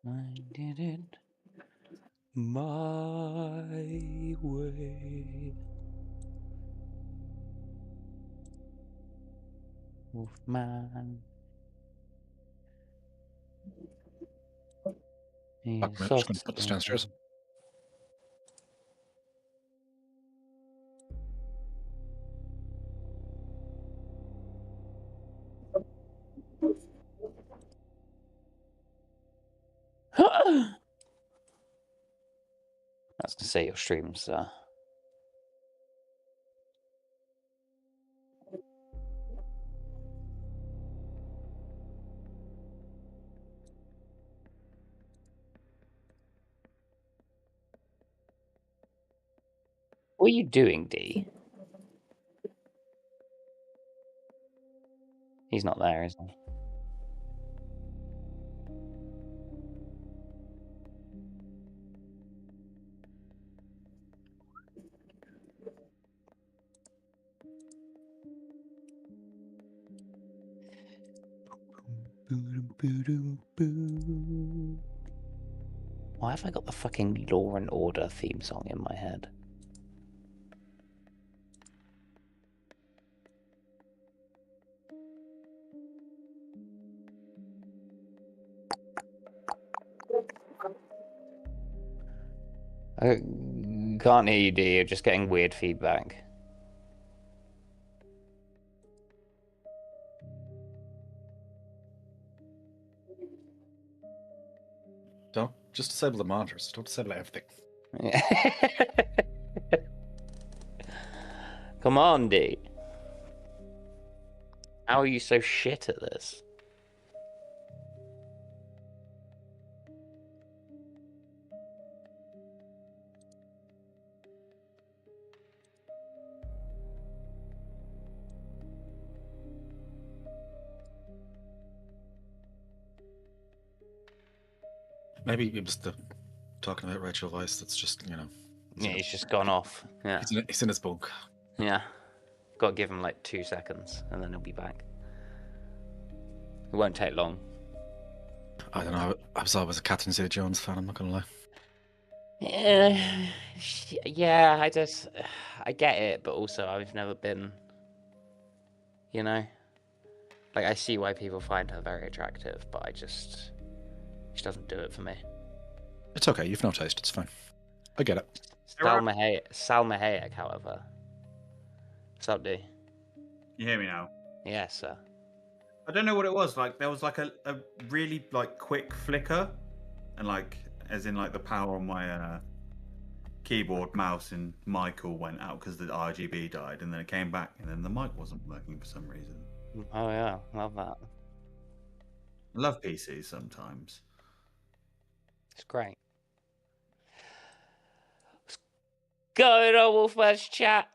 I did it my way. Wolfman. He's I'm just going to put this downstairs. I was gonna say your streams. What are you doing, D? He's not there, is he? Why have I got the fucking Law and Order theme song in my head? I can't hear you, D. You're just getting weird feedback. Don't just disable the monitors. Don't disable everything. Come on, D. How are you so shit at this? Maybe it was the talking about Rachel Weisz that's just, you know. Yeah, he's just gone off. Yeah. He's in his bunk. Yeah. Got to give him like 2 seconds and then he'll be back. It won't take long. I don't know. I was always a Catherine Zeta-Jones fan, I'm not going to lie. Yeah, I get it, but also I've never been, you know, like I see why people find her very attractive, but she doesn't do it for me. It's okay, you've no taste, it's fine. I get it. Salma Hayek, however. What's up, D? You hear me now? Yes, sir. I don't know what it was. Like there was like a really like quick flicker, and like as in like the power on my keyboard, mouse, and mic all went out because the RGB died, and then it came back, and then the mic wasn't working for some reason. Oh yeah, love that. I love PCs sometimes. It's great. What's going on, Wolfman's chat?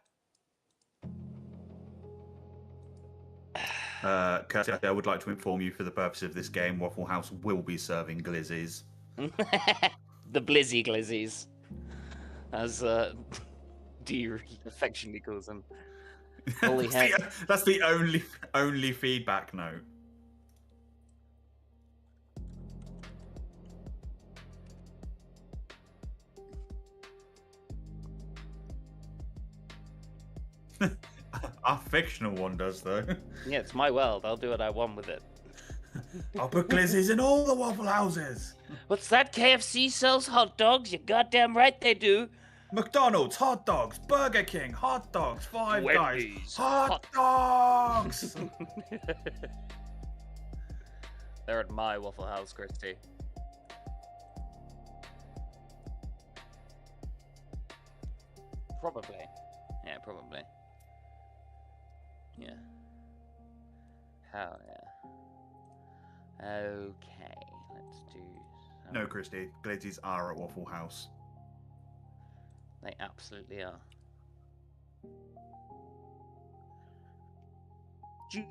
Kirsty, I would like to inform you for the purpose of this game, Waffle House will be serving glizzies. The Blizzy Glizzies, as D affectionately calls them. Holy heck. That's the only feedback note. Our fictional one does, though. Yeah, it's my world. I'll do what I want with it. I'll put glizzies in all the Waffle Houses. What's that? KFC sells hot dogs? You're goddamn right they do. McDonald's, hot dogs. Burger King, hot dogs. Five Wendy's, Guys, hot dogs. They're at my Waffle House, Christy. Probably. Yeah, probably. Yeah. Hell yeah. Okay, let's do... No, Christy. Glizzies are at Waffle House. They absolutely are. You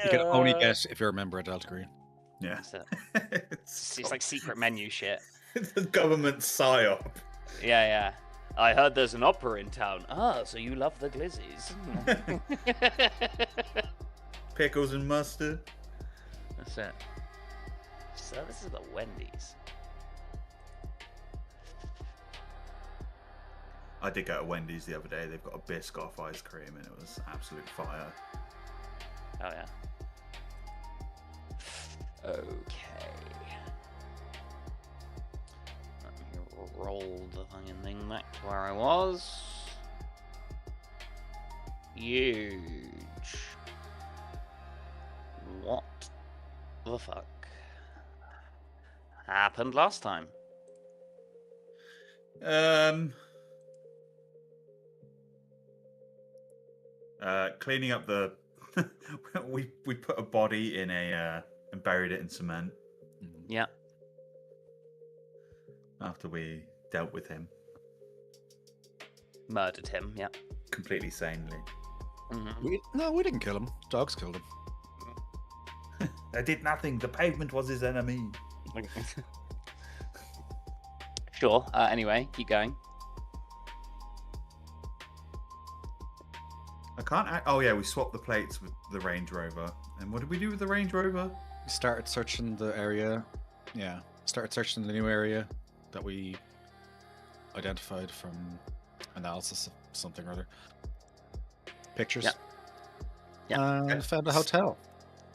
can only guess if you're a member of Delta Green. Yeah. It's like secret menu shit. It's the government psyop. Yeah, yeah. I heard there's an opera in town. Ah, so you love the glizzies. Pickles and mustard. That's it. It's Services at Wendy's. I did go to Wendy's the other day. They've got a Biscoff ice cream, and it was absolute fire. Oh yeah. Okay. Let me roll the fucking thing back to where I was. Huge. What the fuck happened last time? Cleaning up the we put a body in a and buried it in cement. Yeah. After we dealt with him. Murdered him, yeah. Completely sanely. No, we didn't kill him. Dogs killed him. I did nothing. The pavement was his enemy. Sure. Anyway, keep going. I can't. Oh yeah, we swapped the plates with the Range Rover. And what did we do with the Range Rover? We started searching the area. Yeah, started searching the new area that we identified from analysis of something or other. Pictures. Yeah. And found a hotel.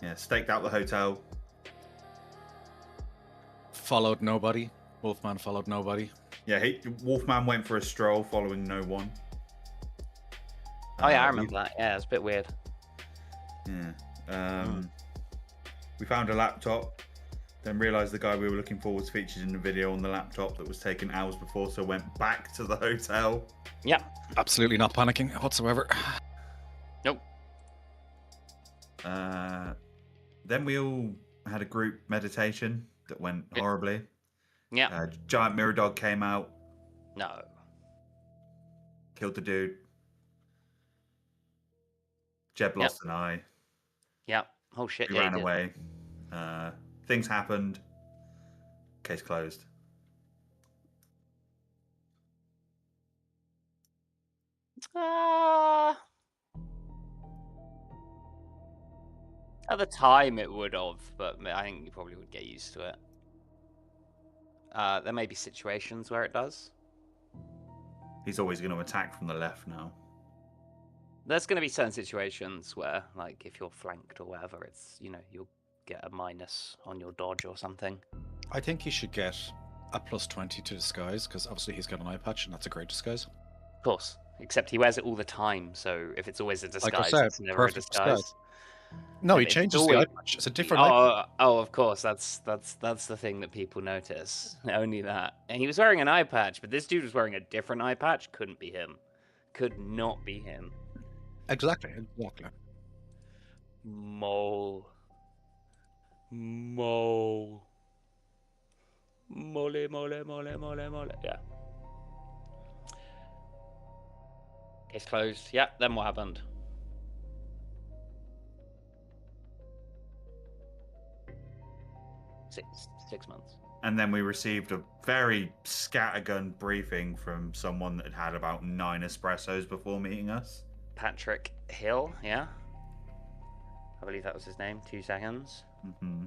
Yeah, staked out the hotel. Followed nobody. Wolfman followed nobody. Yeah, Wolfman went for a stroll following no one. Oh yeah, I remember that. Yeah, it's a bit weird. Yeah. We found a laptop, then realised the guy we were looking for was featured in the video on the laptop that was taken hours before, so went back to the hotel. Yeah. Absolutely not panicking whatsoever. Nope. Then we all had a group meditation that went horribly. Yeah. Giant mirror dog came out. No. Killed the dude. Jeb lost an eye. Yeah. Oh shit. We Yeah, ran he did. away. Things happened. Case closed. At the time it would have, but I think you probably would get used to it. There may be situations where it does. He's always going to attack from the left now. There's going to be certain situations where, like, if you're flanked or whatever, it's, you know, you'll get a minus on your dodge or something. I think he should get a +20 to disguise, because obviously he's got an eye patch, and that's a great disguise. Of course. Except he wears it all the time, so if it's always a disguise, Like I said, it's never a perfect disguise. No, he It's changes always... the eye patch. It's a different eye patch. Oh, of course. That's the thing that people notice. Only that. And he was wearing an eye patch, but this dude was wearing a different eye patch. Couldn't be him. Could not be him. Exactly. Mole. Mole. Mole. Yeah. Case closed. Yeah, then what happened? Six months. And then we received a very scattergun briefing from someone that had had about 9 espressos before meeting us. Patrick Hill, yeah? I believe that was his name. 2 seconds. Mm-hmm.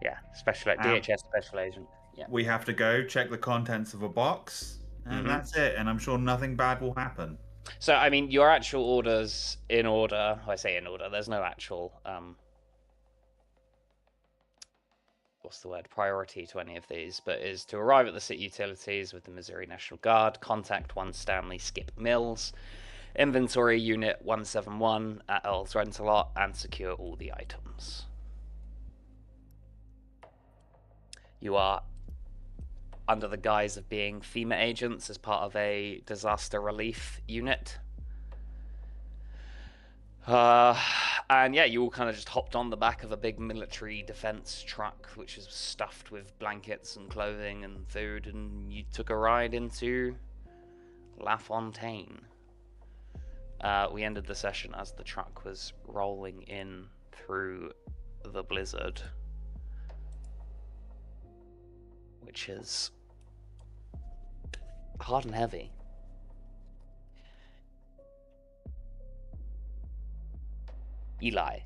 Yeah, DHS special agent. Yeah. We have to go check the contents of a box, and that's it. And I'm sure nothing bad will happen. So, I mean, your actual orders in order. I say in order. There's no actual what's the word, priority to any of these, but is to arrive at the city utilities with the Missouri National Guard, contact 1 Stanley Skip Mills, inventory unit 171 at Earl's Rentalot, and secure all the items. You are under the guise of being FEMA agents as part of a disaster relief unit. And yeah, you all kind of just hopped on the back of a big military defense truck, which is stuffed with blankets and clothing and food, and you took a ride into La Fontaine. We ended the session as the truck was rolling in through the blizzard, which is hard and heavy. Eli.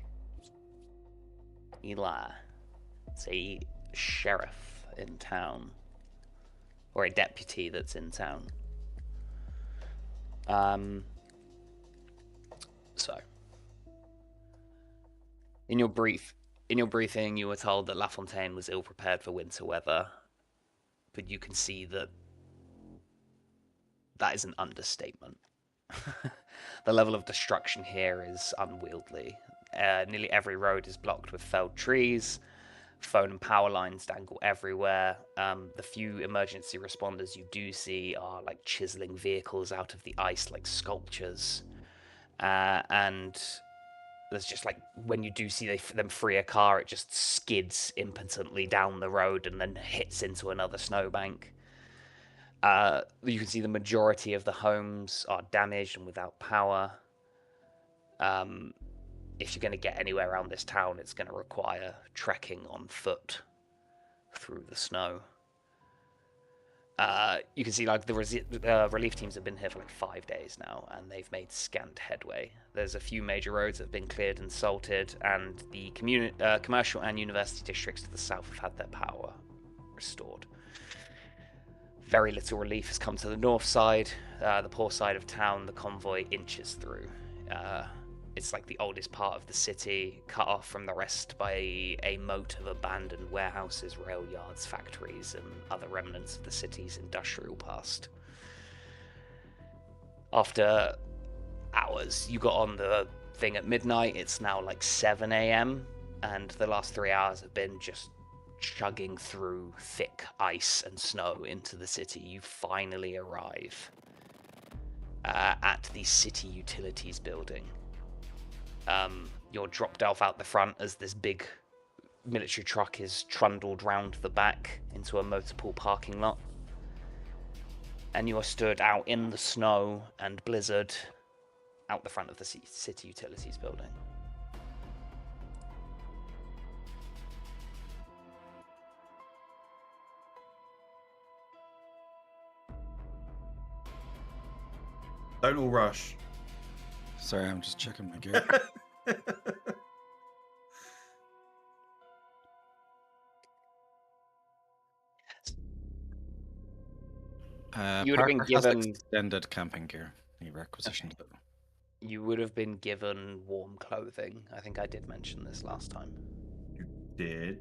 It's a sheriff in town. Or a deputy that's in town. So, in your briefing, you were told that La Fontaine was ill prepared for winter weather, but you can see that that is an understatement. The level of destruction here is unwieldy. Nearly every road is blocked with felled trees. Phone and power lines dangle everywhere. The few emergency responders you do see are like chiseling vehicles out of the ice like sculptures. And there's just like, when you do see them free a car, it just skids impotently down the road and then hits into another snowbank. You can see the majority of the homes are damaged and without power. If you're going to get anywhere around this town, it's going to require trekking on foot through the snow. You can see like the relief teams have been here for like 5 days now, and they've made scant headway. There's a few major roads that have been cleared and salted, and the commercial and university districts to the south have had their power restored. Very little relief has come to the north side. The poor side of town, the convoy inches through. It's like the oldest part of the city, cut off from the rest by a moat of abandoned warehouses, rail yards, factories, and other remnants of the city's industrial past. After hours, you got on the thing at midnight. It's now like 7 a.m., and the last 3 hours have been just chugging through thick ice and snow into the city. You finally arrive at the city utilities building. You're dropped off out the front as this big military truck is trundled round the back into a motorpool parking lot. And you are stood out in the snow and blizzard out the front of the city utilities building. Don't all rush. Sorry, I'm just checking my gear. You would have been Parker has given extended camping gear. He requisitioned it. You would have been given warm clothing. I think I did mention this last time. You did.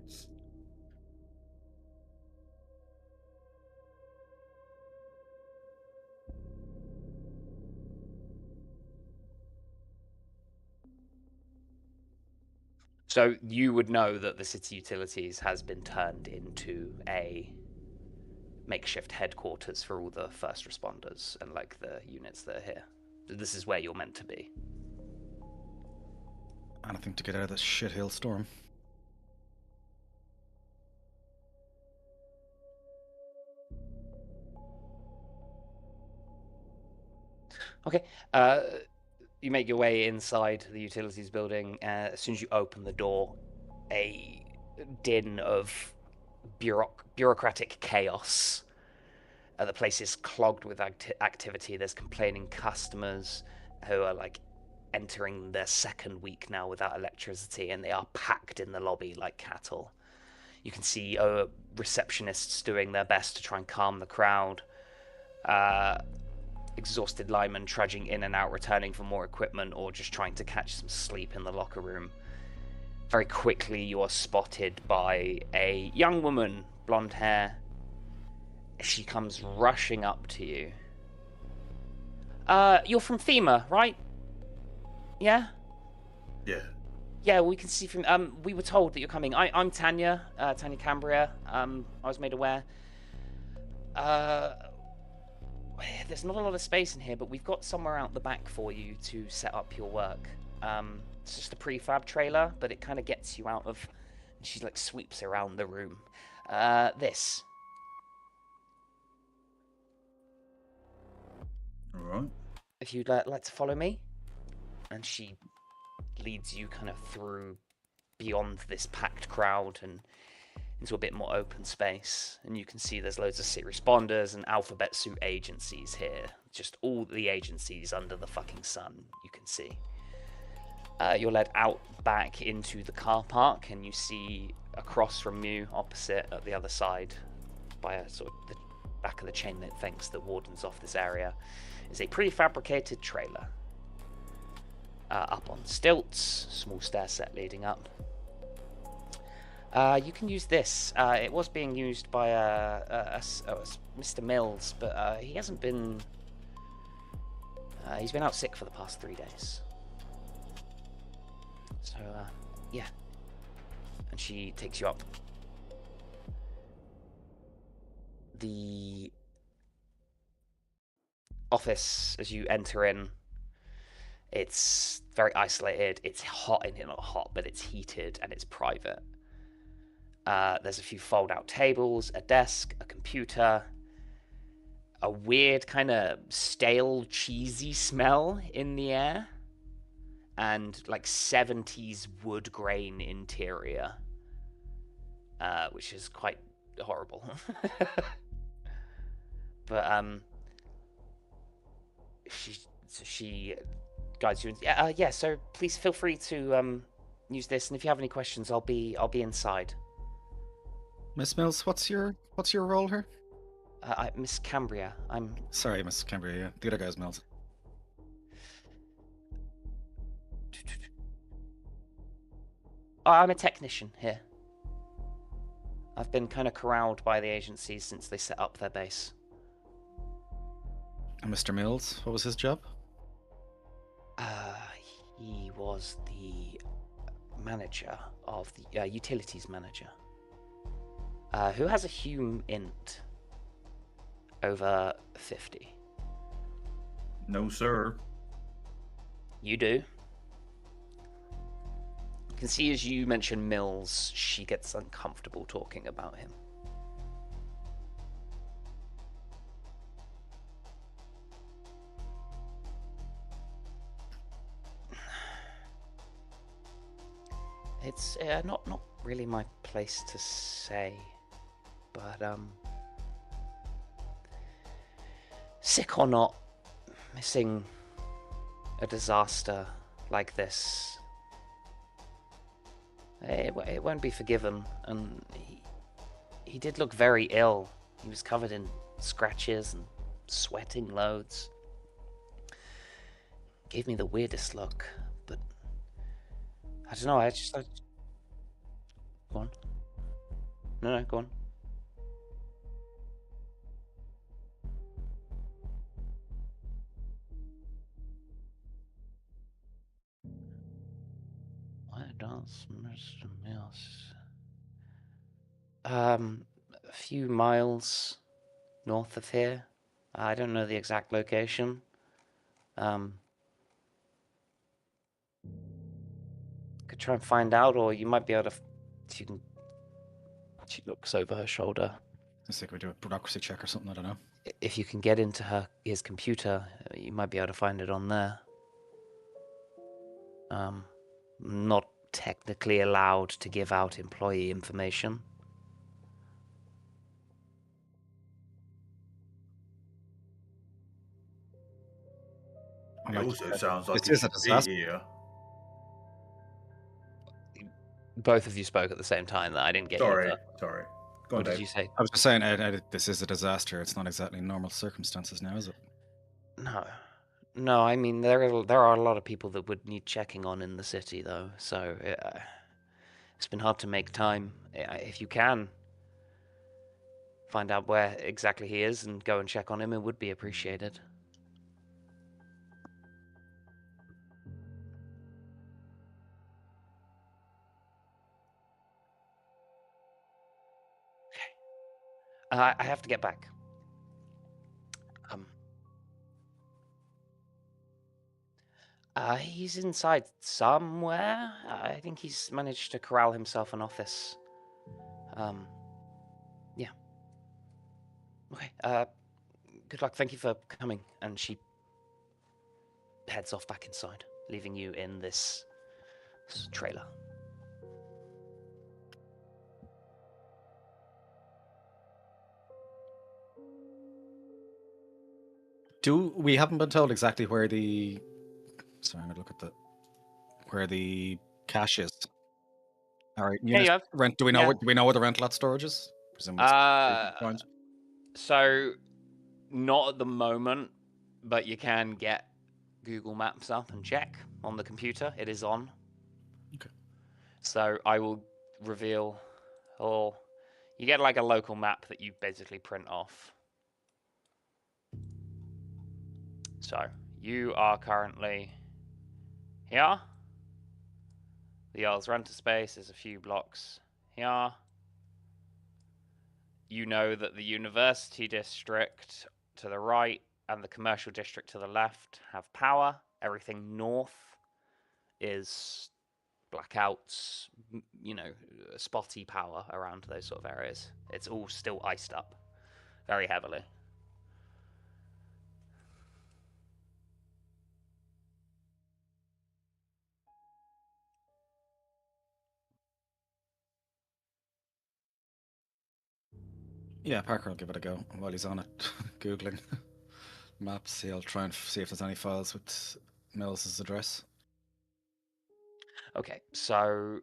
So you would know that the city utilities has been turned into a makeshift headquarters for all the first responders and like the units that are here. This is where you're meant to be. Anything to get out of this shit hailstorm. Okay. You make your way inside the utilities building. As soon as you open the door, a din of bureaucratic chaos. The place is clogged with activity. There's complaining customers who are like entering their second week now without electricity, and they are packed in the lobby like cattle. You can see receptionists doing their best to try and calm the crowd. Exhausted linemen trudging in and out, returning for more equipment or just trying to catch some sleep in the locker room. Very quickly, you are spotted by a young woman, blonde hair. She comes rushing up to you. You're from FEMA, right? Yeah? Yeah. Yeah, we can see from... we were told that you're coming. I'm Tanya, Tanya Cambria. I was made aware. There's not a lot of space in here, but we've got somewhere out the back for you to set up your work. It's just a prefab trailer, but it kind of gets you out of... She like sweeps around the room. This. All right. If you'd like to follow me. And she leads you kind of through beyond this packed crowd and into a bit more open space. And you can see there's loads of city responders and alphabet soup agencies here. Just all the agencies under the fucking sun, you can see. You're led out back into the car park, and you see across from you, opposite at the other side, by a sort of the back of the chain link fence that wardens off this area, is a prefabricated trailer. Up on stilts, small stair set leading up. You can use this. It was being used by Mr. Mills, but he hasn't been. He's been out sick for the past 3 days. So, yeah. And she takes you up. The office, as you enter in, it's very isolated. It's hot in here, not hot, but it's heated and it's private. There's a few fold-out tables, a desk, a computer, a weird kind of stale, cheesy smell in the air, and like 70s wood grain interior, which is quite horrible. But she guides you in. Yeah. So please feel free to use this, and if you have any questions, I'll be inside. Miss Mills, what's your role here? Miss Cambria. I'm sorry, Miss Cambria. Yeah, the other guy's Mills. I'm a technician here. I've been kind of corralled by the agencies since they set up their base. And Mr. Mills, what was his job? He was the manager of the utilities manager. Who has a Hume int over 50? No, sir. You do. You can see as you mention Mills, she gets uncomfortable talking about him. It's not really my place to say, but sick or not, missing a disaster like this, it won't be forgiven. And he did look very ill. He was covered in scratches and sweating loads. Gave me the weirdest look, but I don't know. I just go on. No, go on. Why does Mr. Mills? A few miles north of here. I don't know the exact location. Could try and find out, or you might be able to. You can. She looks over her shoulder. I think we do a bureaucracy check or something. I don't know. If you can get into his computer, you might be able to find it on there. Not technically allowed to give out employee information. It also sounds like this is a disaster. Here. Both of you spoke at the same time. That I didn't get. Sorry. Go on, what Dave. did you say? I was just saying, this is a disaster. It's not exactly normal circumstances now, is it? No. I mean, there are a lot of people that would need checking on in the city, though. So it's been hard to make time. If you can find out where exactly he is and go and check on him, it would be appreciated. I have to get back. He's inside somewhere. I think he's managed to corral himself an office. Yeah. Okay. Good luck. Thank you for coming. And she heads off back inside, leaving you in this trailer. We haven't been told exactly where the. Sorry, I'm gonna look at the where the cache is. All right. Yeah, you have. Rent. Do we know? Yeah. Do we know where the rental lot storage is? Presumably it's So not at the moment, but you can get Google Maps up and check on the computer. It is on. Okay. So I will reveal, or you get like a local map that you basically print off. So you are currently here. The Earl's rental space is a few blocks here. You know that the University District to the right and the Commercial District to the left have power. Everything north is blackouts, you know, spotty power around those sort of areas. It's all still iced up very heavily. Yeah, Parker will give it a go while he's on it, Googling maps. He'll try and see if there's any files with Mills's address. Okay, so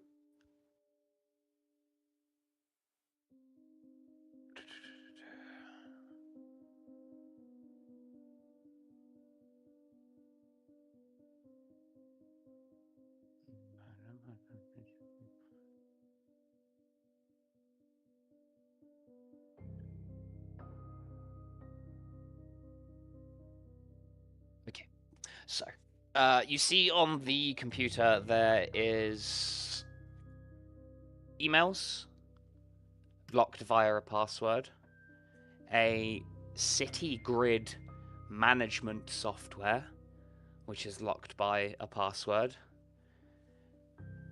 okay, so you see on the computer there is emails locked via a password, a city grid management software which is locked by a password.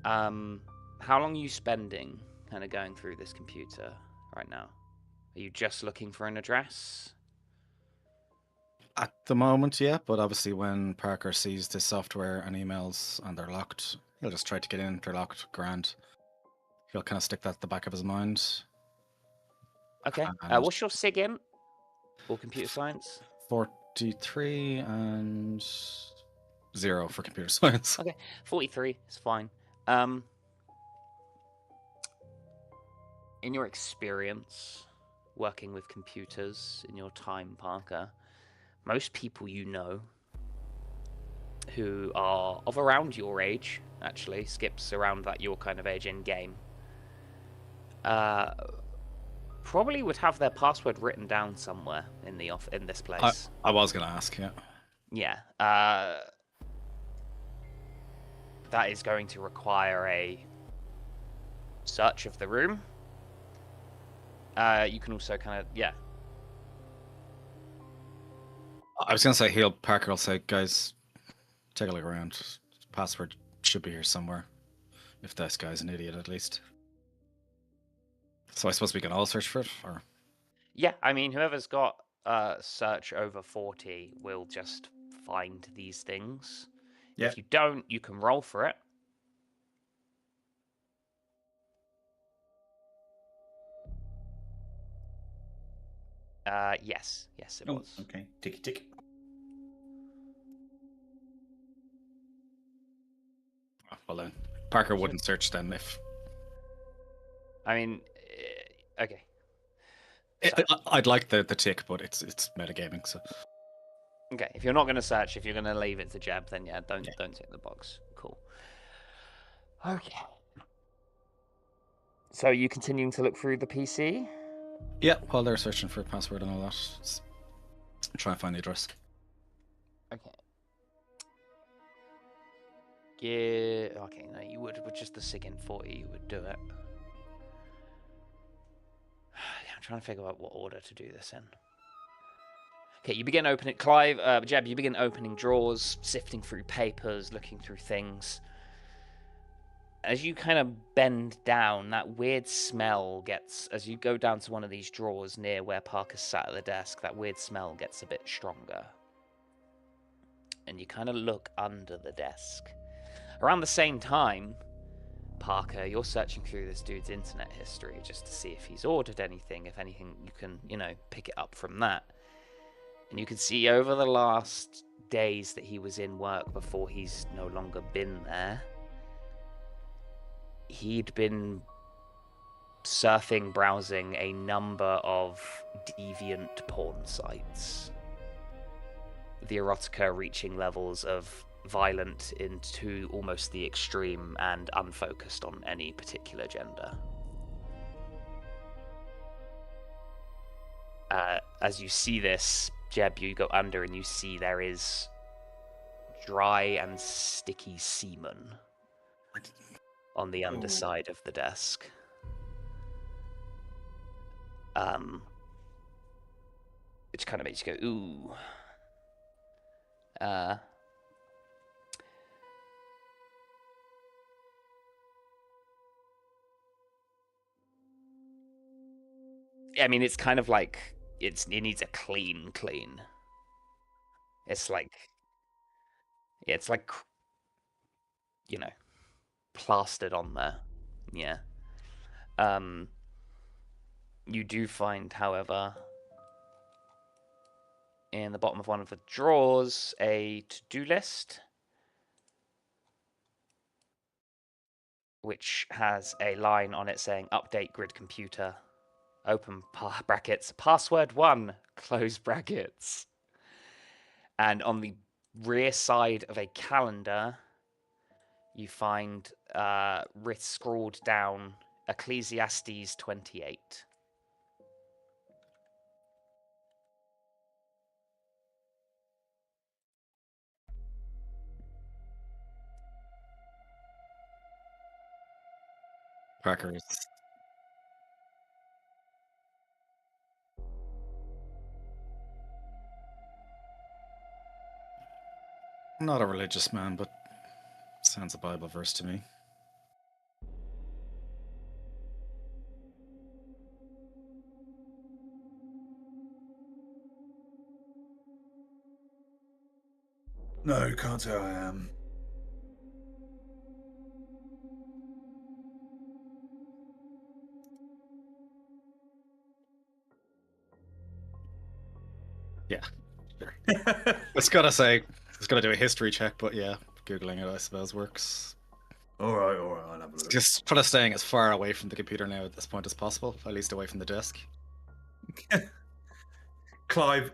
How long are you spending kind of going through this computer right now? Are you just looking for an address? At the moment, yeah, but obviously when Parker sees this software and emails and they're locked, he'll just try to get in. They're locked, grand. He'll kind of stick that at the back of his mind. Okay. What's your SIG in? Or computer science? 43 and 0 for computer science. Okay, 43 is fine. In your experience working with computers in your time, Parker, most people you know who are of around your age, actually, skips around that your kind of age in game, probably would have their password written down somewhere in this place. I was going to ask, yeah. Yeah. That is going to require a search of the room. You can also kind of, yeah. I was going to say, Parker will say, guys, take a look around. Password should be here somewhere. If this guy's an idiot, at least. So I suppose we can all search for it, or? Yeah, I mean, whoever's got search over 40 will just find these things. Yep. If you don't, you can roll for it. Yes, it was. Okay, ticky tick. Well then, Parker wouldn't search then if. I mean, okay. I'd like the tick, but it's metagaming, so. Okay, if you're not going to search, if you're going to leave it to Jeb, then yeah, don't tick the box. Cool. Okay. So are you continuing to look through the PC? Yeah, while they're searching for a password and all that, just try and find the address. Okay. Yeah. Okay, no, you would with just the SIG in 40, you would do it. I'm trying to figure out what order to do this in. Okay, you begin opening, Jeb, you begin opening drawers, sifting through papers, looking through things. As you kind of bend down, that weird smell gets, as you go down to one of these drawers near where Parker sat at the desk, that weird smell gets a bit stronger. And you kind of look under the desk. Around the same time, Parker, you're searching through this dude's internet history just to see if he's ordered anything. If anything, you can, pick it up from that. And you can see over the last days that he was in work before he's no longer been there, he'd been surfing, browsing a number of deviant porn sites. The erotica reaching levels of violent into almost the extreme and unfocused on any particular gender. As you see this, Jeb, you go under and you see there is dry and sticky semen on the underside of the desk. Which kind of makes you go, ooh. I mean, it's kind of like it needs a clean. It's like, yeah, it's like, you know, plastered on there. Yeah. You do find, however, in the bottom of one of the drawers, a to-do list, which has a line on it saying, update grid computer, open brackets, password 1, close brackets. And on the rear side of a calendar, you find scrawled down Ecclesiastes 28. Crackers. I'm not a religious man, but sounds a Bible verse to me. No, can't say I am. Yeah. Sure. It's gotta say, it's gotta do a history check, but yeah, Googling it, I suppose, works. Alright, I'll have a look. Just try to staying as far away from the computer now at this point as possible, at least away from the desk. Clive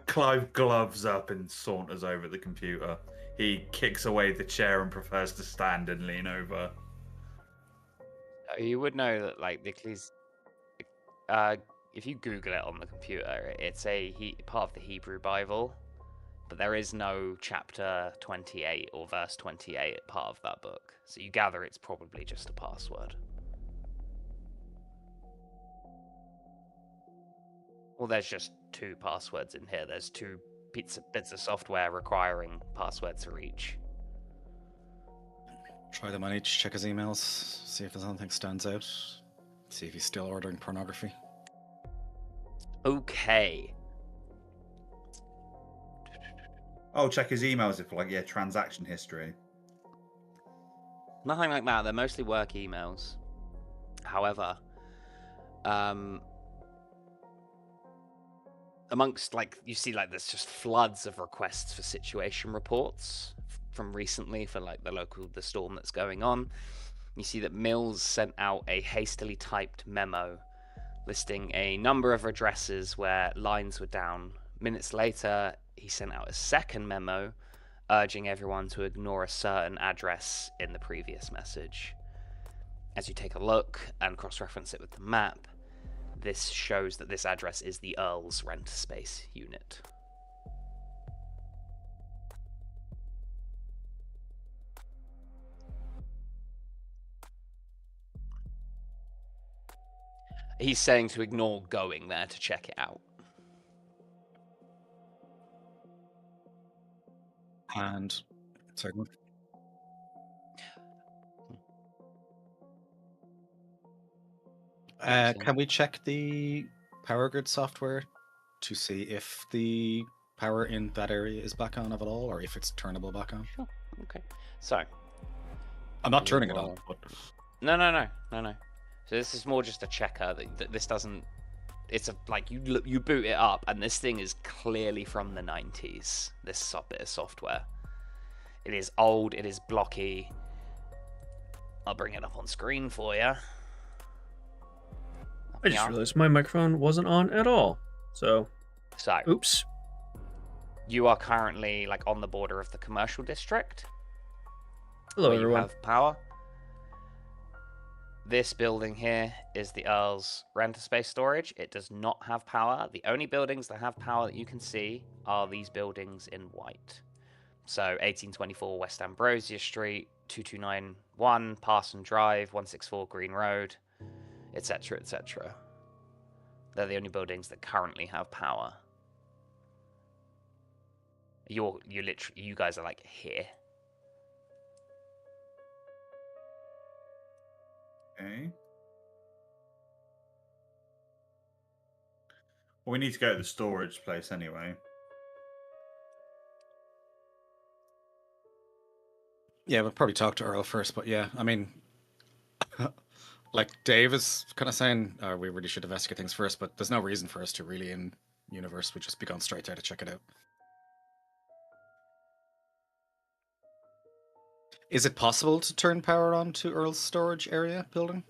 gloves up and saunters over the computer. He kicks away the chair and prefers to stand and lean over. You would know that, like, the if you Google it on the computer, it's part of the Hebrew Bible, but there is no chapter 28 or verse 28 part of that book. So you gather it's probably just a password. Well, there's just 2 passwords in here. There's 2 bits of software requiring passwords for each. Try them on each, check his emails, see if there's anything stands out, see if he's still ordering pornography. Okay. I'll check his emails if, like, yeah, transaction history. Nothing like that. They're mostly work emails. However, amongst, like, you see, like, there's just floods of requests for situation reports from recently for, like, the storm that's going on. You see that Mills sent out a hastily typed memo listing a number of addresses where lines were down. Minutes later, he sent out a second memo urging everyone to ignore a certain address in the previous message. As you take a look and cross-reference it with the map, this shows that this address is the Earl's Rent Space unit. He's saying to ignore going there to check it out. And second. Can we check the power grid software to see if the power in that area is back on at all, or if it's turnable back on? Sure. Okay. So I'm not turning it on. But... No. So this is more just a checker. That this doesn't. It's like you boot it up, and this thing is clearly from the 90s. This bit of software. It is old. It is blocky. I'll bring it up on screen for you. I just realized my microphone wasn't on at all. So, oops. You are currently like on the border of the commercial district. Hello, where everyone. You have power. This building here is the Earl's renter space storage. It does not have power. The only buildings that have power that you can see are these buildings in white. So 1824 West Ambrosia Street, 2291 Parson Drive, 164 Green Road, etc., etc. They're the only buildings that currently have power. You guys are like here. Okay. Well, we need to go to the storage place anyway. Yeah, we'll probably talk to Earl first, but yeah, I mean, like Dave is kind of saying, we really should investigate things first, but there's no reason for us to really in universe. We'd just be going straight there to check it out. Is it possible to turn power on to Earl's storage area building?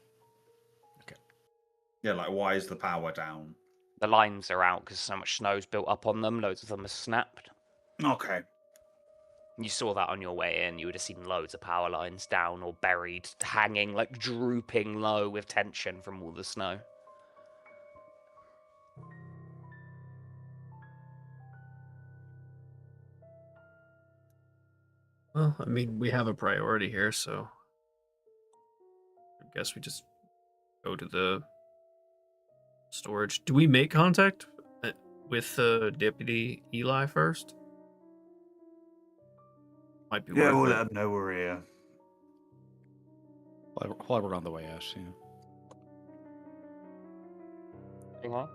Okay. Yeah, like why is the power down? The lines are out because so much snow's built up on them. Loads of them are snapped. Okay. You saw that on your way in. You would have seen loads of power lines down or buried, hanging, like drooping low with tension from all the snow. Well, I mean, we have a priority here, so I guess we just go to the storage. Do we make contact with Deputy Eli first? Might be Yeah, worth we'll it. let them know we're here. While we're on the way out, yeah.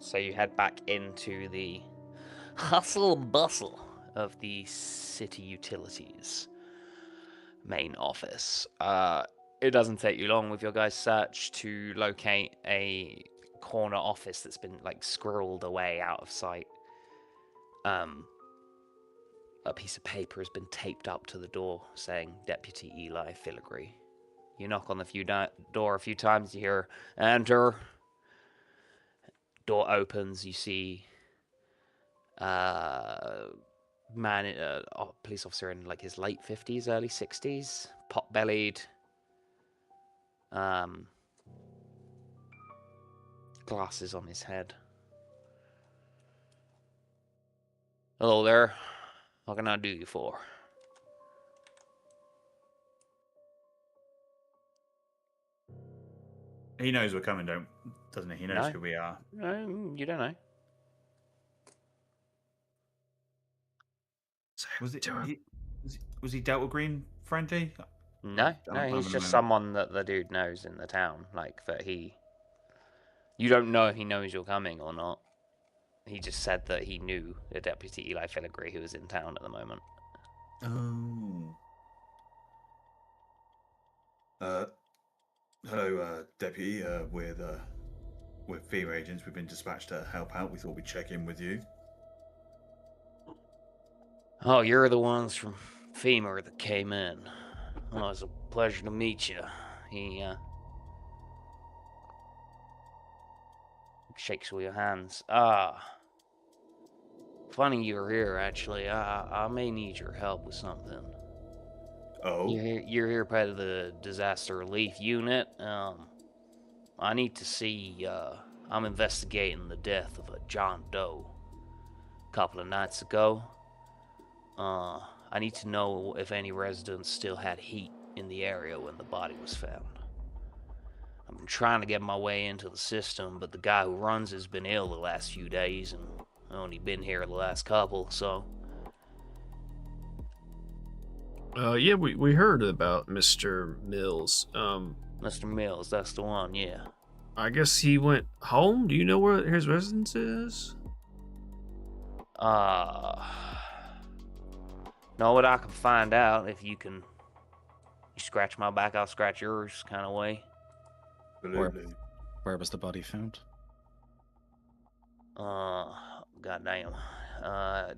So you head back into the hustle and bustle of the city utilities main office. It doesn't take you long with your guys' search to locate a corner office that's been like squirreled away out of sight. A piece of paper has been taped up to the door saying Deputy Eli Filigree. You knock on the door a few times, you hear enter. Door opens, you see police officer in like his late 50s, early 60s, pot-bellied, glasses on his head. Hello there. What can I do you for? He knows we're coming, doesn't he? He knows who we are. No, you don't know. Was he Delta Green friendly? No, he's just someone that the dude knows in the town. Like, that you don't know if he knows you're coming or not. He just said that he knew the Deputy Eli Filigree who was in town at the moment. Oh. Hello, Deputy. We're FEMA agents. We've been dispatched to help out. We thought we'd check in with you. Oh, you're the ones from FEMA that came in. Oh, it's a pleasure to meet you. He shakes all your hands. Funny you're here, actually. I may need your help with something. Oh? You're here part of the disaster relief unit. I need to see, I'm investigating the death of a John Doe a couple of nights ago. I need to know if any residents still had heat in the area when the body was found. I've been trying to get my way into the system, but the guy who runs has been ill the last few days, and only been here the last couple, so... Yeah, we heard about Mr. Mills. Mr. Mills, that's the one, yeah. I guess he went home? Do you know where his residence is? Know what I can find out if you can... You scratch my back, I'll scratch yours, kind of way. Where was the body found? Goddamn.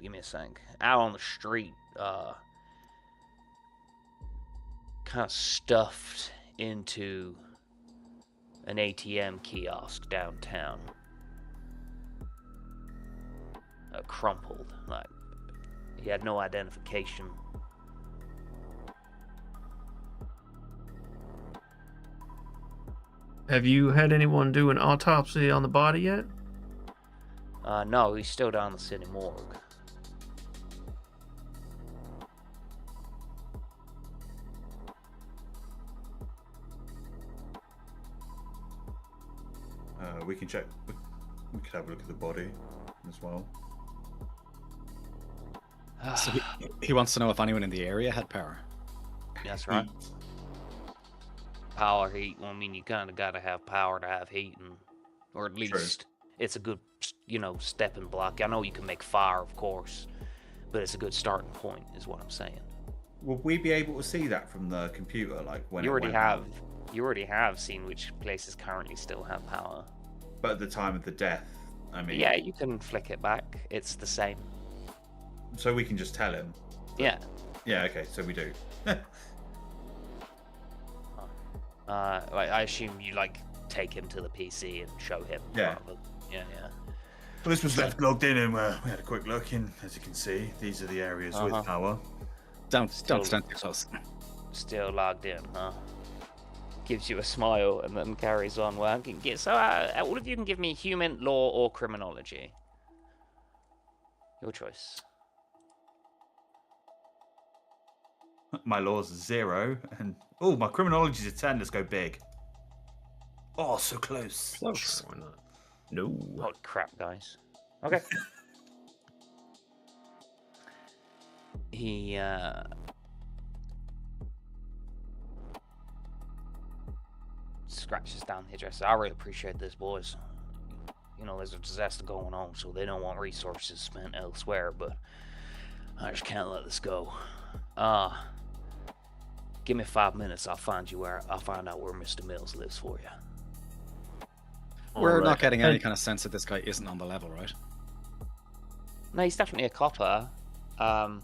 Give me a sec. Out on the street. kind of stuffed into an ATM kiosk downtown. Crumpled, like he had no identification. Have you had anyone do an autopsy on the body yet? No, he's still down the city morgue. We can check. We could have a look at the body as well. So he wants to know if anyone in the area had power. That's right. Power, heat. Well, I mean, you kind of got to have power to have heat, or at least it's a good, stepping block. I know you can make fire, of course, but it's a good starting point, is what I'm saying. Will we be able to see that from the computer, like when you it already went have? out? You already have seen which places currently still have power. But at the time of the death, I mean. Yeah, you can flick it back. It's the same. So we can just tell him. Yeah. Yeah. Okay. So we do. I assume you take him to the PC and show him. Yeah. Yeah. Well, this was left logged in, and we had a quick look. And as you can see, these are the areas with power. Don't stand too close. Still logged in, huh? Gives you a smile and then carries on working. So, all of you can give me human, law, or criminology. Your choice. My law's 0, and my criminology's a 10. Let's go big. Oh, so close. Close. Sure, why not? No. Holy crap, guys. Okay. He scratches down the address. I really appreciate this, boys. There's a disaster going on, so they don't want resources spent elsewhere, but I just can't let this go. Give me 5 minutes. I'll find out where Mr. Mills lives for you. We're not getting any kind of sense that this guy isn't on the level, right? No, he's definitely a copper. And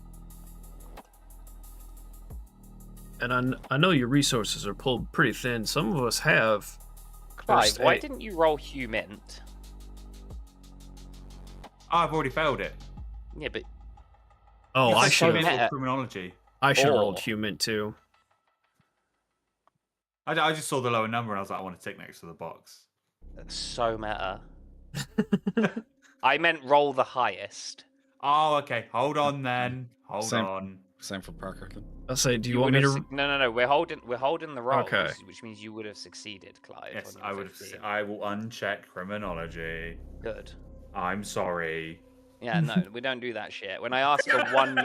I know your resources are pulled pretty thin. Some of us have. Clive, why didn't you roll Humint? I've already failed it. Yeah, but... Oh, I should have criminology. I should have rolled Humint too. I just saw the lower number and I was like, I want to tick next to the box. That's so meta. I meant roll the highest. Oh, okay. Hold on then. Hold on. Same for Parker. I'll say, do you want me to? No. We're holding the roll, Okay. which means you would have succeeded, Clive. Yes, I would have. I will uncheck criminology. Good. I'm sorry. Yeah, no, we don't do that shit. When I ask for 1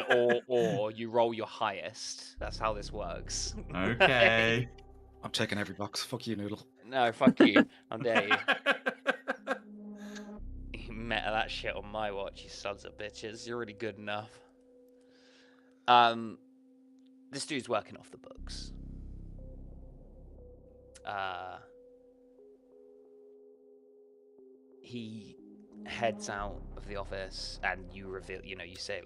or, you roll your highest. That's how this works. Okay. I'm taking every box. Fuck you, Noodle. No, fuck you. How dare you? You meta that shit on my watch, you sons of bitches. You're already good enough. This dude's working off the books. He heads out of the office and you reveal, you say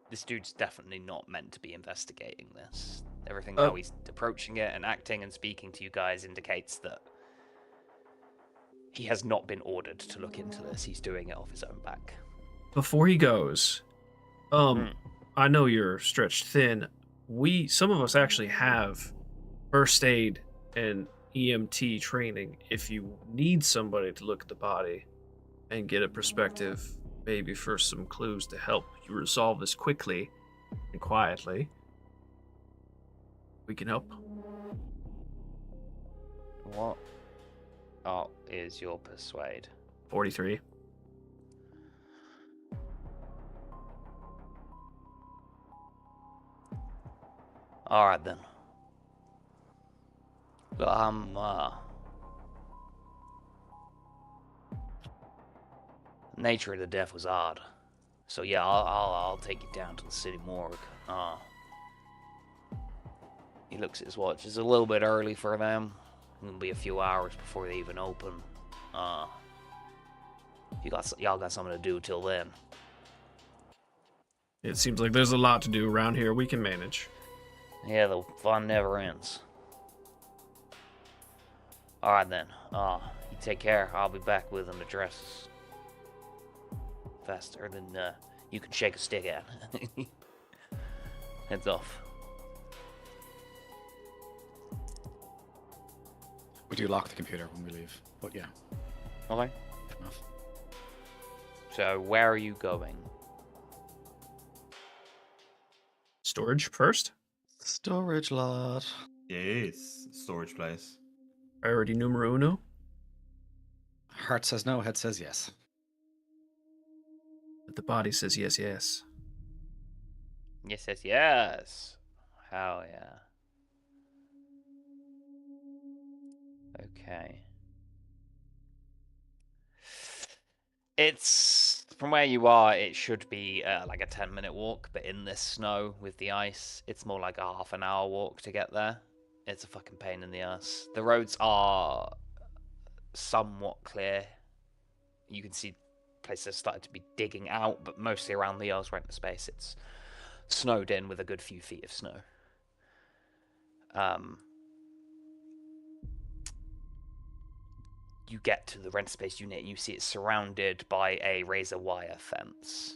this dude's definitely not meant to be investigating this. Everything how he's approaching it and acting and speaking to you guys indicates that he has not been ordered to look into this. He's doing it off his own back. Before he goes, I know you're stretched thin. Some of us actually have first aid and EMT training. If you need somebody to look at the body and get a perspective, maybe for some clues to help you resolve this quickly and quietly, we can help. What is your persuade? 43. All right then. Nature of the death was odd, so yeah, I'll take you down to the city morgue. He looks at his watch. It's a little bit early for them. It'll be a few hours before they even open. Y'all got something to do till then. It seems like there's a lot to do around here. We can manage. Yeah, the fun never ends. Alright then. You take care. I'll be back with an address faster than you can shake a stick at. Heads off. We do lock the computer when we leave, but yeah. Okay. Enough. So, where are you going? Storage first. Storage lot. Yes, storage place. Priority numero uno. Heart says no, head says yes. But the body says yes, yes. Yes, yes, yes. Hell yeah. Okay. It's from where you are. It should be like a 10-minute walk, but in this snow with the ice, it's more like a half-an-hour walk to get there. It's a fucking pain in the ass. The roads are somewhat clear. You can see places started to be digging out, but mostly around the Ellsworth space, it's snowed in with a good few feet of snow. You get to the rent space unit and you see it's surrounded by a razor wire fence.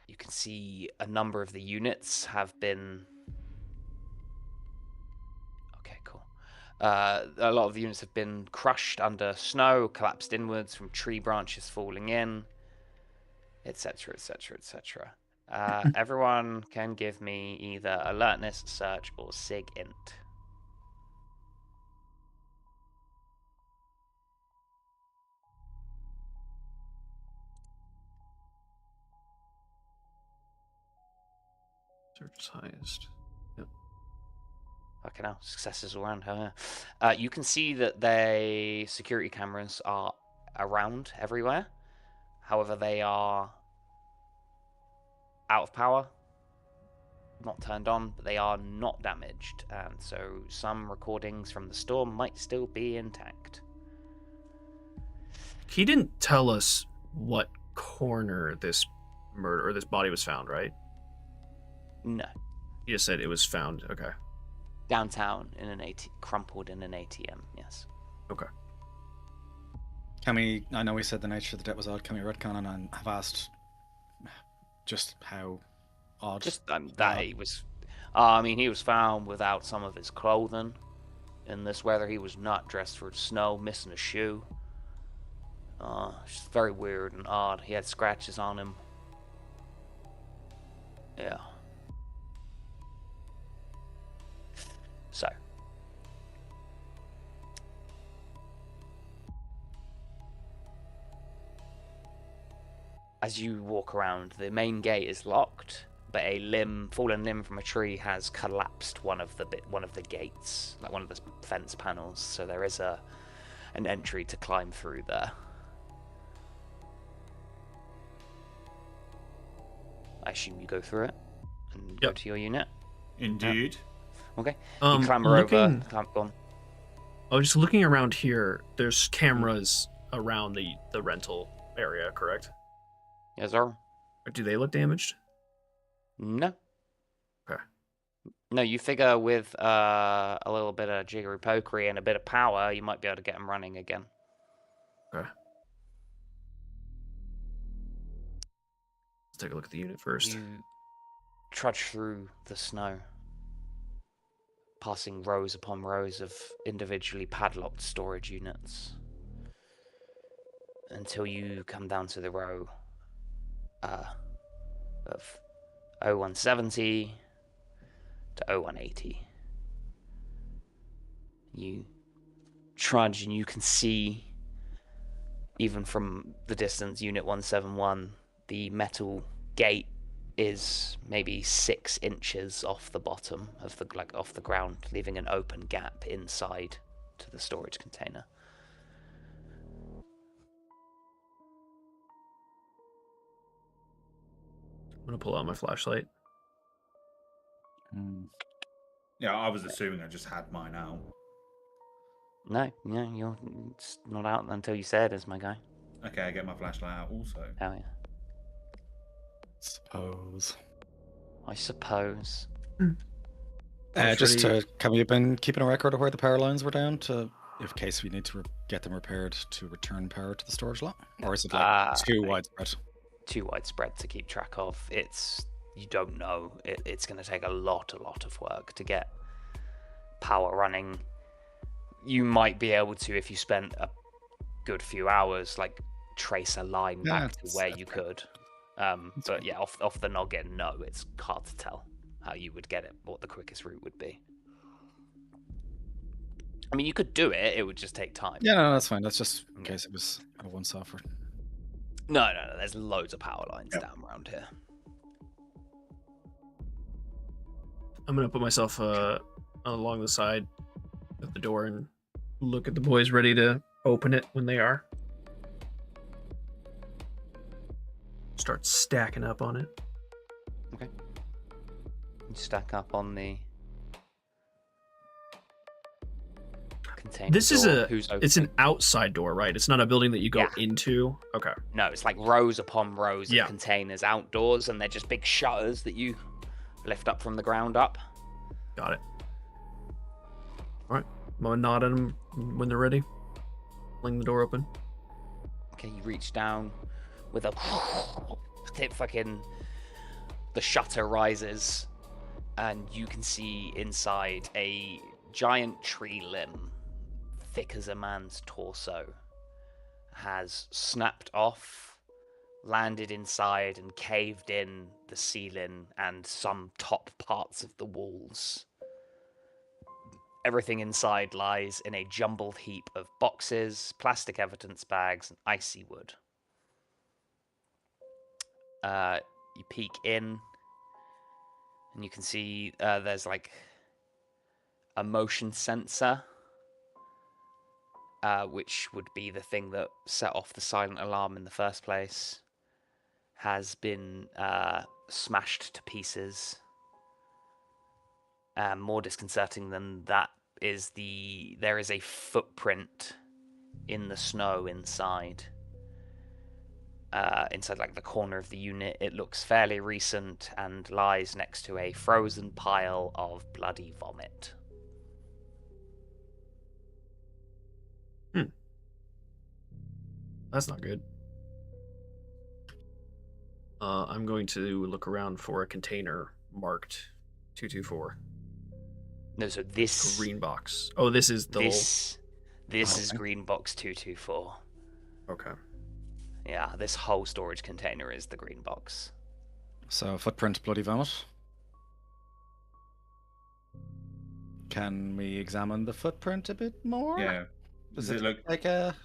You can see a number of the units have been... Okay, cool. A lot of the units have been crushed under snow, collapsed inwards from tree branches falling in, etc., etc., etc. Everyone can give me either alertness, search, or sig int. Search is highest. Yep. Fucking hell, successes all around her. You can see that security cameras are around everywhere. However, they are out of power, not turned on, but they are not damaged. And so some recordings from the storm might still be intact. He didn't tell us what corner this murder or this body was found, right? No. He just said it was found. Okay. Downtown in an crumpled in an ATM, yes. Okay. Can we, I know we said the nature of the death was odd, can we retcon and have asked just how odd? Just that he was... I mean, he was found without some of his clothing. In this weather, he was not dressed for snow, missing a shoe. It's very weird and odd. He had scratches on him. Yeah. So. As you walk around, the main gate is locked, but a fallen limb from a tree has collapsed one of the gates, like one of the fence panels. So there is an entry to climb through there. I assume you go through it and go to your unit. Indeed. Yep. Okay. You clamber over. Go on. I was just looking around here. There's cameras around the rental area, correct? Yes, sir. Do they look damaged? No. Okay. No, you figure with a little bit of jiggery pokery and a bit of power, you might be able to get them running again. Okay. Let's take a look at the unit first. You trudge through the snow, passing rows upon rows of individually padlocked storage units, until you come down to the row of 0170 to 0180. You trudge and you can see, even from the distance, Unit 171, the metal gate is maybe 6 inches off the bottom of off the ground, leaving an open gap inside to the storage container. I'm gonna pull out my flashlight. Yeah, I was assuming I just had mine out. No, you're it's not out until you say it is, my guy. Okay, I get my flashlight out also. Oh yeah. Suppose. I suppose. Just to, can we have been keeping a record of where the power lines were down to, in case we need to get them repaired to return power to the storage lot? Or is it like too widespread? Too widespread to keep track of. You don't know. It's going to take a lot of work to get power running. You might be able to, if you spent a good few hours, like trace a line back to where you could. But yeah, off the noggin, no, it's hard to tell how you would get it, what the quickest route would be. I mean, you could do it, it would just take time. Yeah, no, that's fine. That's just in case it was a once-off. No, there's loads of power lines down around here. I'm gonna put myself along the side of the door and look at the boys ready to open it when they are. Start stacking up on it. Okay. You stack up on the container. This is door. It's an outside door, right? It's not a building that you go into. Okay. No, it's like rows upon rows of containers outdoors, and they're just big shutters that you lift up from the ground up. Got it. All right. I'm gonna nod at them when they're ready. Fling the door open. Okay, you reach down with a the shutter rises, and you can see inside a giant tree limb, thick as a man's torso, has snapped off, landed inside and caved in the ceiling and some top parts of the walls. Everything inside lies in a jumbled heap of boxes, plastic evidence bags, and icy wood. You peek in, and you can see there's like a motion sensor, which would be the thing that set off the silent alarm in the first place, has been smashed to pieces. More disconcerting than that is there is a footprint in the snow inside. Inside like the corner of the unit. It looks fairly recent and lies next to a frozen pile of bloody vomit. That's not good. I'm going to look around for a container marked 224. No, so this green box. Oh, this is the this is green box 224. Okay. Yeah, this whole storage container is the green box. So, footprint, bloody vomit. Can we examine the footprint a bit more? Yeah. Does it look like a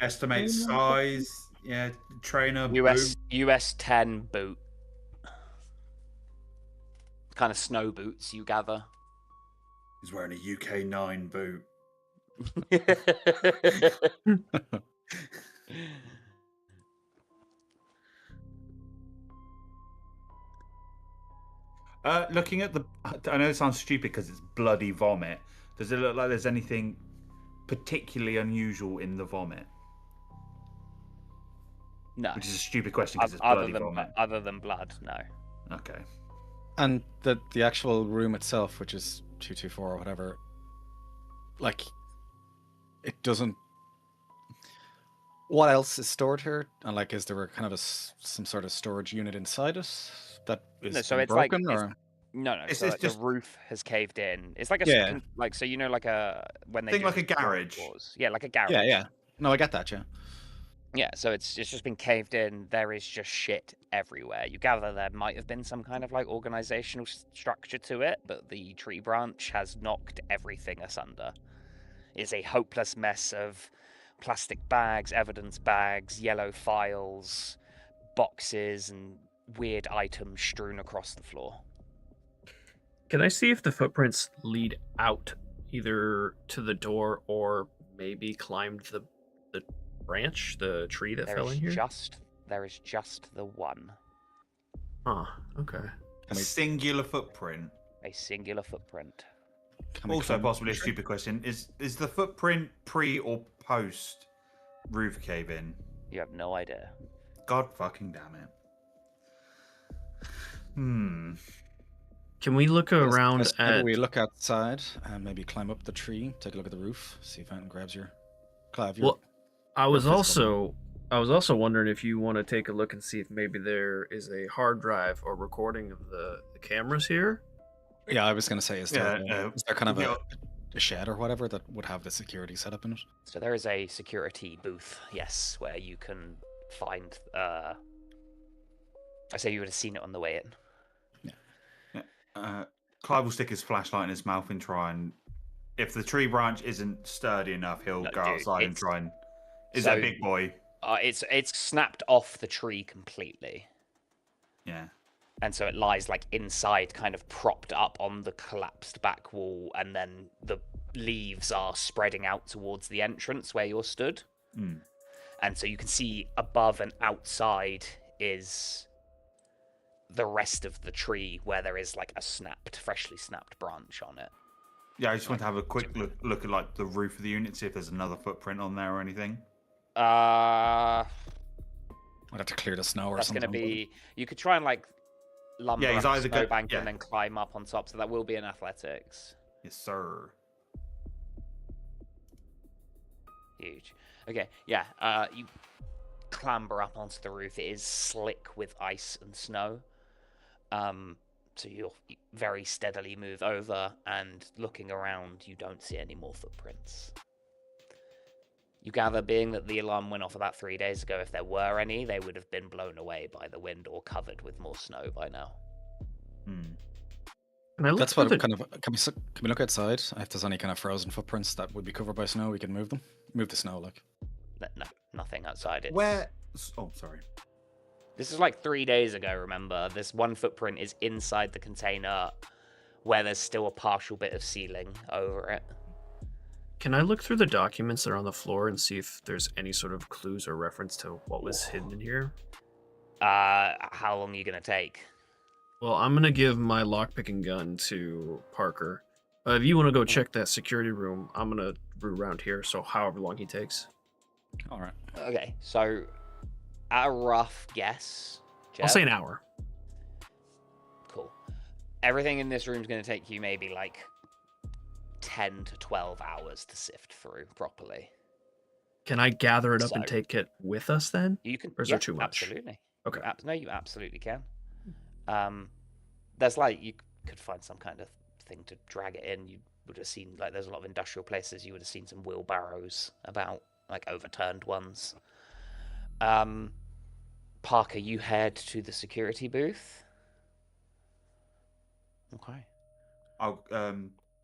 estimate size? Yeah, trainer. US 10 boot. Kind of snow boots, you gather. He's wearing a UK 9 boot. Looking at I know it sounds stupid because it's bloody vomit. Does it look like there's anything particularly unusual in the vomit? No. Which is a stupid question because it's bloody vomit. Other than blood, no. Okay. And the actual room itself, which is 224 or whatever, like, it doesn't... What else is stored here? And like, is there a kind of some sort of storage unit inside it that is broken? No. It's so just... the roof has caved in. It's like a like, so you know, like when they think like a garage. Yeah, like a garage. Yeah. No, I get that. Yeah. Yeah, so it's just been caved in. There is just shit everywhere. You gather there might have been some kind of like organizational structure to it, but the tree branch has knocked everything asunder. It's a hopeless mess of plastic bags, evidence bags, yellow files, boxes, and weird items strewn across the floor. Can I see if the footprints lead out either to the door or maybe climbed the branch, the tree that fell in here? There is just the one. Ah, okay. A singular footprint. A singular footprint. Also, possibly a stupid question: is the footprint pre or post roof cave in? You have no idea. God fucking damn it! Hmm. Can we look around Maybe at? we look outside and maybe climb up the tree, take a look at the roof, see if anything grabs your. Clive, Well, I was physical also wondering if you want to take a look and see if maybe there is a hard drive or recording of the cameras here. Yeah, I was going to say, is there kind of yeah. a shed or whatever that would have the security set up in it? So there is a security booth, yes, where you can find. I say you would have seen it on the way in. Clive will stick his flashlight in his mouth and try and. If the tree branch isn't sturdy enough, he'll go outside and try and. Is that a big boy? It's snapped off the tree completely. Yeah. And so it lies like inside, kind of propped up on the collapsed back wall, and then the leaves are spreading out towards the entrance where you're stood. Mm. And so you can see above and outside is the rest of the tree where there is like a freshly snapped branch on it. Yeah, I just want to have a quick look at like the roof of the unit, see if there's another footprint on there or anything. I'd have to clear the snow or that's something. That's going to be... You could try and like lumber up a snowbank and then climb up on top, so that will be in athletics. Yes, sir. Huge. Okay, yeah, you clamber up onto the roof. It is slick with ice and snow. So you'll very steadily move over, and looking around, you don't see any more footprints. You gather, being that the alarm went off about 3 days ago, if there were any, they would have been blown away by the wind or covered with more snow by now. That's what kind of. Can we look outside? If there's any kind of frozen footprints that would be covered by snow, we can move them. Move the snow, like. No, nothing outside. Where? Oh, sorry. This is like 3 days ago, remember? This one footprint is inside the container where there's still a partial bit of ceiling over it. Can I look through the documents that are on the floor and see if there's any sort of clues or reference to what was hidden in here? How long are you going to take? Well, I'm going to give my lockpicking gun to Parker. If you want to go check that security room, I'm going to root around here, so however long he takes. All right. Okay, so at a rough guess... Jeff, I'll say an hour. Cool. Everything in this room is going to take you maybe like 10 to 12 hours to sift through properly. Can I gather it up and take it with us then? You can. Or is there too much? Absolutely. Okay. No, you absolutely can. There's like, you could find some kind of thing to drag it in. You would have seen, like, there's a lot of industrial places. You would have seen some wheelbarrows about, like overturned ones. Parker, you head to the security booth. Okay. I'll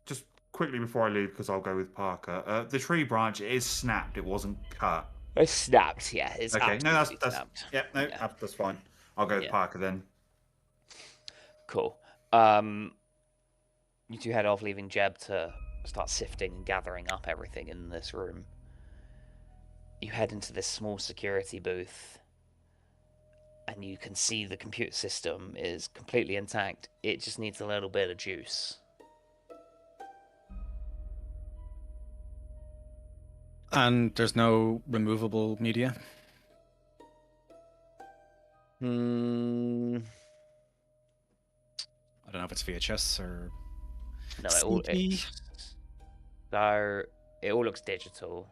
just quickly before I leave, because I'll go with Parker. The tree branch is snapped. It wasn't cut. It's snapped. Yeah. It's okay. No, that's snapped. Yeah. No, yeah. That's fine. I'll go with Parker then. Cool. You two head off, leaving Jeb to start sifting and gathering up everything in this room. You head into this small security booth, and you can see the computer system is completely intact. It just needs a little bit of juice. And there's no removable media? I don't know if it's VHS or... No, it all looks digital.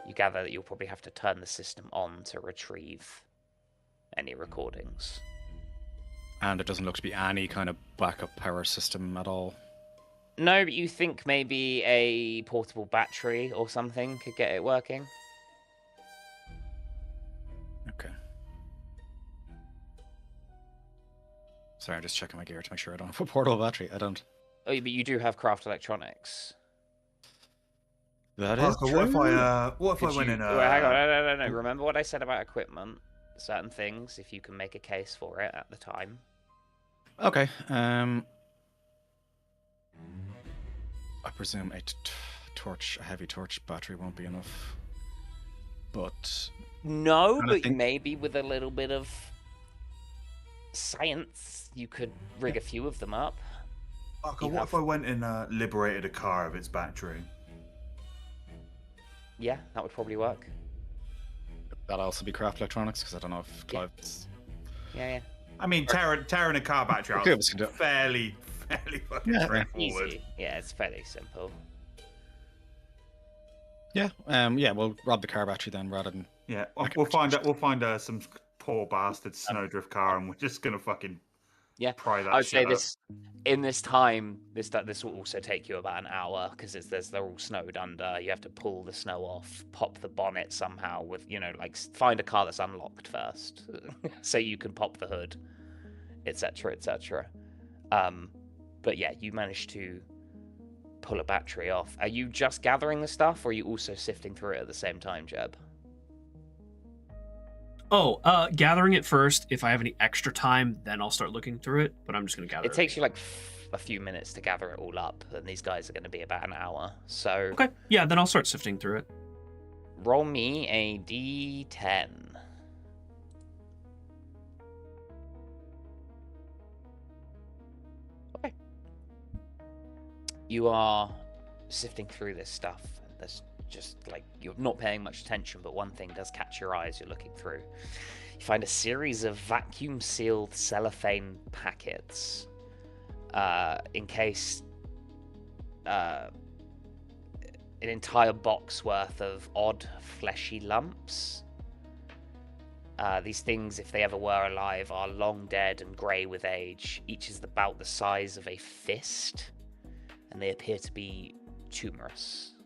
You gather that you'll probably have to turn the system on to retrieve any recordings. And there doesn't look to be any kind of backup power system at all. No, but you think maybe a portable battery or something could get it working? Okay. Sorry, I'm just checking my gear to make sure I don't have a portable battery. I don't. Oh, but you do have craft electronics. That is true. What if I went in? Hang on, no. Remember what I said about equipment? Certain things, if you can make a case for it at the time. Okay. I presume a heavy torch battery won't be enough. But no, but maybe with a little bit of science, you could rig a few of them up. Okay, what if I went and liberated a car of its battery? Yeah, that would probably work. That'll also be craft electronics, because I don't know if Clive's... Yeah. I mean, tearing a car battery out Okay, is we can do it. fairly fucking Yeah. straightforward. Easy. Yeah, it's fairly simple. Yeah, we'll rob the car battery then rather than... Yeah, Okay, we'll find some poor bastard snowdrift car, and we're just gonna fucking pry that I would shit say up. in this time, this will also take you about an hour because they're all snowed under. You have to pull the snow off, pop the bonnet somehow with like find a car that's unlocked first, so you can pop the hood, etc., etc. But yeah, you managed to pull a battery off. Are you just gathering the stuff, or are you also sifting through it at the same time, Jeb? Oh, gathering it first. If I have any extra time, then I'll start looking through it. But I'm just gonna gather. It takes you like a few minutes to gather it all up, and these guys are going to be about an hour. So okay, yeah, then I'll start sifting through it. Roll me a d10. Okay. You are sifting through this stuff. There's just like you're not paying much attention, but one thing does catch your eyes. You're looking through. You find a series of vacuum-sealed cellophane packets, encased an entire box worth of odd fleshy lumps. These things, if they ever were alive, are long dead and grey with age. Each is about the size of a fist, and they appear to be tumorous.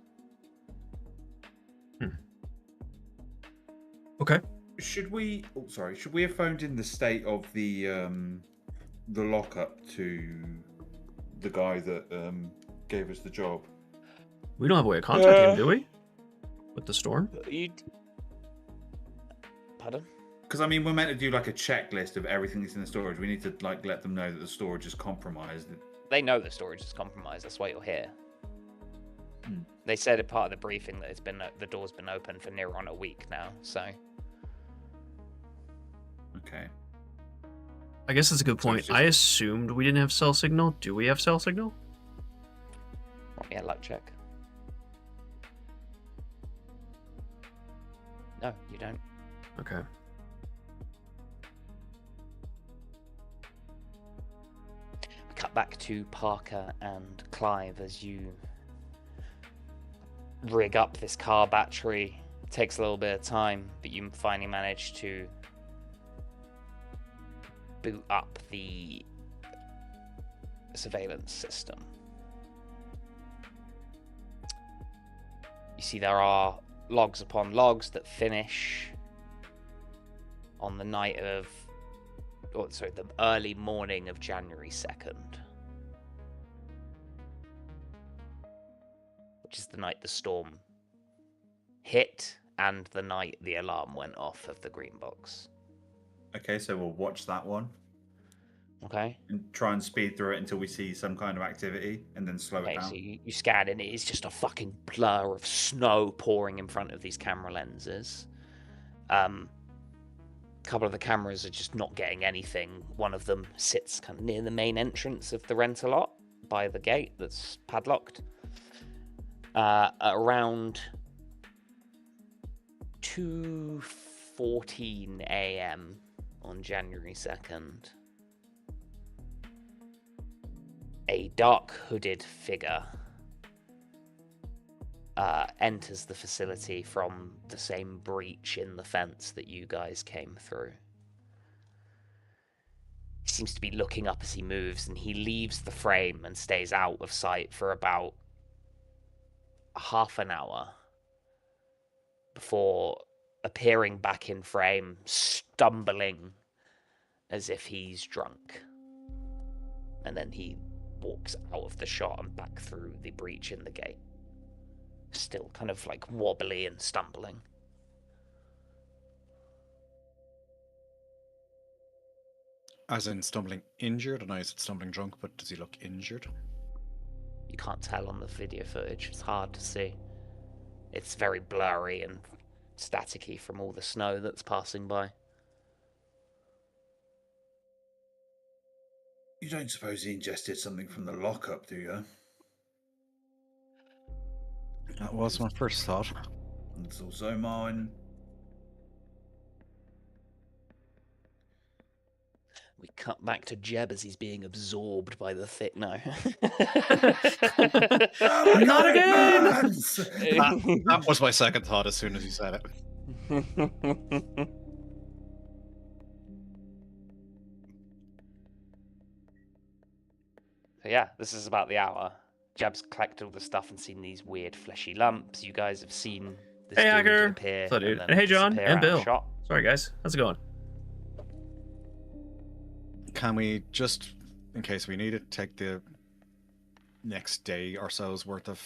Okay. Should we have phoned in the state of the lockup to the guy that gave us the job? We don't have a way of contacting him, do we? With the storm? Pardon? Because I mean, we're meant to do like a checklist of everything that's in the storage. We need to like let them know that the storage is compromised. They know the storage is compromised. That's why you're here. They said as part of the briefing that the door's been open for near on a week now. So. Okay. I guess that's a good point. I assumed we didn't have cell signal. Do we have cell signal? Yeah, luck check. No, you don't. Okay. We cut back to Parker and Clive as you rig up this car battery. It takes a little bit of time, but you finally manage to boot up the surveillance system. You see there are logs upon logs that finish on the night of, the early morning of January 2nd. Which is the night the storm hit and the night the alarm went off of the green box. Okay, so we'll watch that one. Okay. And try and speed through it until we see some kind of activity, and then slow it down. So you scan, and it is just a fucking blur of snow pouring in front of these camera lenses. A couple of the cameras are just not getting anything. One of them sits kind of near the main entrance of the rental lot by the gate that's padlocked. At around 2:14 a.m. on January 2nd, a dark hooded figure enters the facility from the same breach in the fence that you guys came through. He seems to be looking up as he moves, and he leaves the frame and stays out of sight for about half an hour before appearing back in frame, stumbling as if he's drunk. And then he walks out of the shot and back through the breach in the gate. Still kind of like wobbly and stumbling. As in stumbling injured? I know you said stumbling drunk, but does he look injured? You can't tell on the video footage. It's hard to see. It's very blurry and staticky from all the snow that's passing by. You don't suppose he ingested something from the lockup, do you? That was my first thought. It's also mine. We cut back to Jeb as he's being absorbed by the thick. No. Not again! That was my second thought as soon as you said it. So yeah, this is about the hour. Jeb's collected all the stuff and seen these weird fleshy lumps. You guys have seen this Hey, dude Hacker. appear. What's up, dude? And And hey, John disappear and out of Bill. shot. Sorry, guys. How's it going? Can we just, in case we need it, take the next day or so's worth of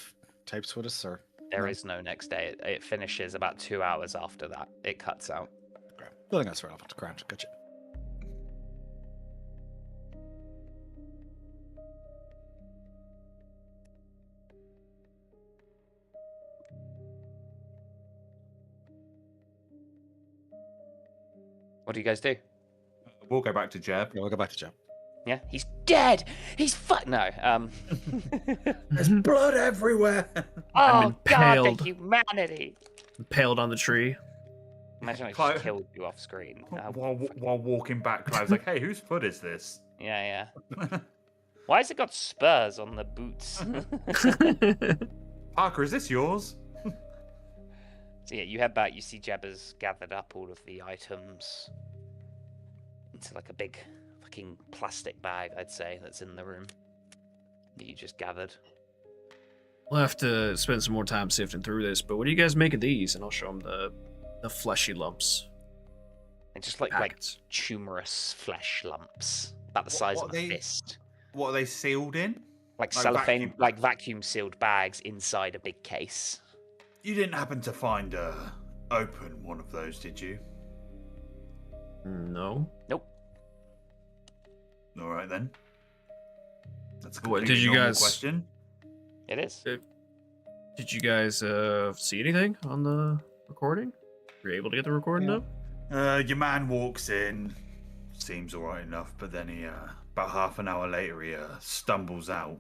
tapes with us, or There is no next day. It finishes about 2 hours after that. It cuts out. okay. Nothing else relevant. Grant, gotcha. What do you guys do? We'll go back to Jeb. Yeah, we'll go back to Jeb. Yeah, he's dead. He's no. There's blood everywhere. Oh God, impaled. the humanity! Impaled on the tree. Imagine I Clive- just killed you off screen. While walking back, Clive's like, "Hey, whose foot is this?" Yeah. Why has it got spurs on the boots? Parker, is this yours? So yeah, you head back. You see Jeb has gathered up all of the items into like a big fucking plastic bag, I'd say, that's in the room that you just gathered. We'll have to spend some more time sifting through this, but what do you guys make of these? And I'll show them the fleshy lumps. And just like Packets. tumorous flesh lumps, about the size of a fist. What are they sealed in? Like Like cellophane, vacuum- like vacuum sealed bags inside a big case. You didn't happen to find open one of those, did you? No. Nope. All right then. That's a What, did completely you normal guys- question. It is. Did you guys see anything on the recording? Were you able to get the recording up? Your man walks in, seems all right enough, but then he about half an hour later he stumbles out.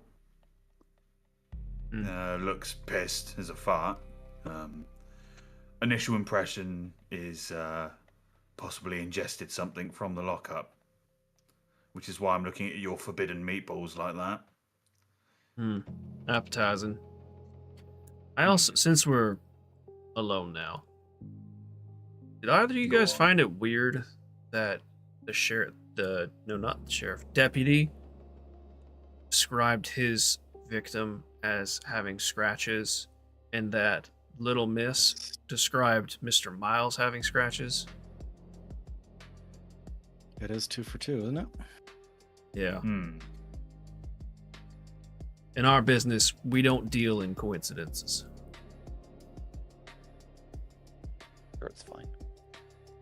Looks pissed as a fart. Initial impression is possibly ingested something from the lockup, which is why I'm looking at your forbidden meatballs like that. Appetizing. I also, since we're alone now, did either of you Go guys on. find it weird that the sheriff, not the sheriff, deputy, described his victim as having scratches, and that Little Miss described Mr. Miles having scratches? It is 2 for 2, isn't it? Yeah. Hmm. In our business, we don't deal in coincidences. Sure, it's fine.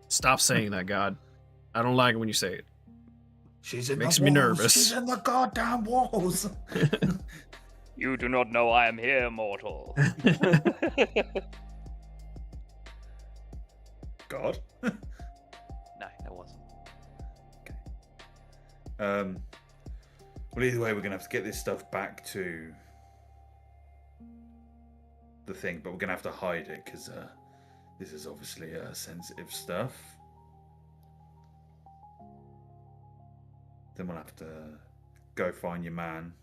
Stop saying that, God. I don't like it when you say it. She's in Makes the me walls. nervous. She's in the goddamn walls. You do not know I am here, mortal. God. No, it wasn't. Well, either way, we're gonna have to get this stuff back to the thing, but we're gonna have to hide it because this is obviously sensitive stuff. Then we'll have to go find your man.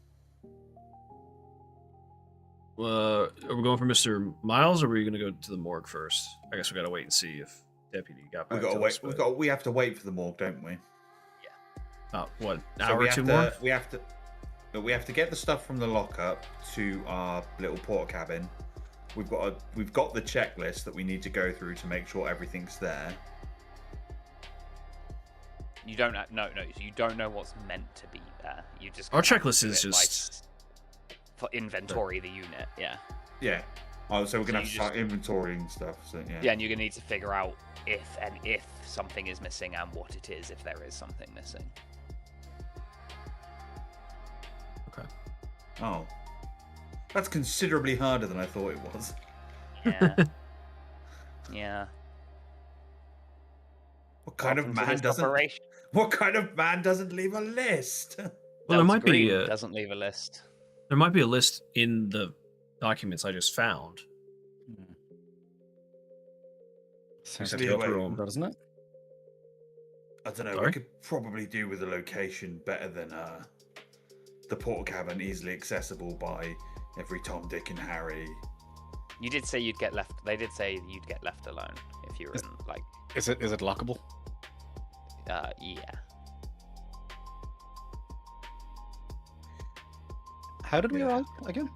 Are we going for Mr. Miles, or are we going to go to the morgue first? I guess we got to wait and see if Deputy got back We gotta to wait. us, but We have to wait for the morgue, don't we? about, what, So hour we or have two to, more? We have to get the stuff from the lockup to our little porta cabin. We've got the checklist that we need to go through to make sure everything's there. You don't know. No. You don't know what's meant to be there. You just Our have to checklist do is it just- for inventory the unit. Yeah. Yeah. Oh, so we're gonna So have to you start inventorying stuff. So yeah. Yeah, and you're gonna need to figure out if something is missing and what it is if there is something missing. Okay. Oh, that's considerably harder than I thought it was. Yeah. Yeah. What kind Welcome of to man this doesn't? operation. What kind of man doesn't leave a list? Well, there Delta might be Green doesn't leave a list. there might be a list in the documents I just found. Seems So to either go way- through 'em, doesn't it? I don't know. Sorry? We could probably do with the location better than the portal cabin, easily accessible by every Tom, Dick, and Harry. You did say you'd get left. They did say you'd get left alone if you were in like. Is it lockable? Yeah. How did we Yeah. arrive again?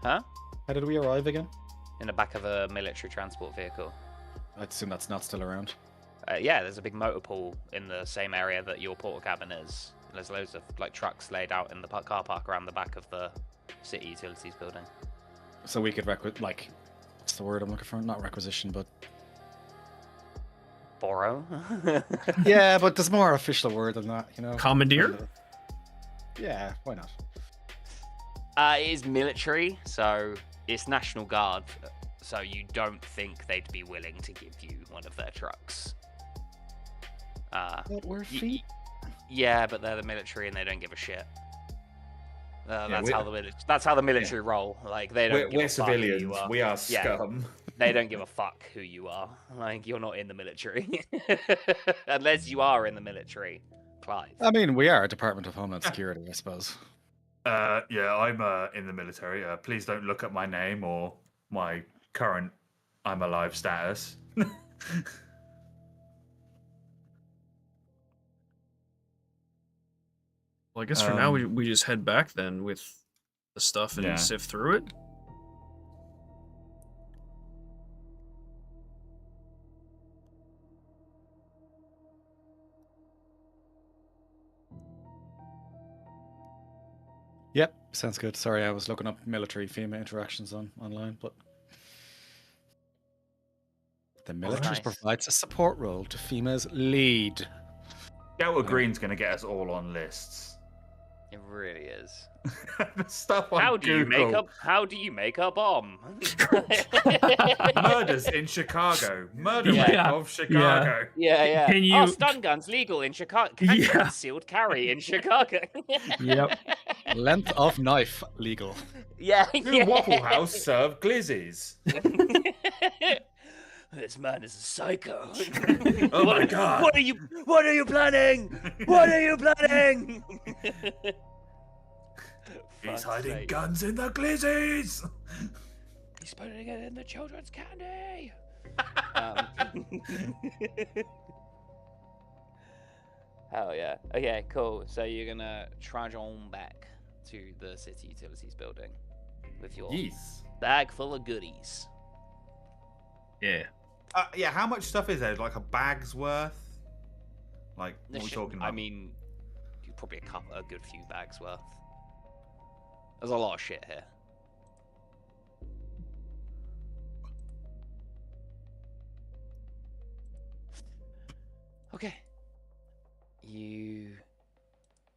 Huh? How did we arrive again? In the back of a military transport vehicle. I assume that's not still around. Yeah, there's a big motor pool in the same area that your portal cabin is. There's loads of like trucks laid out in the car park around the back of the city utilities building. So we could what's the word I'm looking for? Not requisition, but Borrow. yeah, but there's more official word than that, you know. Commandeer? Yeah, why not? It is military, so it's National Guard. So you don't think they'd be willing to give you one of their trucks. But we're feet. Yeah, but they're the military and they don't give a shit. That's we're- how the military roll. Like they don't. We're give a fuck who civilians. you are. We are Yeah. scum. They don't give a fuck who you are. Like you're not in the military, unless you are in the military, Clive. I mean, we are a Department of Homeland Security, I suppose. Yeah, I'm in the military. Please don't look at my name or my current I'm alive status. Well, I guess for now we just head back then with the stuff and Yeah. sift through it. Yep, sounds good. Sorry, I was looking up military female interactions online, but the military nice. provides a support role to females lead. Delta Green's going to get us all on lists. It really is. The stuff on How do you make Google. up? How do you make a bomb? Murders in Chicago. Murder Yeah. rate Yeah. of Chicago. Yeah, yeah. Can Oh, you- stun guns legal in Chicago. Can you Yeah. concealed carry in Chicago? Yep. Length of knife legal. Yeah. Do yeah. Waffle House serve glizzies? This man is a psycho. Oh my God. What are you planning? What are you planning? He's Fuck's hiding sake. guns in the glizzies. He's putting it in the children's candy. Hell yeah. Okay, cool. So you're gonna trudge on back to the city utilities building with your Yes. bag full of goodies. Yeah. Yeah, how much stuff is there? Like a bag's worth? Like, what are we Shit, talking about? I mean, probably a good few bags worth. There's a lot of shit here. Okay. You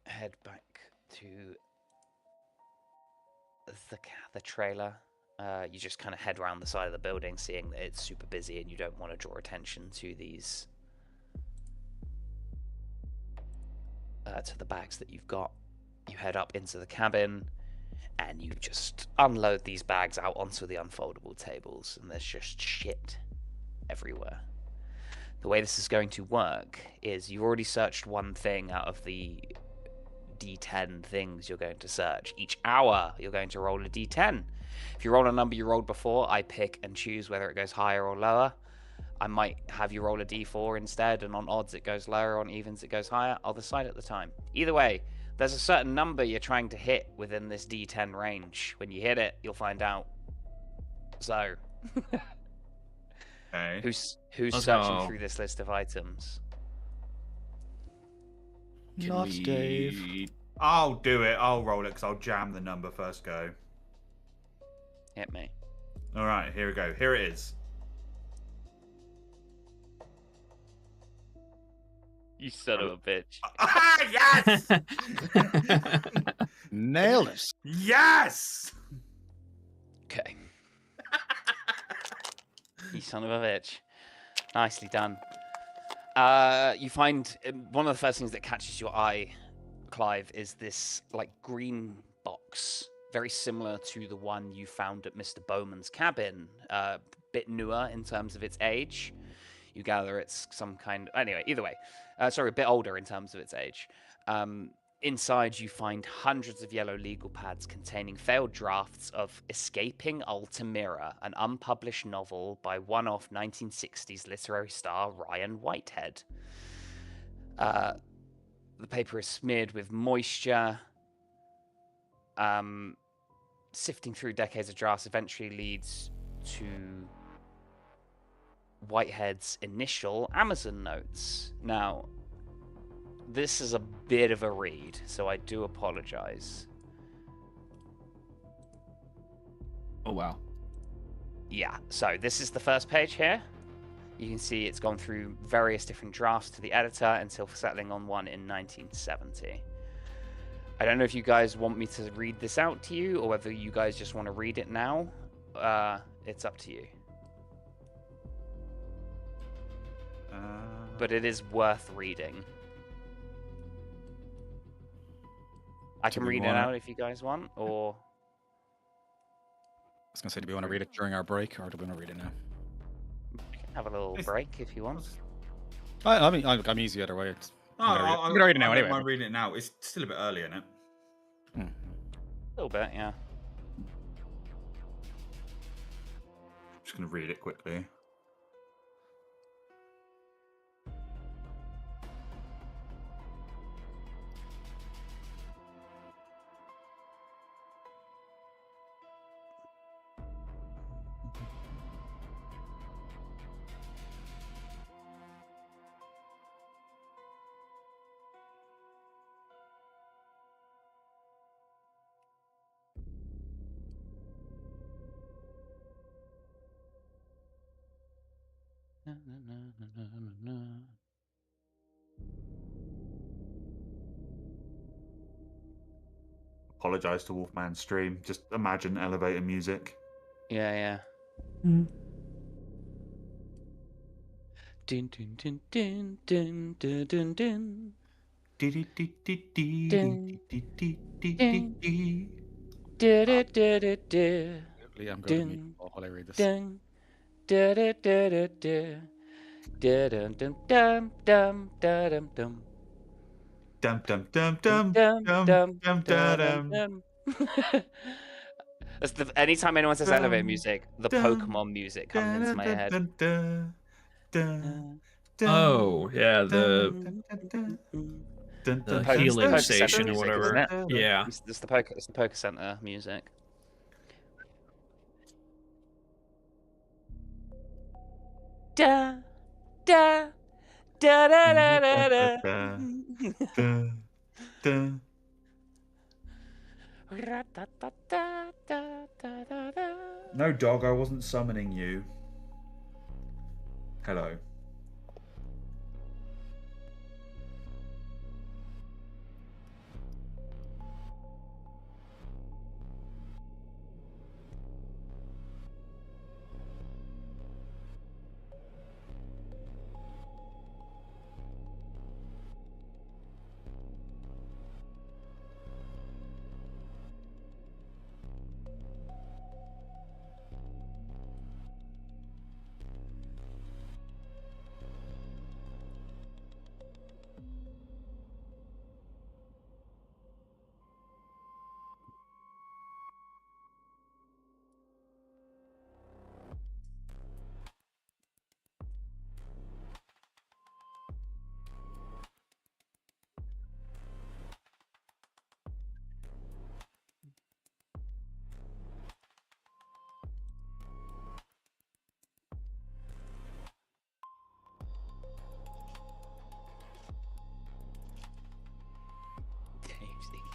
head back to the trailer. You just kind of head around the side of the building, seeing that it's super busy and you don't want to draw attention to these to the bags that you've got. You head up into the cabin and you just unload these bags out onto the unfoldable tables, and there's just shit everywhere. The way this is going to work is you've already searched one thing out of the D10 things you're going to search. Each hour you're going to roll a D10. If you roll a number you rolled before, I pick and choose whether it goes higher or lower. I might have you roll a D4 instead, and on odds it goes lower, on evens it goes higher. I'll decide at the time. Either way, there's a certain number you're trying to hit within this D10 range. When you hit it, you'll find out. So, Okay. who's Let's searching go. through this list of items? Not Dave. I'll do it. I'll roll it because I'll jam the number first go. Hit me. All right, here we go. Here it is. You son of a bitch. Ah, yes! Nailed it. Yes! Okay. You son of a bitch. Nicely done. You find one of the first things that catches your eye, Clive, is this like green box, very similar to the one you found at Mr. Bowman's cabin, bit newer in terms of its age. You gather it's some kind. Anyway, either way, sorry, a bit older in terms of its age. Inside, you find hundreds of yellow legal pads containing failed drafts of Escaping Altamira, an unpublished novel by one-off 1960s literary star Ryan Whitehead. The paper is smeared with moisture. Sifting through decades of drafts eventually leads to Whitehead's initial Amazon notes. Now, this is a bit of a read, so I do apologize. Oh, wow. Yeah, so this is the first page here. You can see it's gone through various different drafts to the editor until settling on one in 1970. I don't know if you guys want me to read this out to you or whether you guys just want to read it now. It's up to you. But it is worth reading. I can read it out if you guys want, or... I was going to say, do we want to read it during our break, or do we want to read it now? You can have a little break if you want. I mean, I'm easy either way. I'm going to read it now anyway. I'm reading it now. It's still a bit early, isn't it? A little bit, yeah. Just going to read it quickly. Apologize to Wolfman's stream. Just imagine elevator music. Yeah, yeah. Dun dun dun dun dun dun dun dun. I'm going to mute while I read this. Dum dum dum dum dum dum dum. That's the anytime anyone says elevator music, the Pokemon music comes into my head. Oh, yeah, the healing station or whatever. Yeah. It's the Poke Center music. Da da da da da da da. No, dog, I wasn't summoning you. Hello.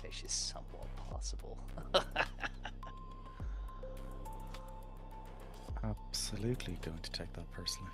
English is somewhat possible. Absolutely going to take that personally.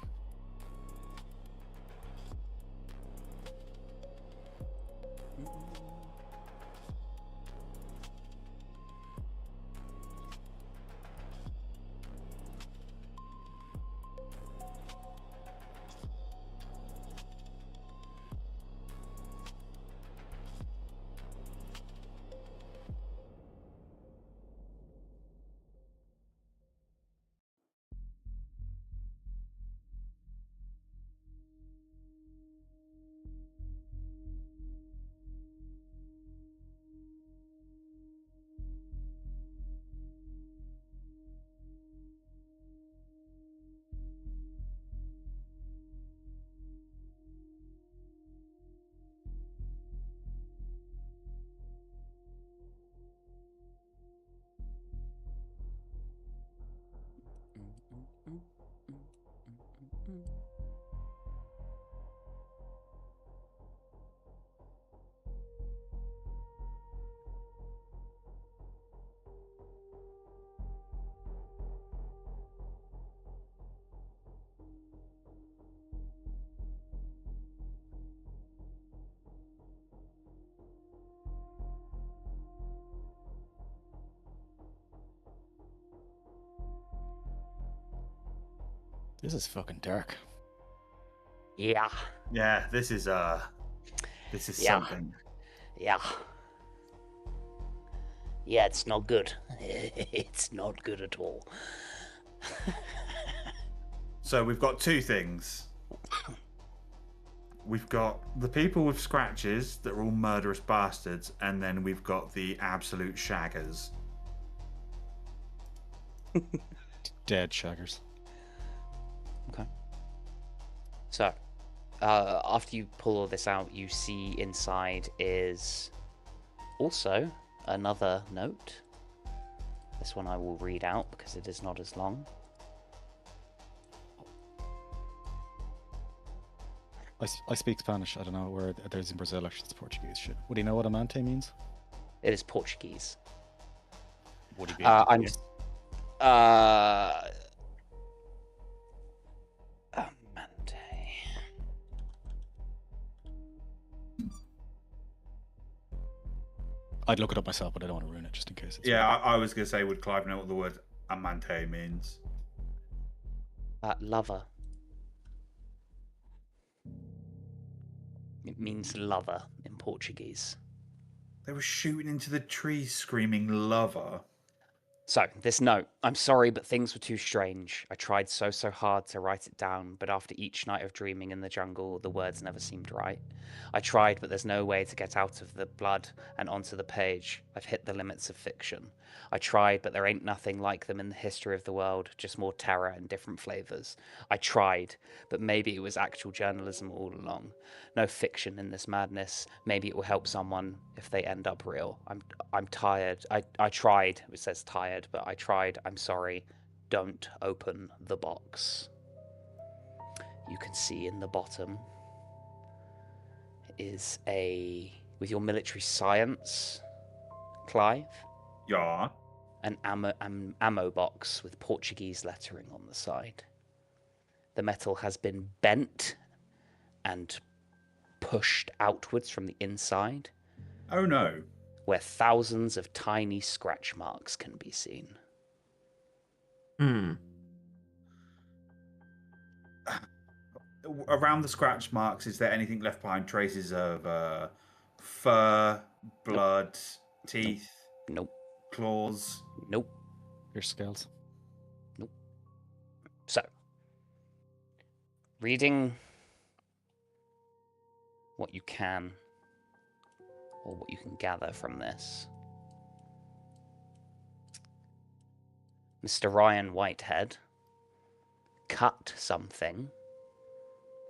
This is fucking dark. Yeah. Yeah, this is Yeah. something. Yeah. Yeah, it's not good. It's not good at all. So we've got two things. We've got the people with scratches that are all murderous bastards, and then we've got the absolute shaggers. Dead shaggers. Okay. So, after you pull all this out, you see inside is also another note. This one I will read out because it is not as long. I speak Spanish. I don't know where there's in Brazil. Actually, it's Portuguese shit. Would he know what amante means? It is Portuguese. Would he be able to I'm. guess? Amante. I'd look it up myself, but I don't want to ruin it just in case. It's Yeah, I was going to say, would Clive know what the word amante means? Lover. It means lover in Portuguese. They were shooting into the trees screaming lover. So, this note. I'm sorry, but things were too strange. I tried so hard to write it down, but after each night of dreaming in the jungle, the words never seemed right. I tried, but there's no way to get out of the blood and onto the page. I've hit the limits of fiction. I tried, but there ain't nothing like them in the history of the world, just more terror and different flavors. I tried, but maybe it was actual journalism all along. No fiction in this madness. Maybe it will help someone if they end up real. I'm tired. I tried. It says tired, but I tried. I'm sorry. Don't open the box. You can see in the bottom is with your military science, Clive, Yeah. an ammo box with Portuguese lettering on the side. The metal has been bent and pushed outwards from the inside, Oh no. where thousands of tiny scratch marks can be seen. Around the scratch marks, is there anything left behind? Traces of fur, blood, teeth, Nope. claws? Nope. your scales. Nope. So, reading what you can, or what you can gather from this. Mr. Ryan Whitehead cut something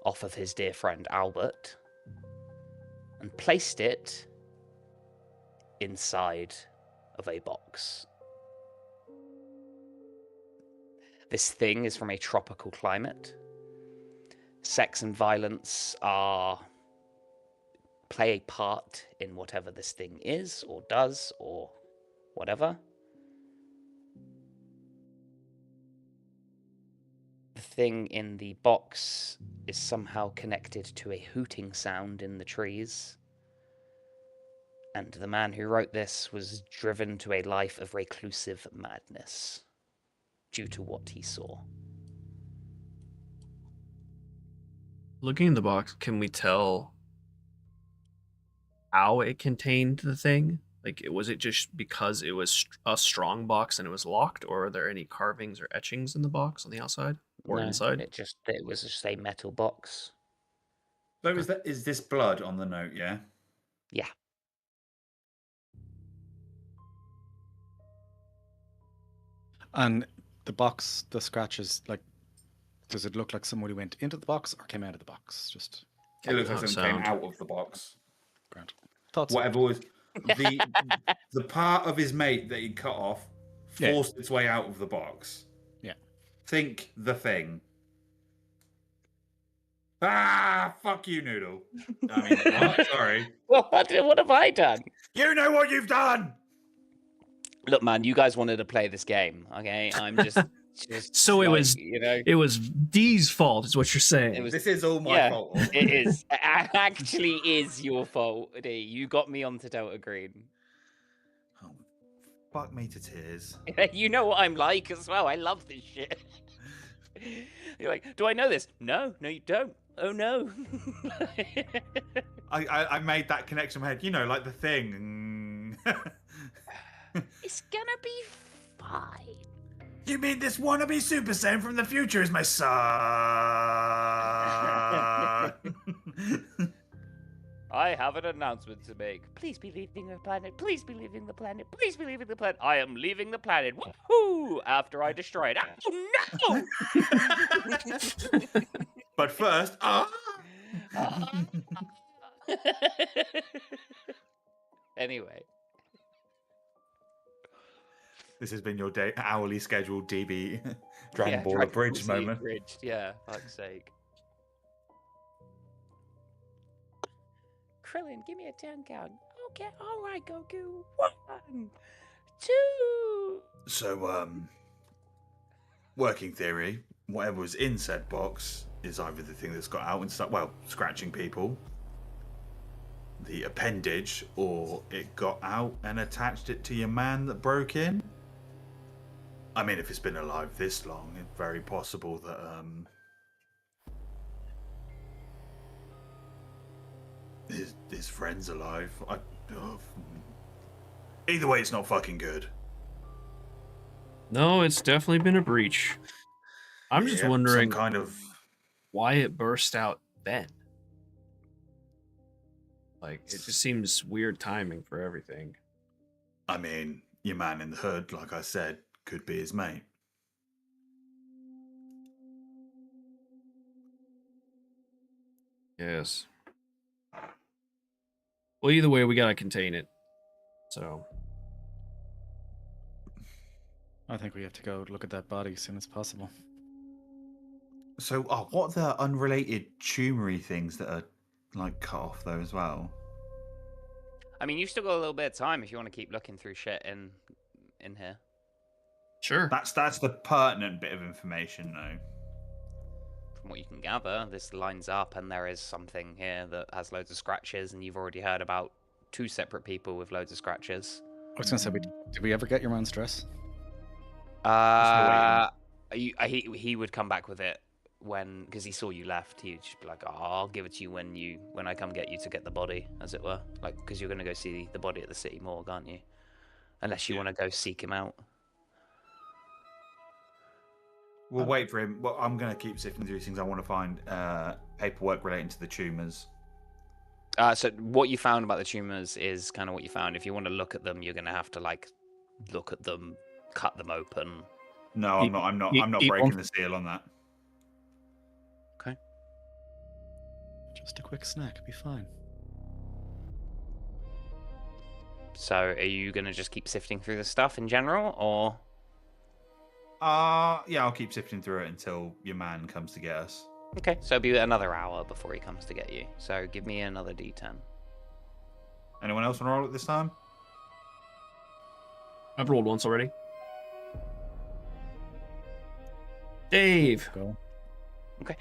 off of his dear friend Albert and placed it inside of a box. This thing is from a tropical climate. Sex and violence play a part in whatever this thing is or does or whatever. The thing in the box is somehow connected to a hooting sound in the trees. And the man who wrote this was driven to a life of reclusive madness due to what he saw. Looking in the box, can we tell how it contained the thing? Like, was it just because it was a strong box and it was locked, or are there any carvings or etchings in the box on the outside or No, inside? It was just a metal box. So is this blood on the note? Yeah. Yeah. And the box, the scratches, like, does it look like somebody went into the box or came out of the box? Just It looks like How it something came sound. out of the box. grand. Thoughts? Whatever was the part of his mate that he cut off forced its way out of the box. Yeah. Think the thing. Ah, fuck you, Noodle. I mean, what? Sorry. What have I done? You know what you've done. Look, man, you guys wanted to play this game, okay? I'm just So it like, was, you know, it was D's fault, is what you're saying. it was. This is all my fault. It is. It actually is your fault, D. You got me onto Delta Green. Oh, fuck me to tears. You know what I'm like as well. I love this shit. You're like, do I know this? No, you don't. Oh no. I made that connection in my head. You know, like the thing. It's gonna be fine. You mean this wannabe Super Saiyan from the future is my son? I have an announcement to make. Please be leaving the planet. Please be leaving the planet. Please be leaving the planet. I am leaving the planet. Woohoo! After I destroy it. Oh no! But first, Anyway. This has been your hourly scheduled DB Dragon Ball Dragon Abridged Ball Z moment. Abridged. Yeah, fuck's sake. Krillin, give me a 10 count. Okay, alright, Goku. 1, 2. So, working theory, whatever was in said box is either the thing that's got out and stuff, well, scratching people, the appendage, or it got out and attached it to your man that broke in. I mean, if it's been alive this long, it's very possible that, his friend's alive. Either way, it's not fucking good. No, it's definitely been a breach. I'm just wondering some kind of why it burst out then. Like, it just seems weird timing for everything. I mean, your man in the hood, like I said, could be his mate. Yes. Well, either way, we gotta contain it. So. I think we have to go look at that body as soon as possible. So, what are the unrelated tumory things that are like cut off though as well? I mean, you've still got a little bit of time if you want to keep looking through shit in here. Sure. That's the pertinent bit of information though. From what you can gather, this lines up and there is something here that has loads of scratches, and you've already heard about 2 separate people with loads of scratches. I was going to say, did we ever get your man's dress? He would come back with it because he saw you left. He'd just be like, "Oh, I'll give it to you when I come get you to get the body," as it were. Like, because you're going to go see the body at the city morgue, aren't you? Unless you want to go seek him out. We'll wait for him. Well, I'm going to keep sifting through things. I want to find paperwork relating to the tumors. So what you found about the tumors is kind of what you found. If you want to look at them, you're going to have to like look at them, cut them open. No, I'm not breaking the seal on that. Okay. Just a quick snack, be fine. So are you going to just keep sifting through the stuff in general, or? Yeah, I'll keep sifting through it until your man comes to get us. Okay, so it'll be another hour before he comes to get you. So give me another D10. Anyone else want to roll it this time? I've rolled once already. Dave. Go. Okay.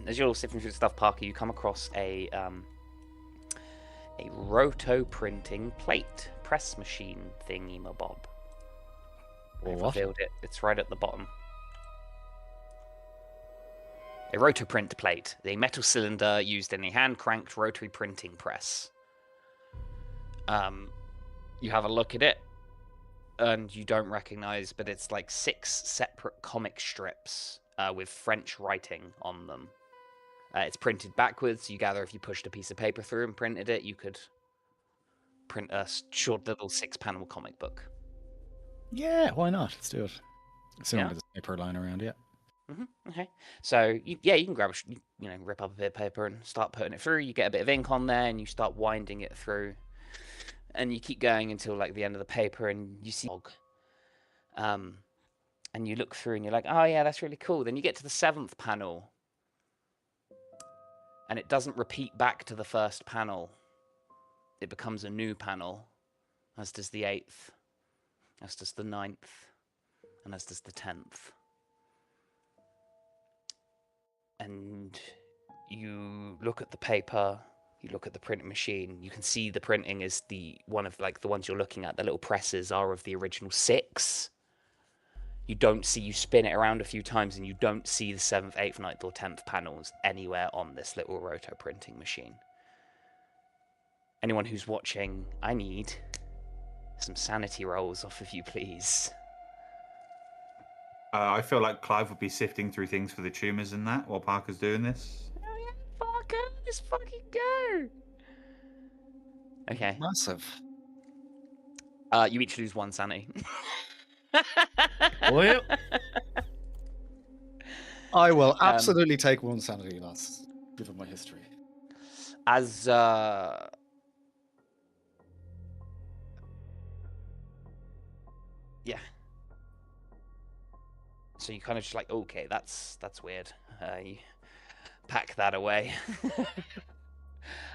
As you're all sifting through the stuff, Parker, you come across a roto printing plate press machine thingy mabob. I've revealed it. It's right at the bottom. A rotoprint plate, a metal cylinder used in a hand-cranked rotary printing press. You have a look at it, and you don't recognize, but it's like 6 separate comic strips with French writing on them. It's printed backwards. You gather if you pushed a piece of paper through and printed it, you could print a short little 6-panel comic book. Yeah, why not? Let's do it. Assuming there's a paper lying around, yeah. Okay. So, you can grab, rip up a bit of paper and start putting it through. You get a bit of ink on there and you start winding it through. And you keep going until, like, the end of the paper and you see log. And you look through and you're like, oh, yeah, that's really cool. Then you get to the 7th panel. And it doesn't repeat back to the first panel. It becomes a new panel, as does the 8th, as does the 9th, and as does the 10th. And you look at the paper, you look at the printing machine, you can see the printing is one of like the ones you're looking at, the little presses are of the original 6. You don't see, you spin it around a few times and you don't see the 7th, 8th, 9th, or 10th panels anywhere on this little roto printing machine. Anyone who's watching, I need some sanity rolls off of you, please. I feel like Clive would be sifting through things for the tumours and that while Parker's doing this. Oh yeah, Parker, let's fucking go. Okay. Massive. You each lose 1 sanity. Well, I will absolutely take 1 sanity loss, given my history. As yeah. So you kind of just like, okay, that's weird. You pack that away.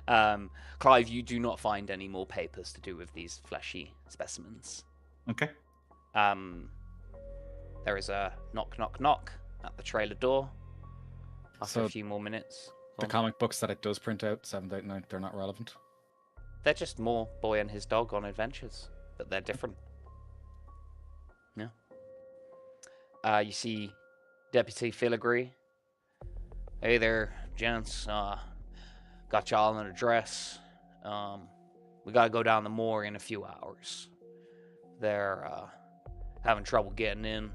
Clive, you do not find any more papers to do with these fleshy specimens. Okay. There is a knock, knock, knock at the trailer door. After a few more minutes. The comic books that it does print out, 7th, 8th, 9th, they're not relevant. They're just more boy and his dog on adventures, but they're different. Yeah. You see Deputy Filigree. Hey there, gents. Got y'all an address. We gotta go down the moor in a few hours. They're having trouble getting in.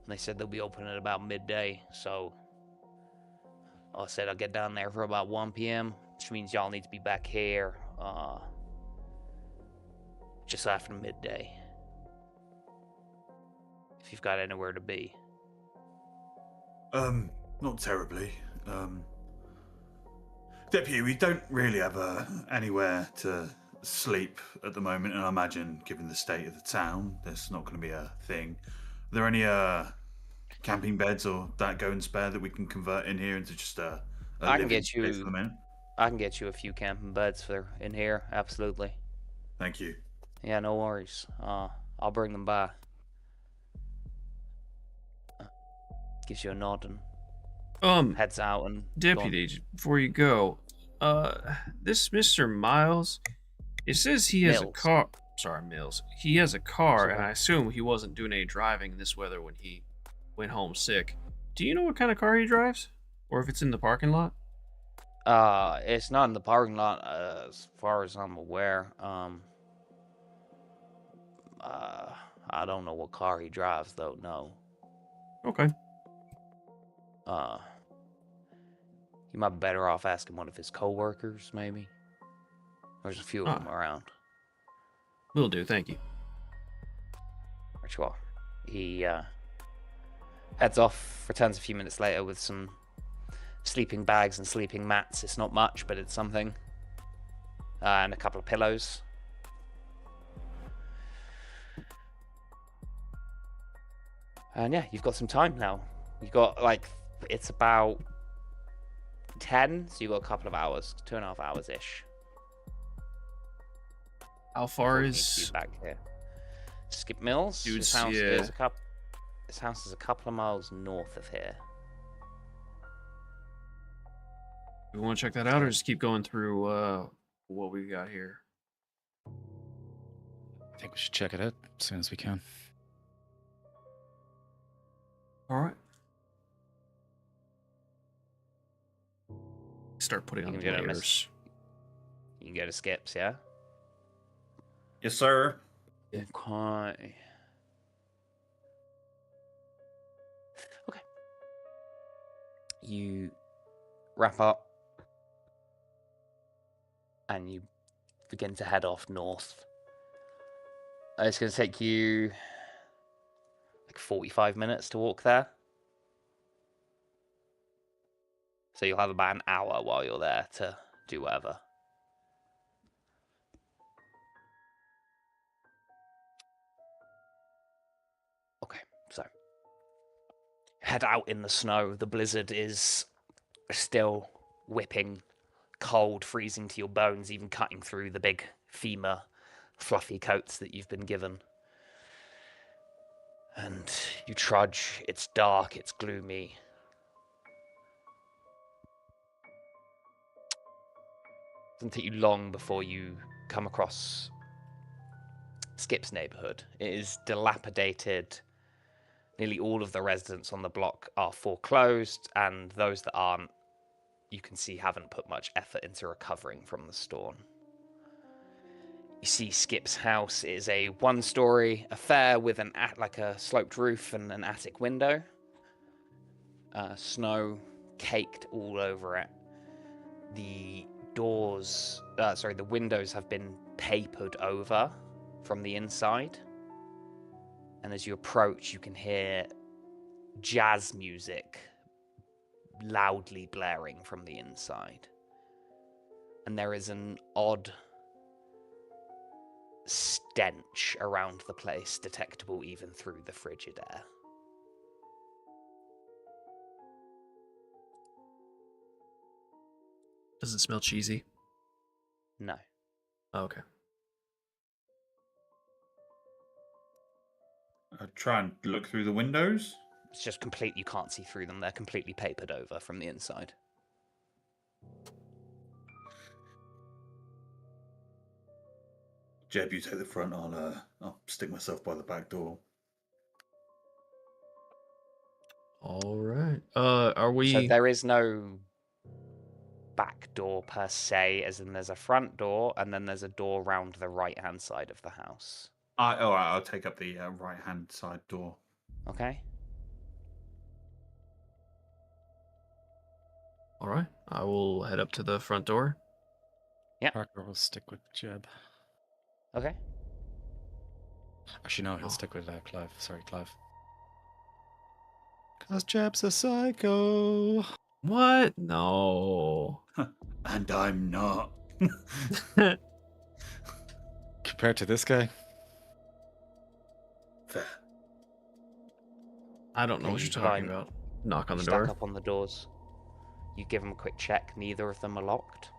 They said they'll be open at about midday, so I said I'll get down there for about 1 p.m., which means y'all need to be back here just after midday. If you've got anywhere to be. Not terribly. Deputy, we don't really have anywhere to sleep at the moment, and I imagine, given the state of the town, there's not going to be a thing. Are there any camping beds or that go and spare that we can convert in here into just a I can living get you. space for the minute? I can get you a few camping beds for in here. Absolutely. Thank you. Yeah, no worries. I'll bring them by. Gives you a nod and heads out and Deputy, before you go, this Mr. Miles, it says he has a car. Sorry, Mills. He has a car, and I assume he wasn't doing any driving in this weather when he went home sick. Do you know what kind of car he drives, or if it's in the parking lot? It's not in the parking lot, as far as I'm aware. I don't know what car he drives, though. No. Okay. You might be better off asking one of his co-workers, maybe. There's a few of them around. Will do, thank you. Right you are. He heads off, returns a few minutes later with some sleeping bags and sleeping mats. It's not much, but it's something. And a couple of pillows. And yeah, you've got some time now. You've got, like, it's about 10, so you've got a couple of hours, 2.5 hours-ish. How far is back here? Skip Mills. His house is a couple of miles north of here. We want to check that out, or just keep going through what we got here? I think we should check it out as soon as we can. All right. Start putting on layers. You can go to Skips, yeah? Yes, sir. Okay. Okay. You wrap up and you begin to head off north. It's going to take you like 45 minutes to walk there. So you'll have about an hour while you're there to do whatever. Okay, so head out in the snow. The blizzard is still whipping cold, freezing to your bones, even cutting through the big femur fluffy coats that you've been given. And you trudge. It's dark, it's gloomy. It doesn't take you long before you come across Skip's neighborhood. It is dilapidated. Nearly all of the residents on the block are foreclosed, and those that aren't, you can see, haven't put much effort into recovering from the storm. You see Skip's house is a one-story affair with like a sloped roof and an attic window. Snow caked all over it. The windows have been papered over from the inside. And as you approach, you can hear jazz music loudly blaring from the inside. And there is an odd stench around the place, detectable even through the frigid air. Does it smell cheesy? No. Oh, okay. I try and look through the windows. It's just complete, you can't see through them. They're completely papered over from the inside. Jeb, you take the front. I'll stick myself by the back door. All right. Are we? So there is no back door per se, as in there's a front door and then there's a door round the right-hand side of the house. All right, I'll take up the right-hand side door. Okay. All right. I will head up to the front door. Yeah. Parker will stick with Jeb. Okay. Actually, no, he'll stick with Clive. Sorry, Clive. Because Jeb's a psycho. What? No. And I'm not. Compared to this guy? Fair. I don't know what you're talking about. Knock on the Stack door. up on the doors. You give them a quick check. Neither of them are locked.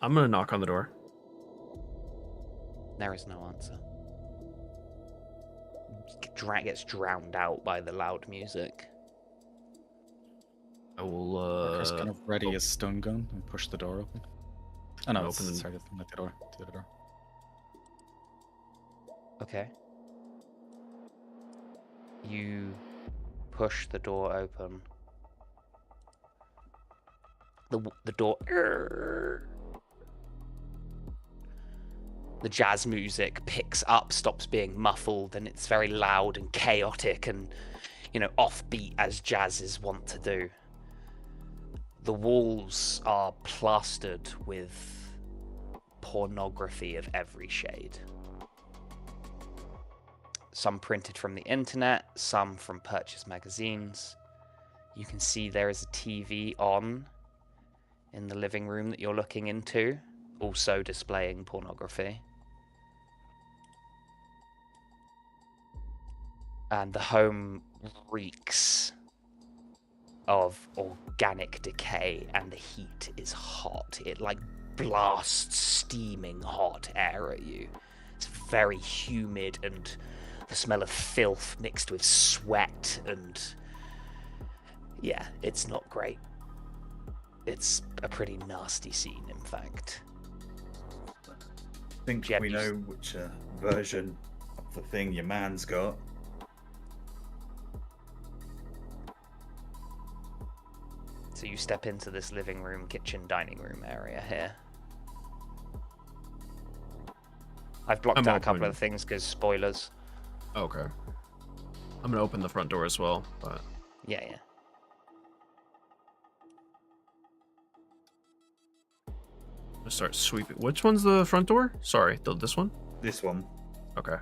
I'm gonna knock on the door. There is no answer. Gets drowned out by the loud music. I will. Parker's kind of ready his stun gun and push the door open. Oh no, Open sorry, not the door. To the door. Okay. You push the door open. The door. The jazz music picks up, stops being muffled, and it's very loud and chaotic and, offbeat as jazz is wont to do. The walls are plastered with pornography of every shade. Some printed from the internet, some from purchase magazines. You can see there is a TV on in the living room that you're looking into, also displaying pornography. And the home reeks of organic decay, and the heat is hot. It blasts steaming hot air at you. It's very humid, and the smell of filth mixed with sweat, and yeah, it's not great. It's a pretty nasty scene, in fact. I think Jeb, we know which version of the thing your man's got. So you step into this living room, kitchen, dining room area here. I've blocked out a couple of things because spoilers. Okay. I'm gonna open the front door as well, but Yeah. I'm gonna start sweeping. Which one's the front door? Sorry, this one? This one. Okay.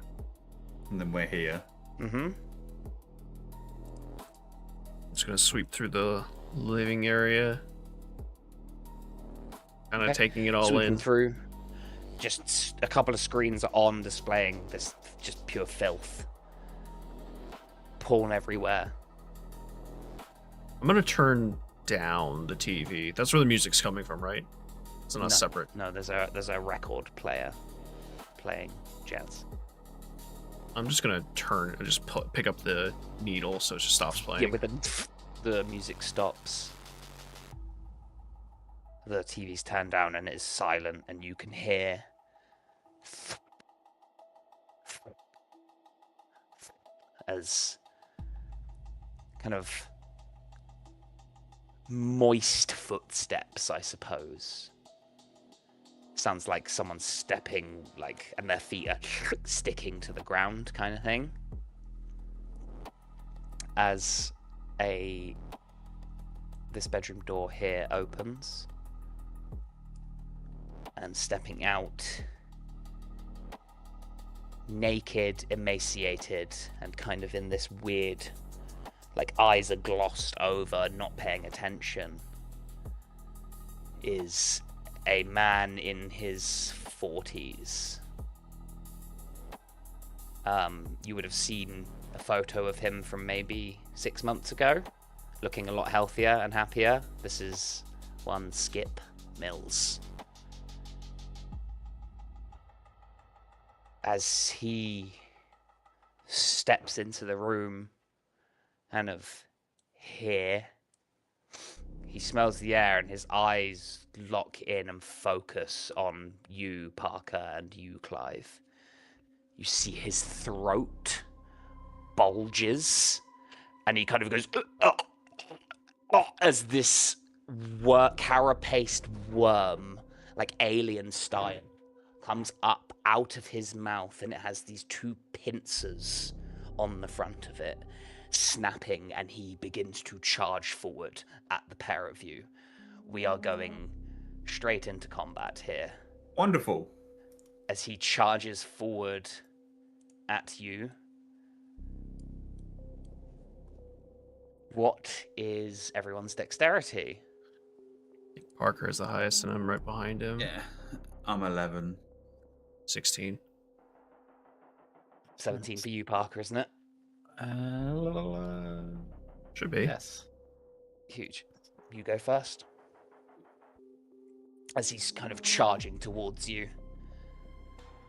And then we're here. Mm-hmm. Just gonna sweep through the living area. Kind of taking it all Sweeping in. through. Just a couple of screens are on displaying this just pure filth. Porn everywhere. I'm gonna turn down the TV. That's where the music's coming from, right? It's not separate. No, there's a record player playing jazz. I'm just gonna pick up the needle so it just stops playing. Yeah, with the music stops. The TV's turned down and it is silent, and you can hear as kind of moist footsteps, I suppose. Sounds like someone's stepping, and their feet are sticking to the ground, kind of thing. As this bedroom door here opens, and stepping out, naked, emaciated, and kind of in this weird, eyes are glossed over, not paying attention, is a man in his 40s. You would have seen a photo of him from maybe 6 months ago, looking a lot healthier and happier. This is one Skip Mills. As he steps into the room, kind of here, he smells the air and his eyes lock in and focus on you, Parker, and you, Clive. You see his throat bulges, and he kind of goes as this carapaced worm, alien style, comes up out of his mouth, and it has these two pincers on the front of it, snapping, and he begins to charge forward at the pair of you. We are going straight into combat here. Wonderful. As he charges forward at you, what is everyone's dexterity? Parker is the highest, and I'm right behind him. Yeah, I'm 11. 16. 17 for you, Parker, isn't it? Should be. Yes. Huge. You go first. As he's kind of charging towards you.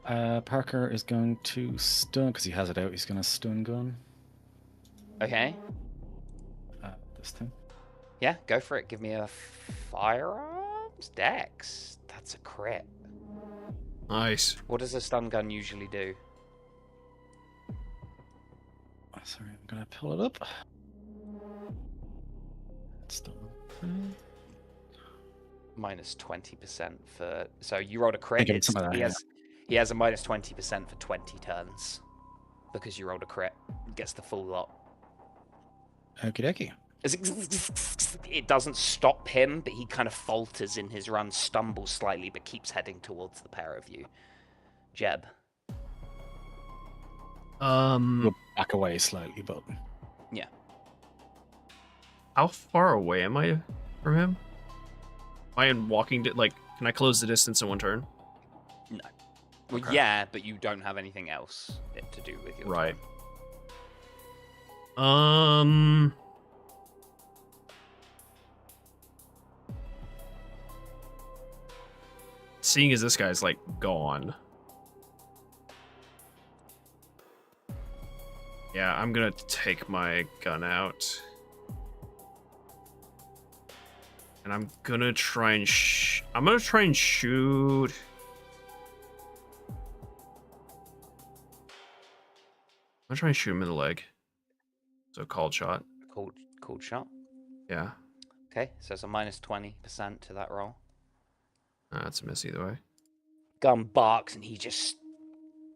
Parker is going to stun, because he has it out, he's going to stun gun. Okay. This thing. Yeah, go for it. Give me a firearms dex. That's a crit. Nice. What does a stun gun usually do? Sorry, I'm going to pull it up. Stun. Minus 20% for... So you rolled a crit. Like He has a minus 20% for 20 turns. Because you rolled a crit. Gets the full lot. Okie dokie. It doesn't stop him, but he kind of falters in his run, stumbles slightly, but keeps heading towards the pair of you. Jeb. We'll back away slightly, but... Yeah. How far away am I from him? Am I in walking... can I close the distance in one turn? No. Well, Okay. yeah, but you don't have anything else to do with your Right. turn. Seeing as this guy's gone. Yeah, I'm gonna take my gun out. And I'm gonna try and shoot. I'm gonna try and shoot him in the leg. So called shot. Called shot. Yeah. Okay, so it's a minus 20% to that roll. That's a miss either way. Gun barks and he just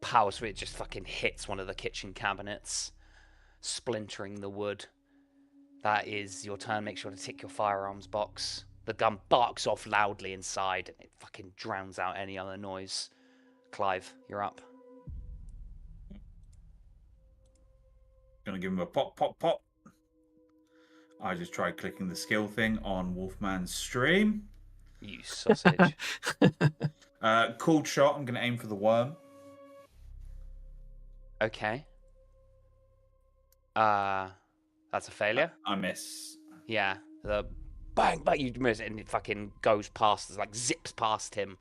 powers through it, just fucking hits one of the kitchen cabinets, splintering the wood. That is your turn. Make sure to tick your firearms box. The gun barks off loudly inside and it fucking drowns out any other noise. Clive, you're up. Gonna give him a pop, pop, pop. I just tried clicking the skill thing on Wolfman's stream. You sausage. Cooled shot. I'm gonna aim for the worm. Okay. That's a failure. I miss. Yeah, the bang, bang, you miss it, and it fucking goes past, like zips past him,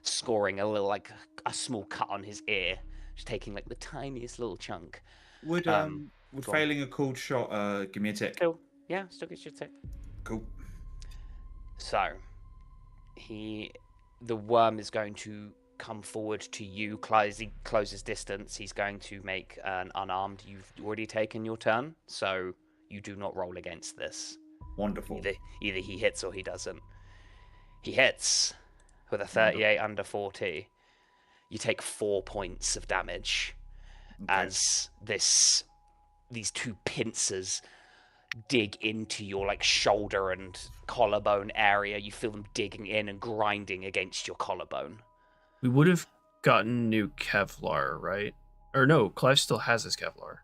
scoring a little, like a small cut on his ear, just taking like the tiniest little chunk. Would go on. failing a called shot give me a tick? Still gets your tick. Cool. So, the worm is going to come forward to you. As he closes distance, he's going to make an unarmed. You've already taken your turn, so you do not roll against this. Wonderful. Either he hits or he doesn't. He hits with a 38 under 40. You take 4 points of damage as these two pincers dig into your like shoulder and collarbone area. You feel them digging in and grinding against your collarbone. We would have gotten new Kevlar, right? Or no, Clive still has his Kevlar.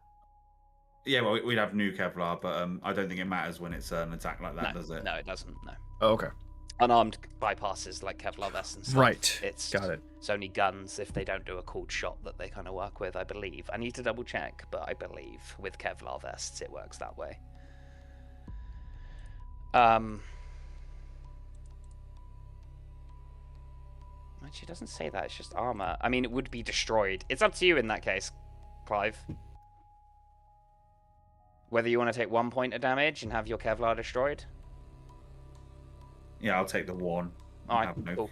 Yeah, well, we'd have new Kevlar, but I don't think it matters when it's an attack like that, does it? No, it doesn't. No. Oh, okay. Unarmed bypasses like Kevlar vests and stuff. Right. Got it. It's only guns if they don't do a called shot that they kind of work with, I believe. I need to double check, but I believe with Kevlar vests it works that way. Actually, it doesn't say that. It's just armor. I mean, it would be destroyed. It's up to you in that case, Clive. Whether you want to take 1 point of damage and have your Kevlar destroyed. Yeah, I'll take the 1. Alright, cool.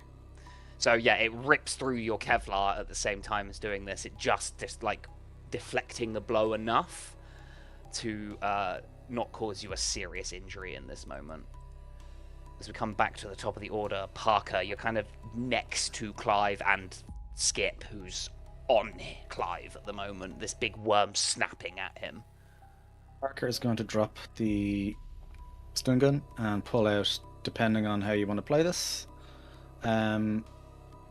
So yeah, it rips through your Kevlar at the same time as doing this. It just like deflecting the blow enough to not cause you a serious injury in this moment. As we come back to the top of the order, Parker, you're kind of next to Clive and Skip, who's on Clive at the moment. This big worm snapping at him. Parker is going to drop the stun gun and pull out, depending on how you want to play this. I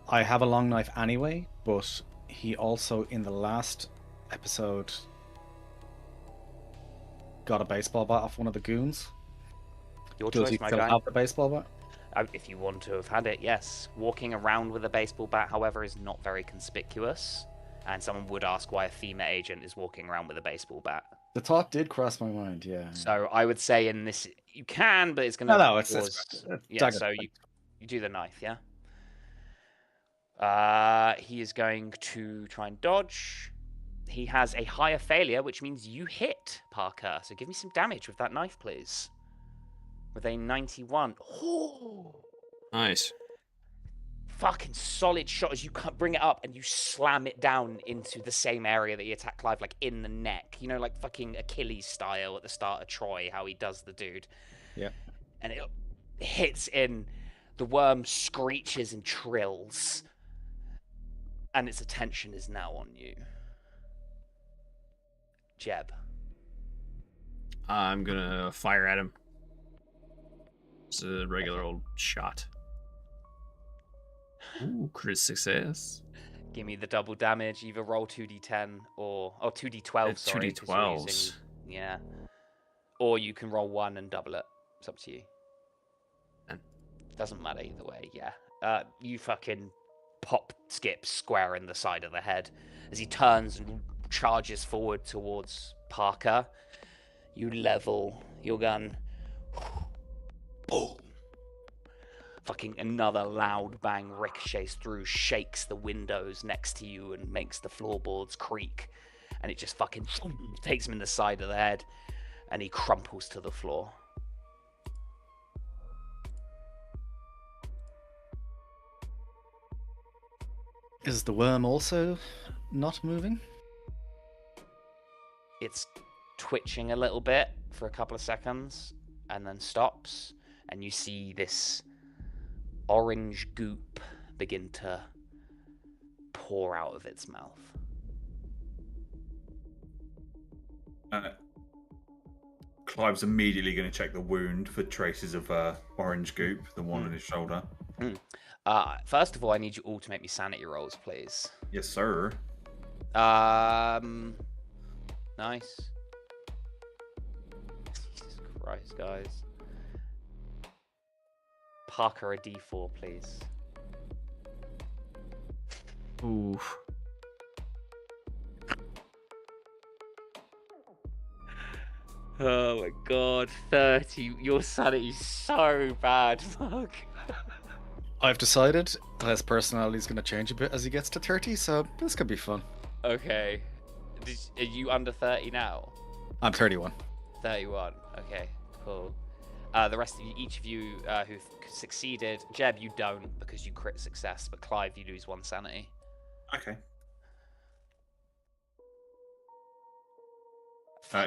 have a long knife anyway, but he also, in the last episode, got a baseball bat off one of the goons. Your Does choice, he my still guy. have the baseball bat? If you want to have had it, yes. Walking around with a baseball bat, however, is not very conspicuous. And someone would ask why a female agent is walking around with a baseball bat. The thought did cross my mind, yeah. So I would say in this, you can, but it's going to No, it's yeah, so you do the knife, yeah? He is going to try and dodge. He has a higher failure, which means you hit, Parker. So give me some damage with that knife, please. With a 91. Oh! Nice. Fucking solid shot as you bring it up and you slam it down into the same area that you attack Clive, like in the neck. You know, like fucking Achilles style at the start of Troy, how he does the dude. Yeah. And it hits in. The worm screeches and trills. And its attention is now on you. Jeb. I'm gonna fire at him. It's a regular old shot. Ooh, crit success. Give me the double damage. Either roll 2d10 or 2d12. Sorry, 2d12s. Yeah. Or you can roll 1 and double it. It's up to you. Doesn't matter either way. Yeah. You fucking pop Skip square in the side of the head as he turns and charges forward towards Parker. You level your gun. Boom. Fucking another loud bang ricochets through, shakes the windows next to you and makes the floorboards creak. And it just fucking takes him in the side of the head and he crumples to the floor. Is the worm also not moving? It's twitching a little bit for a couple of seconds and then stops, and you see this orange goop begin to pour out of its mouth. Clive's immediately going to check the wound for traces of orange goop, the one on his shoulder. First of all, I need you all to make me sanity rolls, please. Yes, sir. Nice. Jesus Christ, guys. Parker, a D4, please. Ooh. Oh my god, 30. Your sanity's so bad, Mark. I've decided that his personality is going to change a bit as he gets to 30, so this could be fun. Okay. Are you under 30 now? I'm 31. 31. Okay, cool. The rest of you, each of you who've succeeded. Jeb, you don't because you crit success, but Clive, you lose 1 sanity. Okay.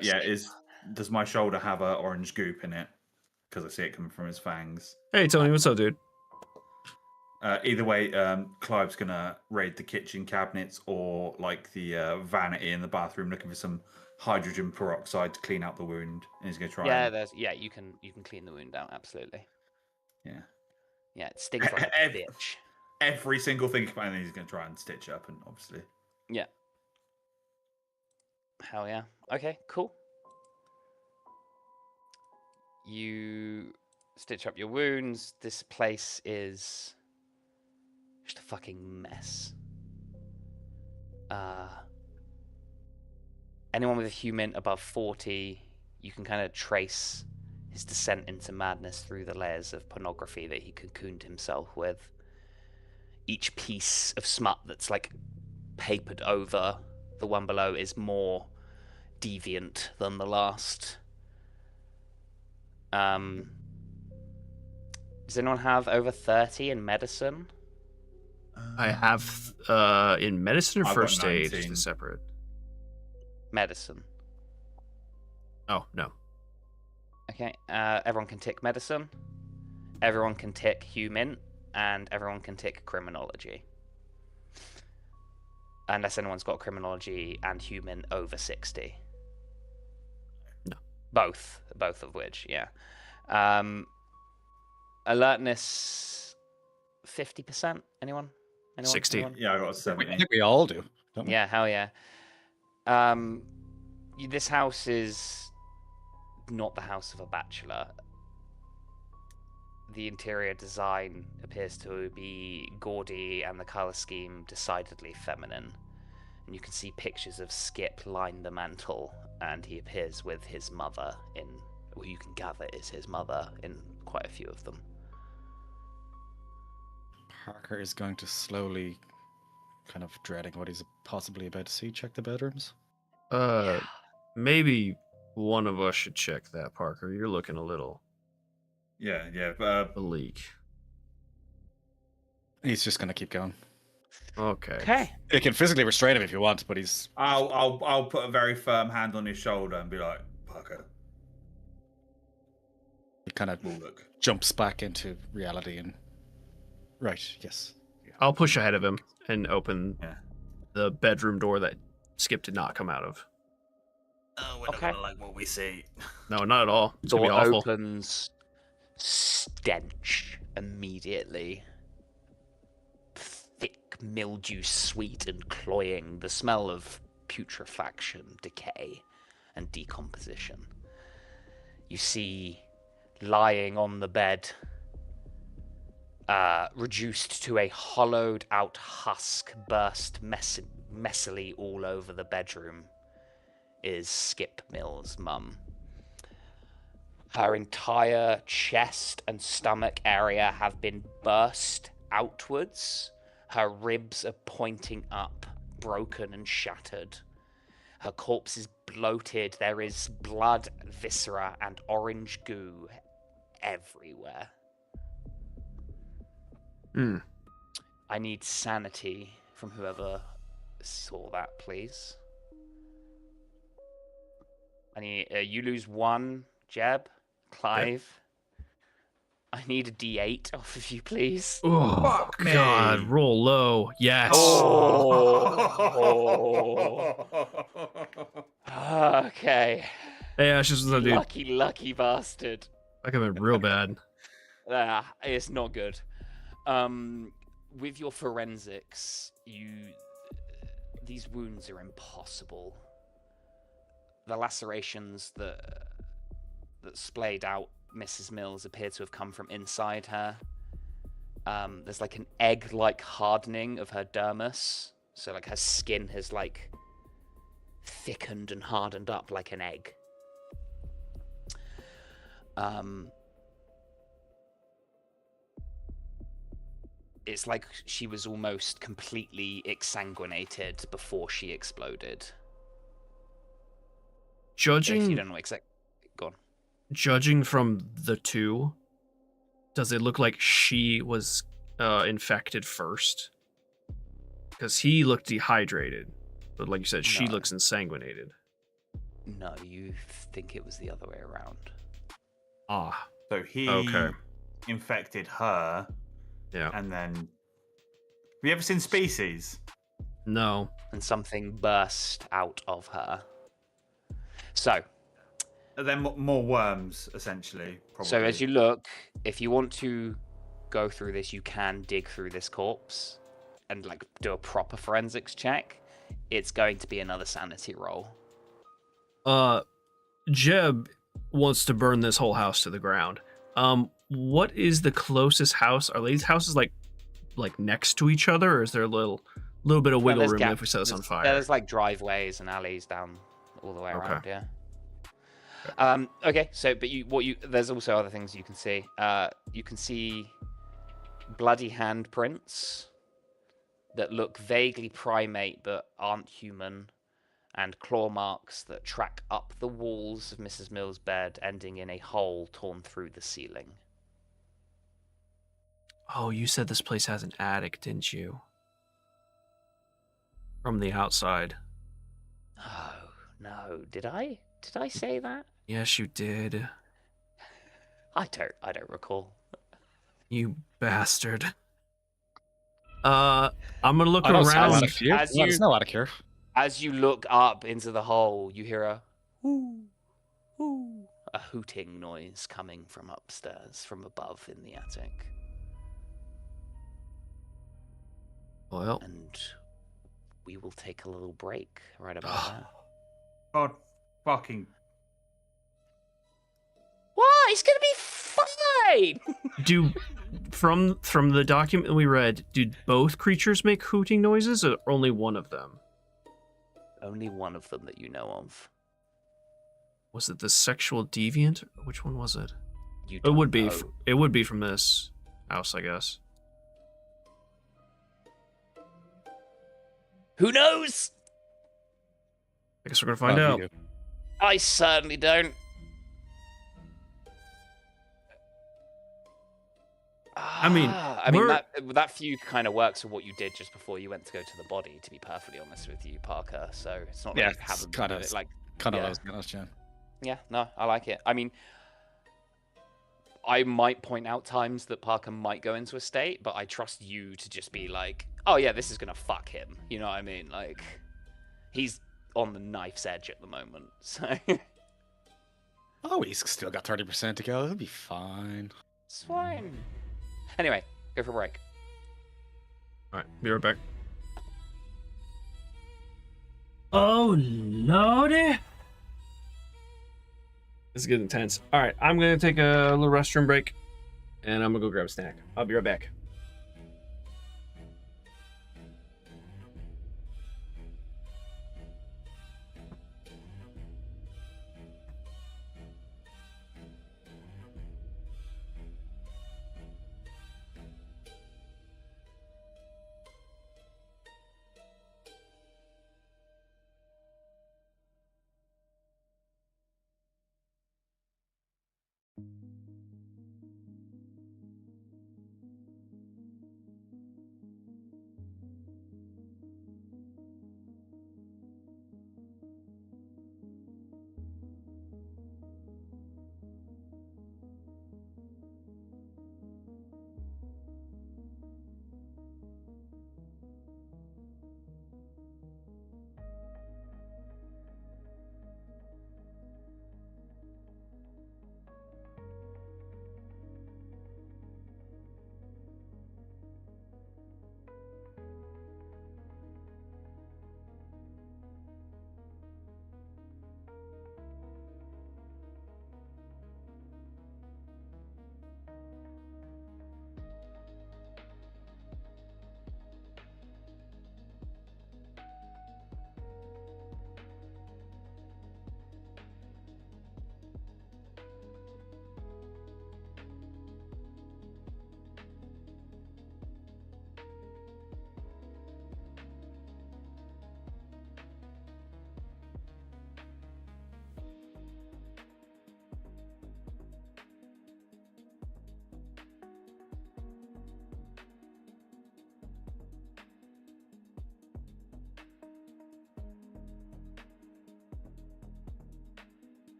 Yeah, does my shoulder have a orange goop in it? Because I see it coming from his fangs. Hey, Tony, what's up, dude? Either way, Clive's gonna raid the kitchen cabinets or like the vanity in the bathroom, looking for some hydrogen peroxide to clean out the wound, and he's gonna try. You can clean the wound out, absolutely. Yeah. Yeah, it stings like a bitch. Every single thing, and he's gonna try and stitch up, and obviously. Yeah. Hell yeah. Okay, cool. You stitch up your wounds. This place is just a fucking mess. Anyone with a human above 40, you can kind of trace his descent into madness through the layers of pornography that he cocooned himself with. Each piece of smut that's like papered over the one below is more deviant than the last. Does anyone have over 30 in medicine? I have in medicine or I've got first aid, 19. just a separate. Medicine. Oh no. Okay. Everyone can tick medicine. Everyone can tick human, and everyone can tick criminology. Unless anyone's got criminology and human over 60. No. Both of which, yeah. Alertness, 50%. Anyone? 60. Anyone? Yeah, I got a I 70. think we all do. Don't we? Yeah, hell yeah. This house is not the house of a bachelor. The interior design appears to be gaudy and the color scheme decidedly feminine. And you can see pictures of Skip line the mantle, and he appears with his mother in, well, you can gather is his mother in quite a few of them. Parker is going to slowly, kind of dreading what he's possibly about to see, check the bedrooms. Maybe one of us should check that, Parker. You're looking a little Yeah. bleak. He's just going to keep going. Okay. Okay. You can physically restrain him if you want, but he's... I'll put a very firm hand on his shoulder and be like, Parker. He kind of Look. jumps back into reality and... Right, yes. I'll push ahead of him and open Yeah. the bedroom door that Skip did not come out of. Oh, we're Okay. not gonna like what we see. No, not at all. It's gonna Door be awful. opens. Stench immediately. Thick mildew, sweet and cloying. The smell of putrefaction, decay, and decomposition. You see, lying on the bed, reduced to a hollowed out husk, burst messily all over the bedroom, is Skip Mill's mum. Her entire chest and stomach area have been burst outwards. Her ribs are pointing up, broken and shattered. Her corpse is bloated. There is blood, viscera, and orange goo everywhere. I need sanity from whoever saw that, please. I need you lose 1, Jeb, Clive. I need a D8 off of you, please. Oh, Fuck me. God, roll low. Yes. Okay. Hey, Ashes, what's up, dude? Lucky bastard. That could have been real bad. It's not good. With your forensics, these wounds are impossible. The lacerations that splayed out Mrs. Mills appear to have come from inside her. There's like an egg-like hardening of her dermis, so like her skin has like thickened and hardened up like an egg. It's like she was almost completely exsanguinated before she exploded. If you Judging don't know exactly, go on. judging from the two, does it look like she was infected first? Because he looked dehydrated, but like you said, she No. looks insanguinated. No, you think it was the other way around. Ah, So he okay. infected her, Yeah. and then. Have you ever seen Species? No. And something burst out of her. So. Then more worms, essentially. Probably. So as you look, if you want to go through this, you can dig through this corpse and like do a proper forensics check. It's going to be another sanity roll. Jeb wants to burn this whole house to the ground. What is the closest house? Are these houses like next to each other, or is there a little bit of wiggle room if we set this on fire? There's like driveways and alleys down all the way around. Okay. Yeah. Okay. So, but there's also other things you can see. You can see bloody handprints that look vaguely primate but aren't human, and claw marks that track up the walls of Mrs. Mill's bed, ending in a hole torn through the ceiling. Oh, you said this place has an attic, didn't you? From the outside. Oh, no. Did I say that? Yes, you did. I don't recall. You bastard. I'm gonna look I don't sound around. out of fear. As Let us you- know out of care. As you look up into the hole, you hear a hoo, hoo, a hooting noise coming from upstairs, from above in the attic. Well, And we will take a little break right about there. God fucking. What? It's gonna be fine! from the document we read, did both creatures make hooting noises, or only one of them? Only one of them that you know of. Was it the sexual deviant? Which one was it? You It don't would be. know. It would be from this house, I guess. Who knows? I guess we're gonna find Well, out. you do. I certainly don't. I mean, that feud kind of works with what you did just before you went to go to the body. To be perfectly honest with you, Parker. So it's not like Yeah, you haven't kind done of it, like kind of yeah. those guys, Jen. Yeah, no, I like it. I mean, I might point out times that Parker might go into a state, but I trust you to just be like, oh yeah, this is gonna fuck him. You know what I mean? Like, he's on the knife's edge at the moment, so Oh, he's still got 30% to go. He'll be fine. it's fine. Anyway, go for a break. All right, be right back. Oh, lordy. This is getting intense. All right, I'm gonna take a little restroom break, and I'm gonna go grab a snack. I'll be right back.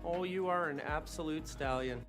Oh, you are an absolute stallion.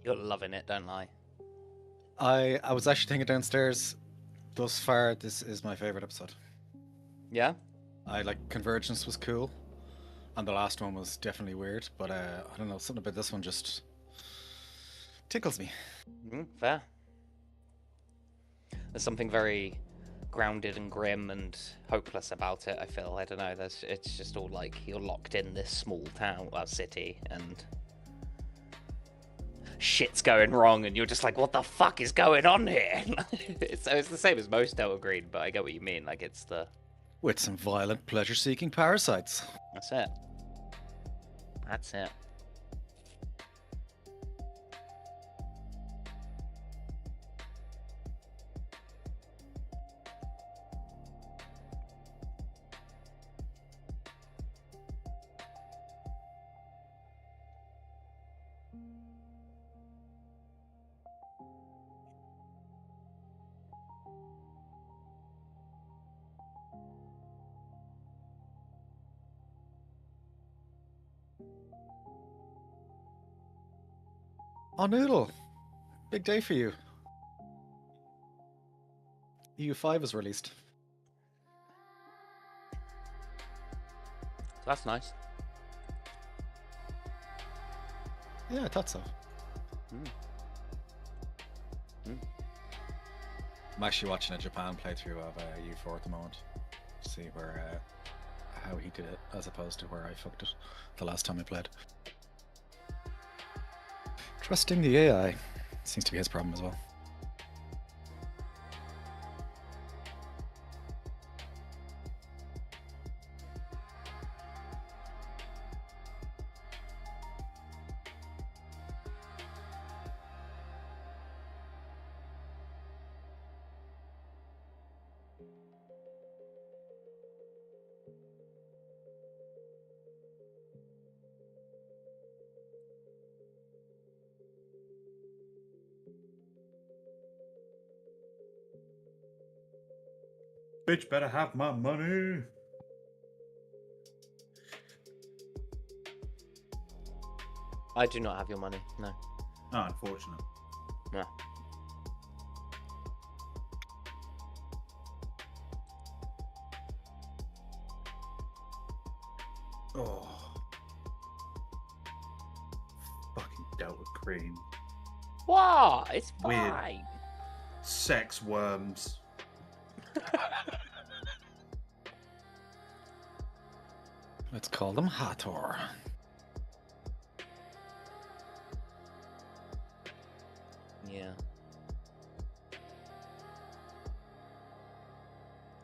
You're loving it, don't lie. I was actually thinking downstairs. Thus far, this is my favorite episode. Yeah? I like Convergence was cool, and the last one was definitely weird. But I don't know, something about this one just tickles me. Fair. There's something very grounded and grim and hopeless about it, I feel. I don't know, it's just all like you're locked in this small town, city, and shit's going wrong, and you're just like, what the fuck is going on here? it's the same as most Delta Green, but I get what you mean. Like, it's the... With some violent, pleasure-seeking parasites. That's it. That's it. Oh, Noodle! Big day for you. EU5 is released. That's nice. Yeah, I thought so. I'm actually watching a Japan playthrough of U4 at the moment. To see where how he did it, as opposed to where I fucked it the last time I played. Trusting the AI seems to be his problem as well. Bitch better have my money. I do not have your money, no. Oh, unfortunate. No. Oh. Fucking Delta Green. What? It's Weird. fine. Sex worms. Let's call them Hathor. Yeah.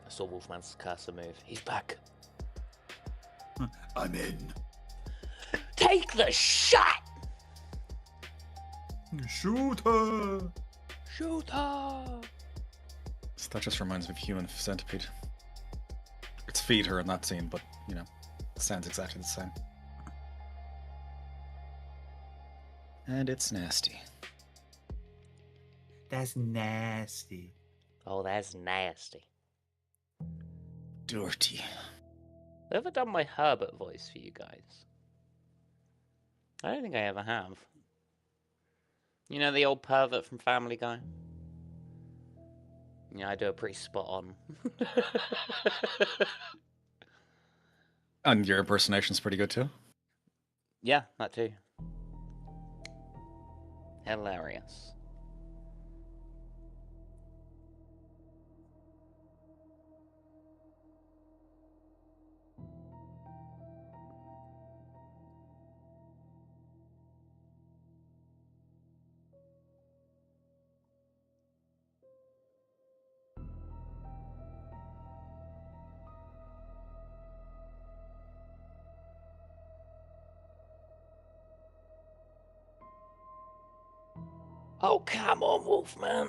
I saw Wolfman's cursor move. He's back. I'm in. Take the shot! Shoot her! Shoot her! So that just reminds me of Human Centipede. It's feed her in that scene, but, you know, it sounds exactly the same. And it's nasty. That's nasty. Oh, that's nasty. Dirty. Have I ever done my Herbert voice for you guys? I don't think I ever have. You know the old pervert from Family Guy? Yeah, I do a pretty spot on. And your impersonation's pretty good too. Yeah, that too. Hilarious. Oh, come on, Wolfman.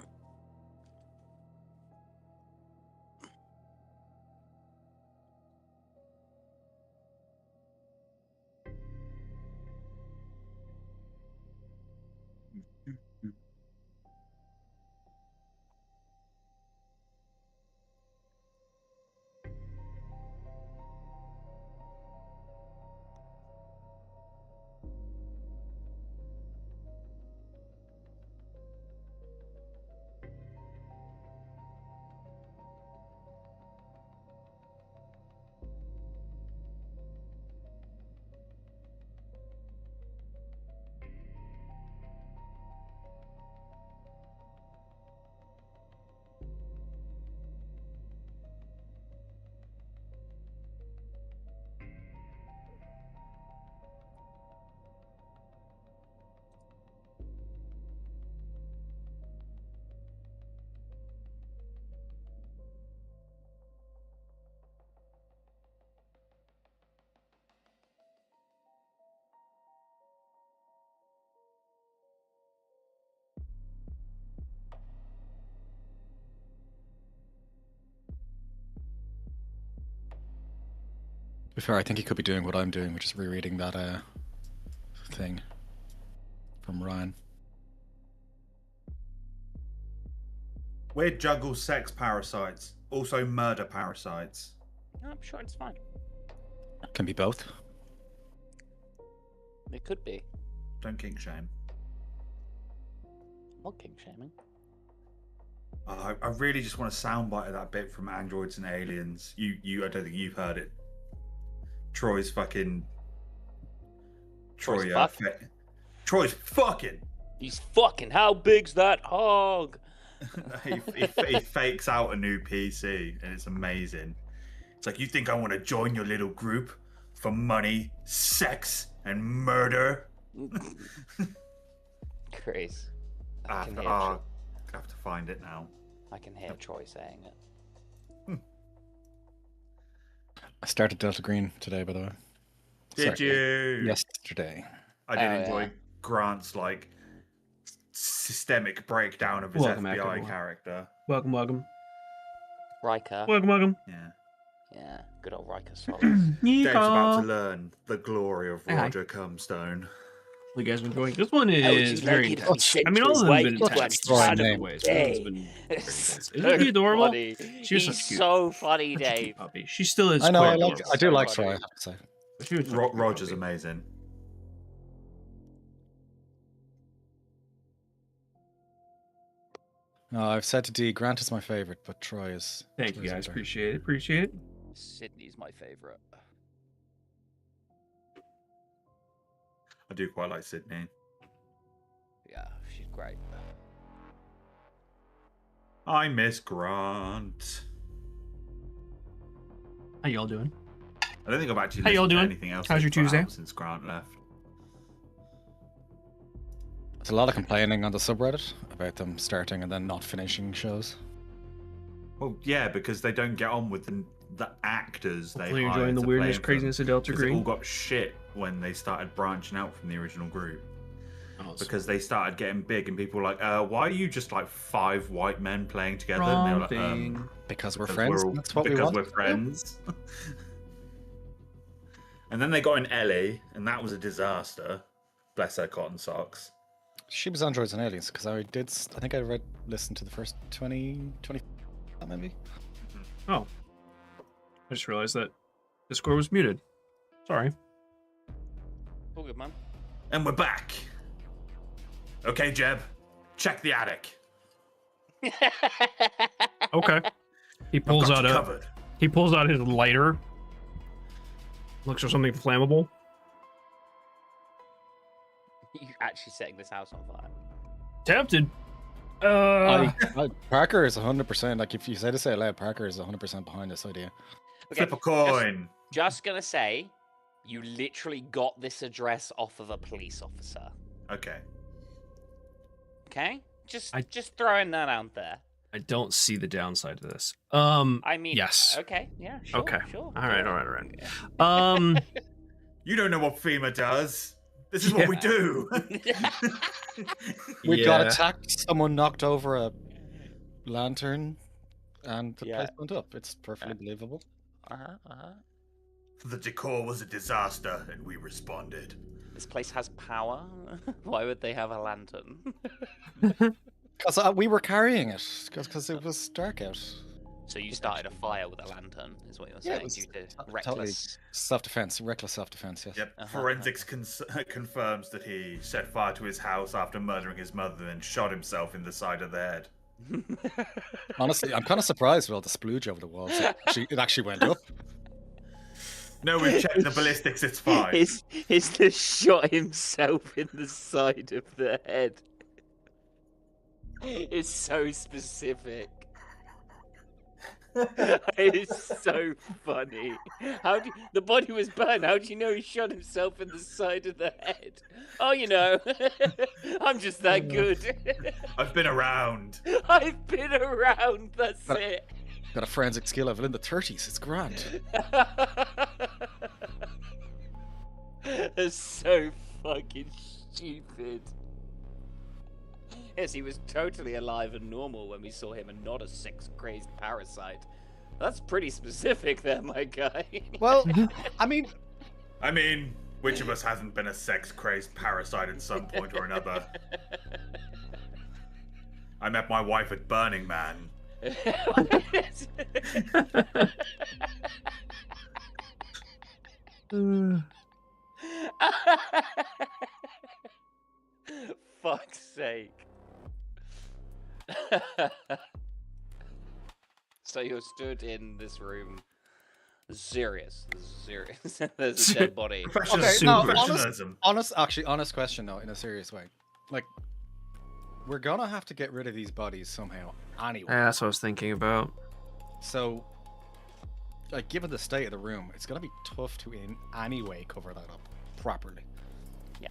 be fair, I think he could be doing what I'm doing, which is rereading that thing from Ryan. Weird juggle sex parasites, also murder parasites. I'm sure it's fine. Can be both. It could be. Don't kink shame. I'm not king shaming. I really just want a soundbite of that bit from Androids and Aliens. I don't think you've heard it. Troy's fucking. Troy's Troy's fucking. He's fucking. How big's that hog? he fakes out a new PC, and it's amazing. It's like, you think I want to join your little group for money, sex, and murder? Chris. I have to find it now. I can hear Troy saying it. I started Delta Green today, by the way. Did you? Yesterday. I did enjoy Grant's like systemic breakdown of his Welcome back, FBI everyone. character. Welcome. Riker. Welcome. Yeah. Yeah, good old Riker Solace. Dave's about to learn the glory of Hi. Roger Comstone. You guys been enjoying? This one How would is you very like it intense. on I mean, all of them have been Central intense. West Right Different name. ways. This one's been very intense. Isn't she adorable? Funny. She was He's such cute. so funny, Such a cute Dave. puppy. She still is. I know. quite I do like so Troy. I funny. have to say. She was such a cute Roger's puppy. amazing. No, I've said to D, Grant is my favorite, but Troy is. Thank you Troy's guys. up there. Appreciate it. Appreciate it. Sydney's my favorite. I do quite like Sydney. Yeah, she's great. I miss Grant. How y'all doing? I don't think I've actually How y'all listened to doing? anything else How's your they've put Tuesday? out since Grant left. There's a lot of complaining on the subreddit about them starting and then not finishing shows. Well, yeah, because they don't get on with the actors they Hopefully you're hire enjoying the to weirdness, play them, craziness of Delta 'cause it all Green. got shit when they started branching out from the original group. Oh, it's Because they started getting big and people were like, why are you just like 5 white men playing together? And they wrong were like, thing. Because we're because friends. we're- That's what we because want. we're friends. And then they got in Ellie, and that was a disaster. Bless her cotton socks. She was Androids and Aliens because I think I listened to the first 20 maybe. Oh. I just realized that Discord was muted. Sorry. All good, man. And we're back. Okay, Jeb, check the attic. Okay. He pulls Got out you a. covered. He pulls out his lighter. Looks for something flammable. You're actually setting this house on fire. Tempted. Parker is 100%. Like if you say this out loud, Parker is 100% behind this idea. Flip a coin. Just gonna say, you literally got this address off of a police officer. Okay. Okay? Just throwing that out there. I don't see the downside to this. I mean, yes. Okay, yeah, sure, Okay. sure. All right. You don't know what FEMA does. This is what we do. We got attacked. Someone knocked over a lantern, and the place went up. It's perfectly believable. The decor was a disaster, and we responded. This place has power. Why would they have a lantern? Because we were carrying it. Because it was dark out. So you started a fire with a lantern, is what you're saying? it was Due to totally reckless. self-defense, reckless self-defense. Yes. Yep. Forensics confirms that he set fire to his house after murdering his mother and shot himself in the side of the head. Honestly, I'm kind of surprised with all the splooge over the walls. It actually went up. No, we've checked the ballistics. It's fine. He's just shot himself in the side of the head. It's so specific. It's so funny. The body was burned? How do you know he shot himself in the side of the head? Oh, you know, I'm just that good. I've been around. I've been around. That's it. Got a forensic skill level in the 30s. It's grand. That's so fucking stupid. Yes, he was totally alive and normal when we saw him and not a sex-crazed parasite. That's pretty specific there, my guy. Well, I mean, which of us hasn't been a sex-crazed parasite at some point or another? I met my wife at Burning Man. Fuck's sake. So you're stood in this room. Serious. There's a dead body. Professionalism. honest question though, in a serious way. Like, we're gonna have to get rid of these bodies somehow anyway. Yeah, that's what I was thinking about. So, like, given the state of the room, it's gonna be tough to in any way cover that up properly. Yeah.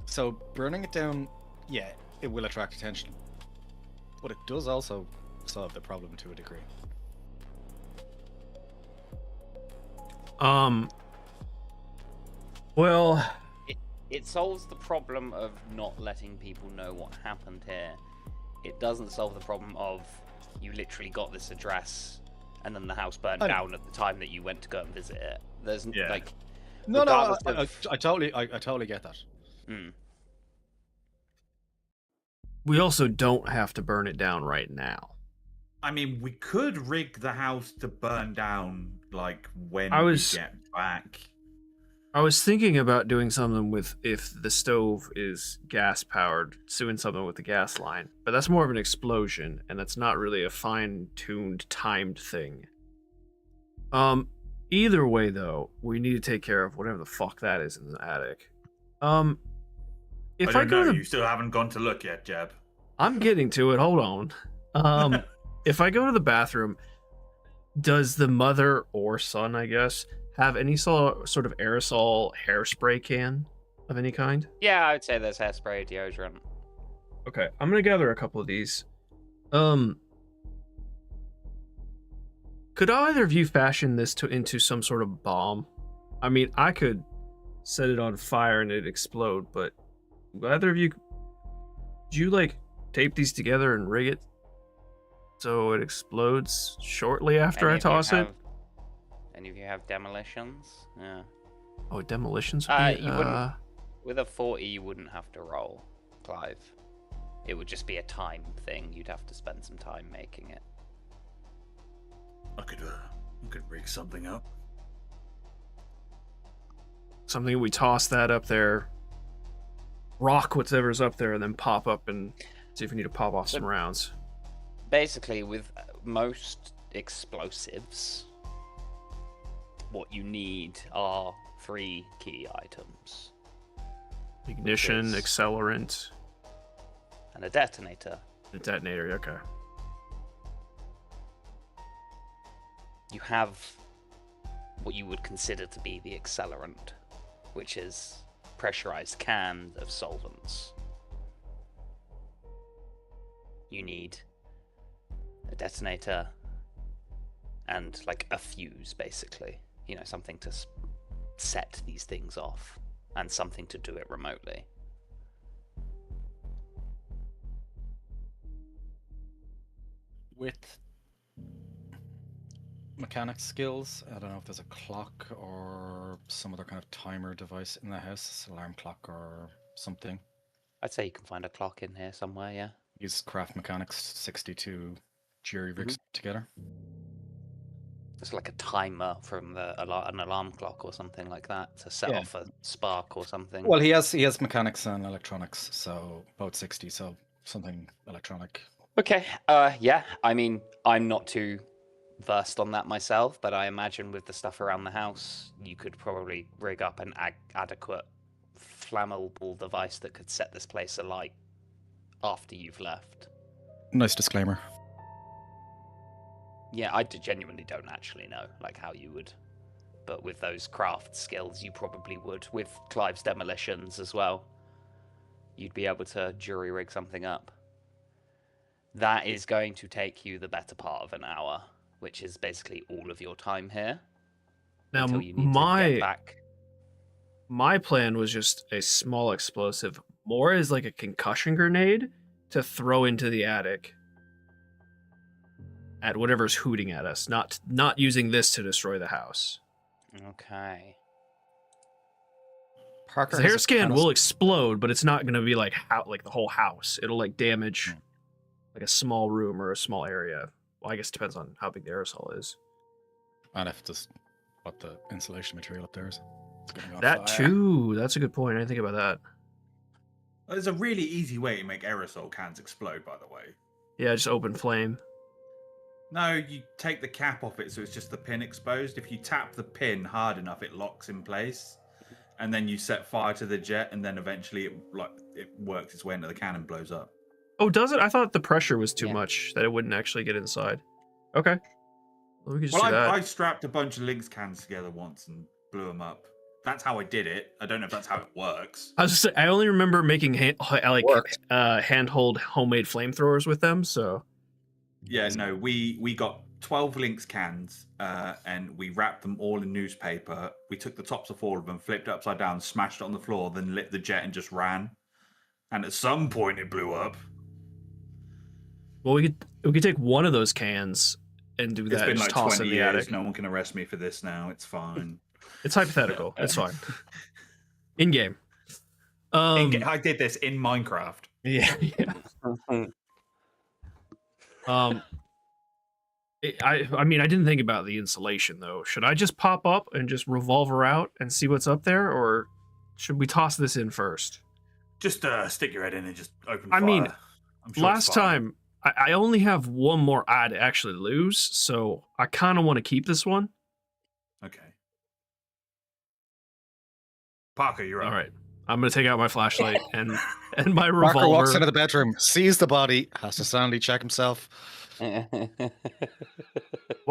So burning it down, yeah, it will attract attention, but it does also solve the problem to a degree. Well, it solves the problem of not letting people know what happened here. It doesn't solve the problem of you literally got this address and then the house burned down at the time that you went to go and visit it. There's like no, I totally get that. we also don't have to burn it down right now. I mean, we could rig the house to burn down, like, when we get back. I was thinking about doing something with, if the stove is gas-powered, doing something with the gas line. But that's more of an explosion, and that's not really a fine-tuned, timed thing. Either way, though, we need to take care of whatever the fuck that is in the attic. If I don't know, you still haven't gone to look yet, Jeb. I'm getting to it, hold on. If I go to the bathroom, does the mother or son, I guess, have any sort of aerosol hairspray can of any kind? Yeah, I would say there's hairspray, deodorant. Okay, I'm gonna gather a couple of these. Could either of you fashion this into some sort of bomb? I mean, I could set it on fire and it'd explode, but either of you, do you like tape these together and rig it so it explodes shortly after I toss it? Any of you have demolitions? Yeah. Oh, demolitions would be, you wouldn't, with a 40, you wouldn't have to roll, Clive. It would just be a time thing. You'd have to spend some time making it. I could rig something up. Something we toss that up there, rock whatever's up there, and then pop up and see if we need to pop off some rounds. Basically, with most explosives, what you need are 3 key items. Ignition, accelerant, and a detonator. A detonator, okay. You have what you would consider to be the accelerant, which is pressurized cans of solvents. You need a detonator and like a fuse, basically. You know, something to set these things off and something to do it remotely. With mechanic skills, I don't know if there's a clock or some other kind of timer device in the house, alarm clock or something. I'd say you can find a clock in here somewhere, yeah. Use craft mechanics 62 jury rigs together. It's like a timer from an alarm clock or something like that to set off a spark or something. Well, he has mechanics and electronics, so both 60, so something electronic. Okay, yeah, I mean, I'm not too versed on that myself, but I imagine with the stuff around the house, you could probably rig up an adequate flammable device that could set this place alight after you've left. Nice disclaimer. Yeah, I genuinely don't actually know, like, how you would. But with those craft skills, you probably would. With Clive's demolitions as well, you'd be able to jury rig something up. That is going to take you the better part of an hour, which is basically all of your time here. Now, until you need to get back. My plan was just a small explosive, more as like a concussion grenade to throw into the attic. at whatever's hooting at us, not using this to destroy the house. Okay. Parker The hair scan will explode, but it's not going to be like the whole house. It'll like damage like a small room or a small area. Well, I guess it depends on how big the aerosol is. And if just what the insulation material up there is. It's gonna go on That fire. too. That's a good point. I didn't think about that. There's a really easy way to make aerosol cans explode, by the way. Yeah, just open flame. No, you take the cap off it so it's just the pin exposed. If you tap the pin hard enough, it locks in place. And then you set fire to the jet, and then eventually it works its way into the can and blows up. Oh, does it? I thought the pressure was too Yeah. much, that it wouldn't actually get inside. Okay. Well, we can just Well, do that. I strapped a bunch of Lynx cans together once and blew them up. That's how I did it. I don't know if that's how it works. I was just saying, I only remember making Worked. handhold homemade flamethrowers with them, so... Yeah, no, we got 12 Lynx cans and we wrapped them all in newspaper. We took the tops of all of them, flipped it upside down, smashed it on the floor, then lit the jet and just ran. And at some point it blew up. Well, we could take one of those cans and do It's that been and like just toss 20 in the years. attic. No one can arrest me for this now. It's fine. It's hypothetical. It's fine. In game. I did this in Minecraft. Yeah. I mean, I didn't think about the insulation though. Should I just pop up and just revolver out and see what's up there, or should we toss this in first? Just stick your head in and just open I fire. mean, I'm sure last it's fine. time I only have one more eye to actually lose, so I kind of want to keep this one. Okay. Parker, you're up. All right, I'm gonna take out my flashlight and my Parker revolver. walks into the bedroom, sees the body, has to sanity check himself. Why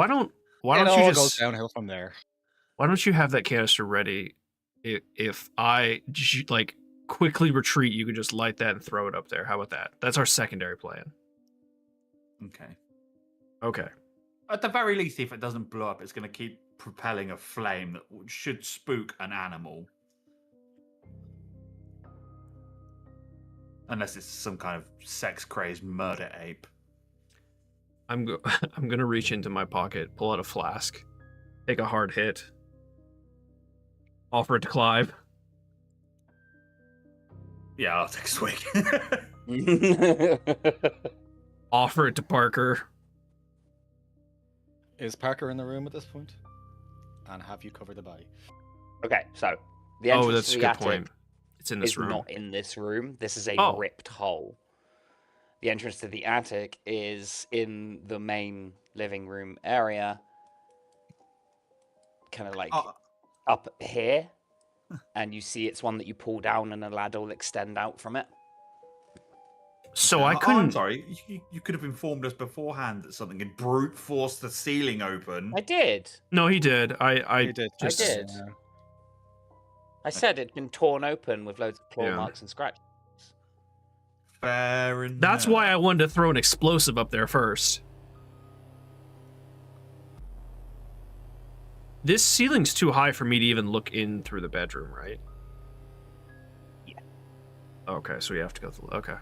don't It you all just goes downhill from there. Why don't you have that canister ready? If I like quickly retreat, you can just light that and throw it up there. How about that? That's our secondary plan. Okay. Okay. At the very least, if it doesn't blow up, it's going to keep propelling a flame that should spook an animal. Unless it's some kind of sex-crazed murder ape. I'm gonna reach into my pocket, pull out a flask, take a hard hit, offer it to Clive. Yeah, I'll take a swig. Offer it to Parker. Is Parker in the room at this point? And have you covered the body? Okay, so the entrance Oh, that's to a the good attic point. It's in this is room. not in this room. This is a Oh. ripped hole. The entrance to the attic is in the main living room area, kind of like up here, and you see it's one that you pull down and a ladder will extend out from it. So I I'm couldn't. sorry. You could have informed us beforehand that something had brute forced the ceiling open. I did. No, he did. I You did. just- I did. I said it'd been torn open with loads of claw Yeah. marks and scratches. Fair enough. That's why I wanted to throw an explosive up there first. This ceiling's too high for me to even look in through the bedroom, right? Yeah. Okay, so we have to go through. Okay.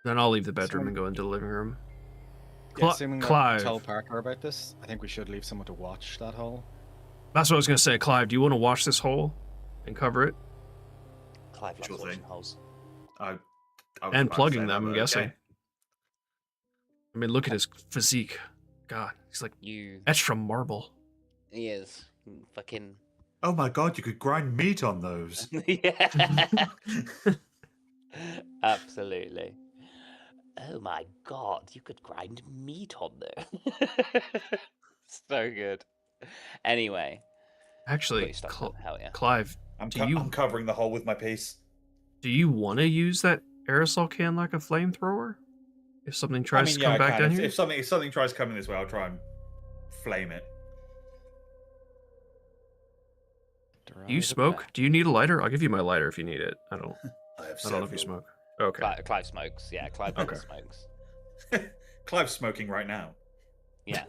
Then I'll leave the bedroom and go into the living room. Yeah, assuming that Clive. tell Parker about this, I think we should leave someone to watch that hole. That's what I was going to say. Clive, do you want to watch this hole and cover it? Clive loves Sure watching thing. holes. I was And about to plugging say them, that, I'm but guessing. okay. I mean, look at his physique. God, he's like You. etched from marble. He is. Fucking. Oh my god, you could grind meat on those. Yeah. Absolutely. Oh my god, you could grind meat on there. So good. Anyway. Actually, Please stop that, hell yeah. Clive, I'm Do you- covering the hole with my piece. do you want to use that aerosol can like a flamethrower? If something tries to yeah, come I back can. down If- here? If something tries coming this way, I'll try and flame it. Do you smoke? Do you need a lighter? I'll give you my lighter if you need it. I don't I have know if you several. smoke. Okay. Clive smokes. Yeah, Clive Okay. smokes. Clive's smoking right now. Yeah.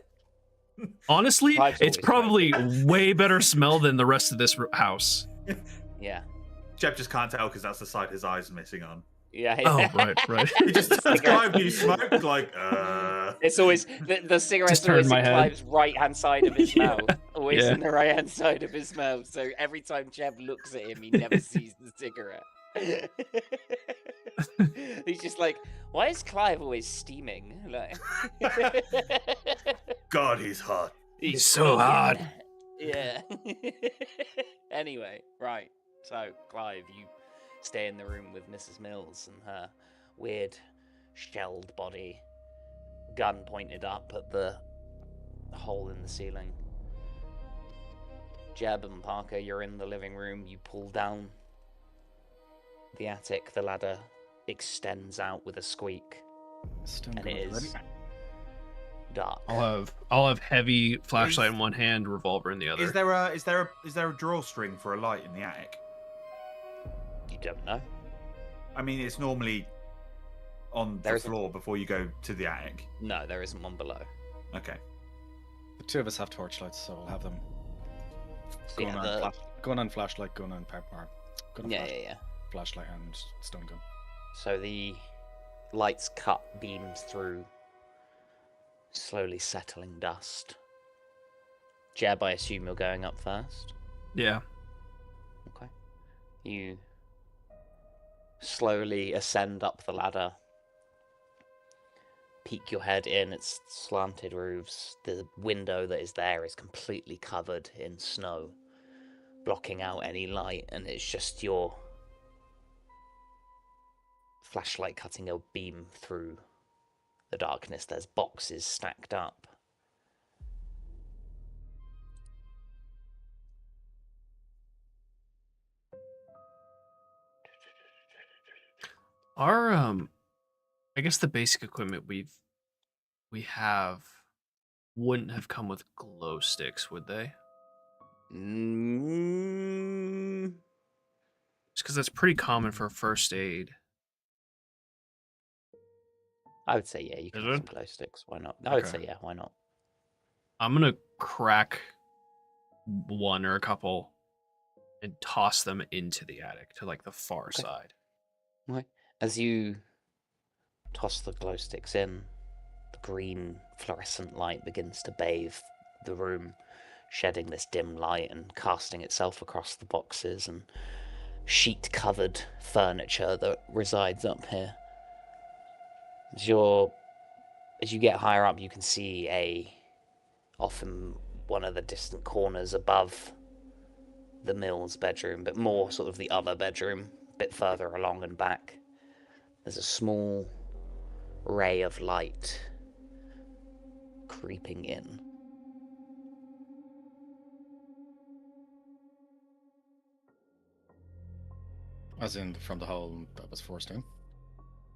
Honestly, Clive's it's always probably way better smell than the rest of this house. Yeah. Jeff just can't tell because that's the side his eyes are missing on. Yeah. Oh, right. He just turns Clive, you smoke, like, It's always the cigarette's Just turn always my in head. Clive's right hand side of his Yeah. mouth. Always Yeah. in the right hand side of his mouth. So every time Jeb looks at him, he never sees the cigarette. He's just like, why is Clive always steaming? Like, God, he's hot. He's so hot. Yeah. Anyway, right. So, Clive, you stay in the room with Mrs. Mills and her weird shelled body, gun pointed up at the hole in the ceiling. Jeb and Parker, you're in the living room. You pull down the attic. The ladder extends out with a squeak, and it is dark. I'll have heavy flashlight in one hand, revolver in the other. Is there a drawstring for a light in the attic? You don't know. I mean, it's normally on the floor before you go to the attic. No, there isn't one below. Okay. The two of us have torchlights, so we'll have them. So Gun on flashlight, gun on pepper. Yeah. Flashlight and stone gun. So the lights cut beams through slowly settling dust. Jeb, I assume you're going up first? Yeah. Okay. You slowly ascend up the ladder. Peek your head in, it's slanted roofs. The window that is there is completely covered in snow, blocking out any light, and it's just your flashlight cutting a beam through the darkness. There's boxes stacked up. Our I guess the basic equipment we have wouldn't have come with glow sticks, would they? Just because that's pretty common for first aid. I would say, yeah, you can Is have it? some glow sticks. Why not? I would Okay. say, yeah, why not? I'm gonna crack one or a couple and toss them into the attic to like the far Okay. side. Okay. As you toss the glow sticks in, the green fluorescent light begins to bathe the room, shedding this dim light and casting itself across the boxes and sheet-covered furniture that resides up here. As you get higher up, you can see off in one of the distant corners above the Mills bedroom, but more sort of the other bedroom, a bit further along and back. There's a small ray of light creeping in. As in from the hole that was forced in?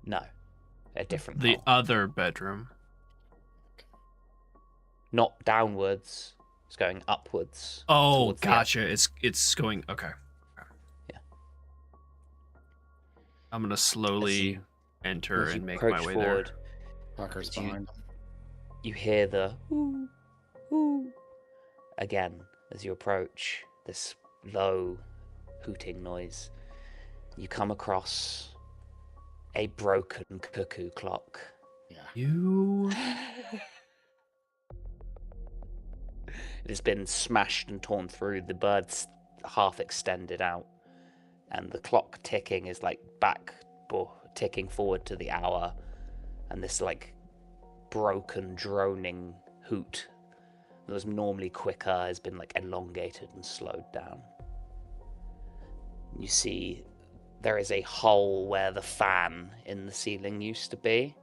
No, a different The hole. other bedroom. Not downwards, it's going upwards. Oh, towards the gotcha. It's going okay. Yeah. I'm gonna slowly enter as you and make approach my way forward, there. Parker's you- behind. You hear the ooh, ooh again as you approach, this low hooting noise. You come across a broken cuckoo clock. Yeah. You It has been smashed and torn through, the bird's half extended out, and the clock ticking is like ticking forward to the hour, and this like broken droning hoot that was normally quicker has been like elongated and slowed down. You see there is a hole where the fan in the ceiling used to be.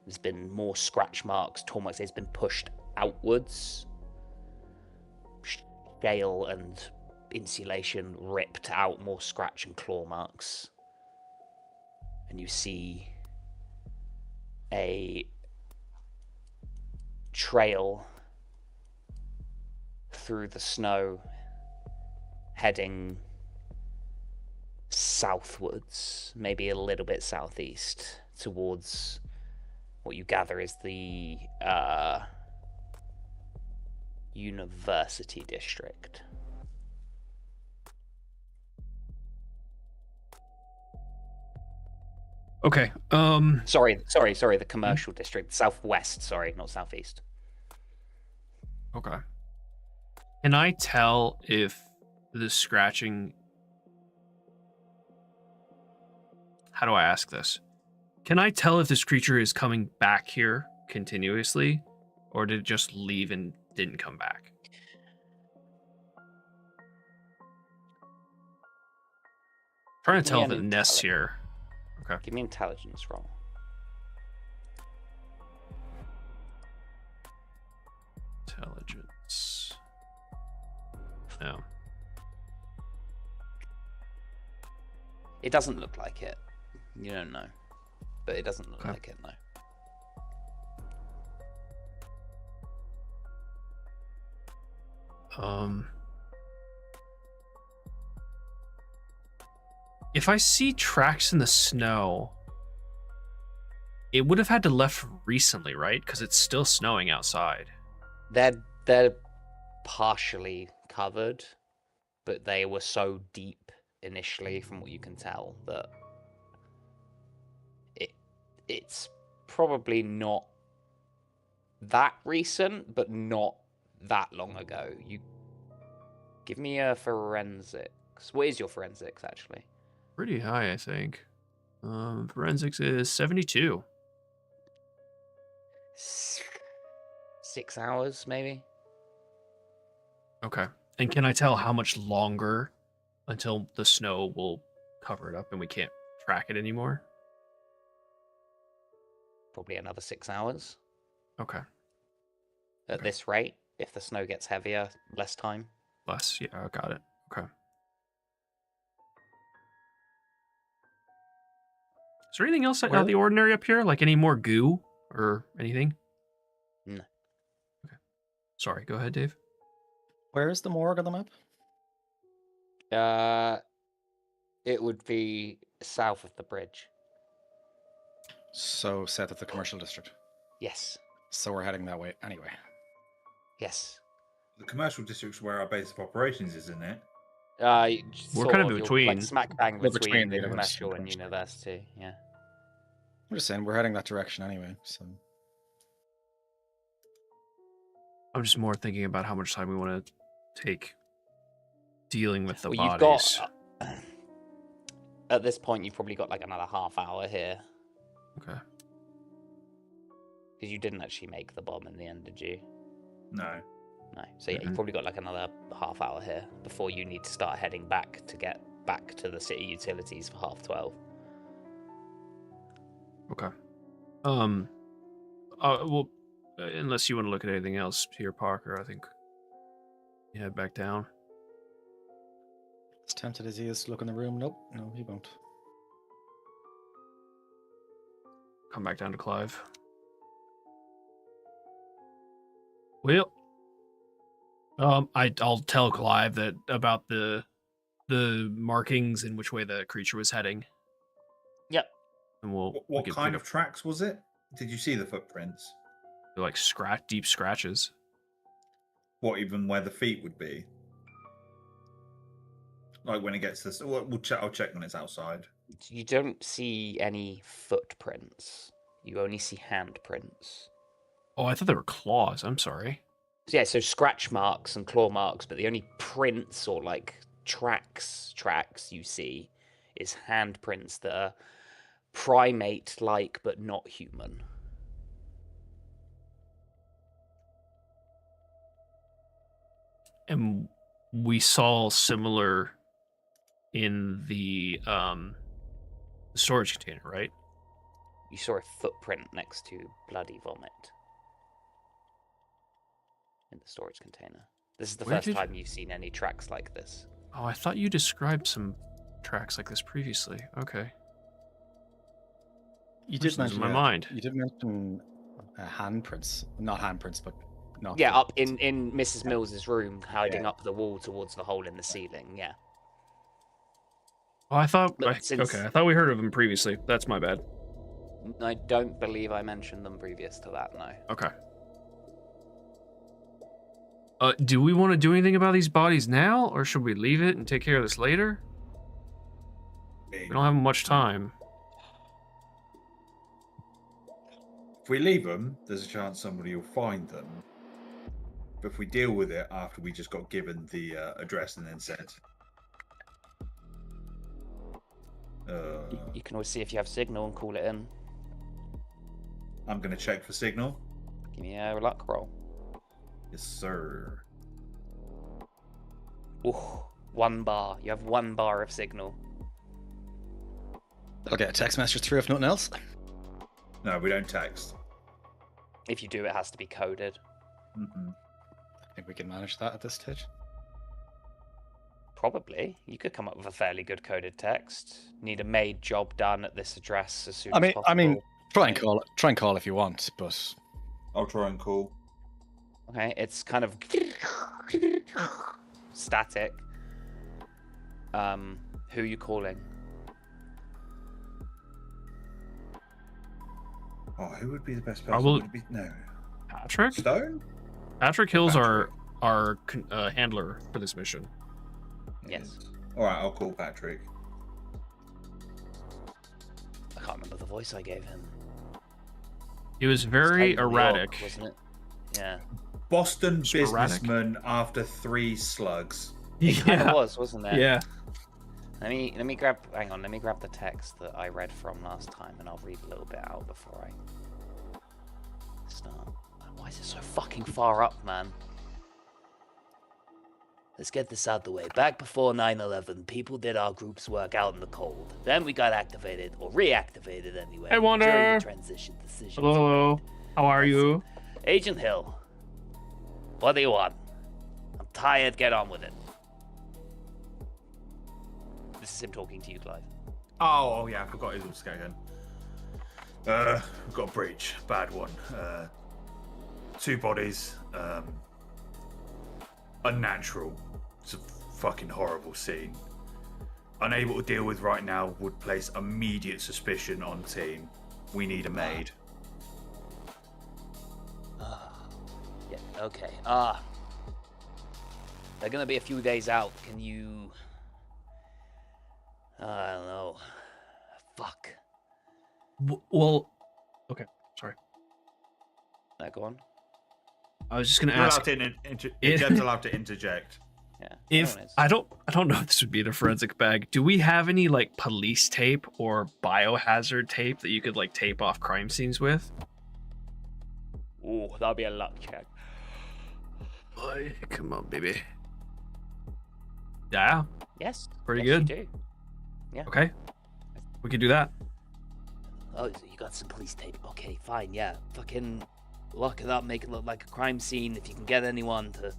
There's been more scratch marks, torn marks. It's been pushed outwards. Scale and insulation ripped out, more scratch and claw marks. And you see a trail through the snow heading southwards, maybe a little bit southeast, towards what you gather is the University District. Okay. Sorry. The commercial district, southwest. Sorry, not southeast. Okay. Can I tell if the scratching... How do I ask this? Can I tell if this creature is coming back here continuously, or did it just leave and didn't come back? Trying to tell if it nests here. Okay. Give me intelligence roll. Intelligence. No. It doesn't look like it. You don't know. But it doesn't look like it, no. If I see tracks in the snow, it would have had to left recently, right? Because it's still snowing outside. They're partially covered, but they were so deep initially, from what you can tell, that it's probably not that recent, but not that long ago. You give me a forensics. What is your forensics, actually? Pretty high, I think. Forensics is 72. 6 hours, maybe. Okay. And can I tell how much longer until the snow will cover it up and we can't track it anymore? Probably another 6 hours. Okay. At this rate, if the snow gets heavier, less time. Less, yeah, I got it. Okay. Is there anything else out of the ordinary up here? Like any more goo or anything? No. Okay. Sorry, go ahead, Dave. Where is the morgue on the map? It would be south of the bridge. So south of the commercial district. Yes. So we're heading that way anyway. Yes. The commercial district's where our base of operations is, isn't it? We're kind of in between. Like smack bang We're between between the the commercial and commercial. university. Yeah. I'm just saying we're heading that direction anyway. So I'm just more thinking about how much time we want to take dealing with the Well, bodies. you've got at this point, you've probably got like another half hour here. Okay. Because you didn't actually make the bomb in the end, did you? No. No. So yeah, you've probably got like another half hour here before you need to start heading back to get back to the city utilities for 12:30. Okay. Well, unless you want to look at anything else here, Parker, I think you head back down. as tempted as he is to look in the room, nope, no, he won't. Come back down to Clive. Well, I'll tell Clive that about the markings and which way the creature was heading. Yep. And we'll What kind of tracks was it? Did you see the footprints? They're like deep scratches. What, even where the feet would be? Like when it gets to... I'll check when it's outside. You don't see any footprints. You only see handprints. Oh, I thought they were claws. I'm sorry. Yeah, so scratch marks and claw marks, but the only prints or like tracks you see is handprints that are primate-like but not human. And we saw similar in the storage container, right? You saw a footprint next to bloody vomit in the storage container. This is the first time you've seen any tracks like this. Oh, I thought you described some tracks like this previously. Okay. You did mention my mind. You did mention handprints, not handprints, but not. Yeah, up in Mrs. Mills's room, hiding up the wall towards the hole in the ceiling. Yeah. Oh, I thought. Since... Okay, I thought we heard of them previously. That's my bad. I don't believe I mentioned them previous to that. No. Okay. Do we want to do anything about these bodies now, or should we leave it and take care of this later? We don't have much time. If we leave them, there's a chance somebody will find them. But if we deal with it after we just got given the address and then sent. You can always see if you have signal and call it in. I'm going to check for signal. Give me a luck roll. Yes, sir. Ooh, 1 bar. You have 1 bar of signal. I'll get a text message through if nothing else. No, we don't text. If you do, it has to be coded. I think we can manage that at this stage. Probably. You could come up with a fairly good coded text. Need a maid job done at this address as soon as possible. I mean, try and call if you want, but I'll try and call. Okay, it's kind of static. Who are you calling? Oh, who would be the best person? Probably- Would it be... No. Patrick? Stone? Patrick Hill's Patrick. our handler for this mission. Yes. All right, I'll call Patrick. I can't remember the voice I gave him. He was It's very New York, erratic. wasn't it? Yeah. Boston Sporadic. businessman after 3 slugs. It kind of was, wasn't it? Yeah. Let me grab. Hang on. Let me grab the text that I read from last time, and I'll read a little bit out before I start. Why is it so fucking far up, man? Let's get this out the way. Back before 9/11, people did our group's work out in the cold. Then we got activated, or reactivated anyway. Hey, Wonder. During the transition decisions. Hello. How are you? Agent Hill. What do you want? I'm tired. Get on with it. This is him talking to you, Clive. Oh yeah, I forgot his all again. We've got a breach. Bad one. 2 bodies. Unnatural. It's a fucking horrible scene. Unable to deal with right now. Would place immediate suspicion on team. We need a maid. Yeah, okay. They're gonna be a few days out. Can you... I don't know. Fuck. Well, okay. Sorry. Go on. I was just gonna You're ask allowed to Jeb's allowed to interject. Yeah. if no, it's- I don't know if this would be in a forensic bag. Do we have any like police tape or biohazard tape that you could like tape off crime scenes with? Ooh, that'll be a luck check. Boy, come on, baby. Yeah. Yes. Pretty yes, good. You do. Yeah. Okay. We could do that. Oh, so you got some police tape. Okay, fine. Yeah. Fucking lock it up. Make it look like a crime scene. If you can get anyone to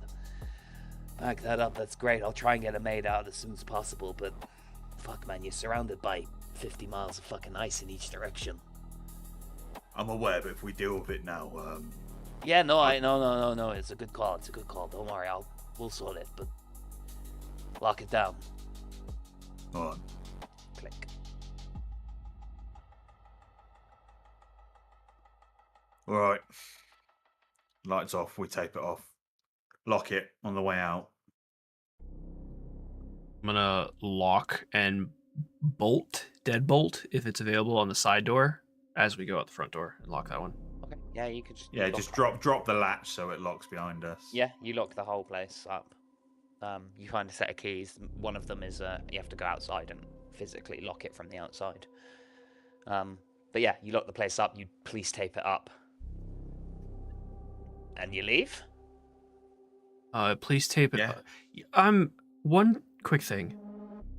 back that up, that's great. I'll try and get a maid out as soon as possible. But fuck, man, you're surrounded by 50 miles of fucking ice in each direction. I'm aware, but if we deal with it now, Yeah, no, no. It's a good call. It's a good call. Don't worry. We'll sort it. But lock it down. hold on. Click. All right. Lights off. We tape it off. Lock it on the way out. I'm gonna lock and deadbolt if it's available on the side door as we go out the front door and lock that one. Okay. Yeah, you could just. Yeah, lock just it. drop the latch so it locks behind us. Yeah, you lock the whole place up. You find a set of keys. One of them is you have to go outside and physically lock it from the outside. But yeah, you lock the place up. You police tape it up, and you leave. Please tape it. Yeah. One quick thing.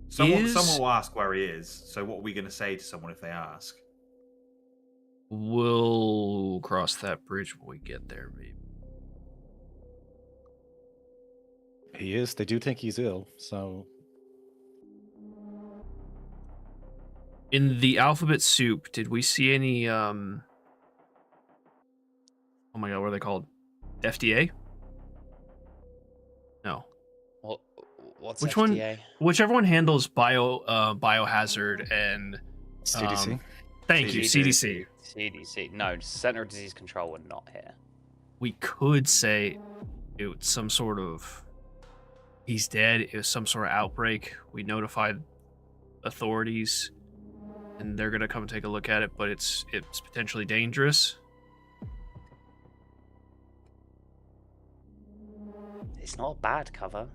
Someone will ask where he is. So what are we going to say to someone if they ask? We'll cross that bridge when we get there, maybe. He is. They do think he's ill, so In the alphabet soup, did we see any oh my god, what are they called? FDA? No. What's Which FDA? one? Whichever one handles biohazard and CDC. thank you, CDC. CDC. No, Center of Disease Control were not here. We could say it was some sort of he's dead, it was some sort of outbreak. We notified authorities and they're gonna come take a look at it, but it's potentially dangerous. It's not a bad cover.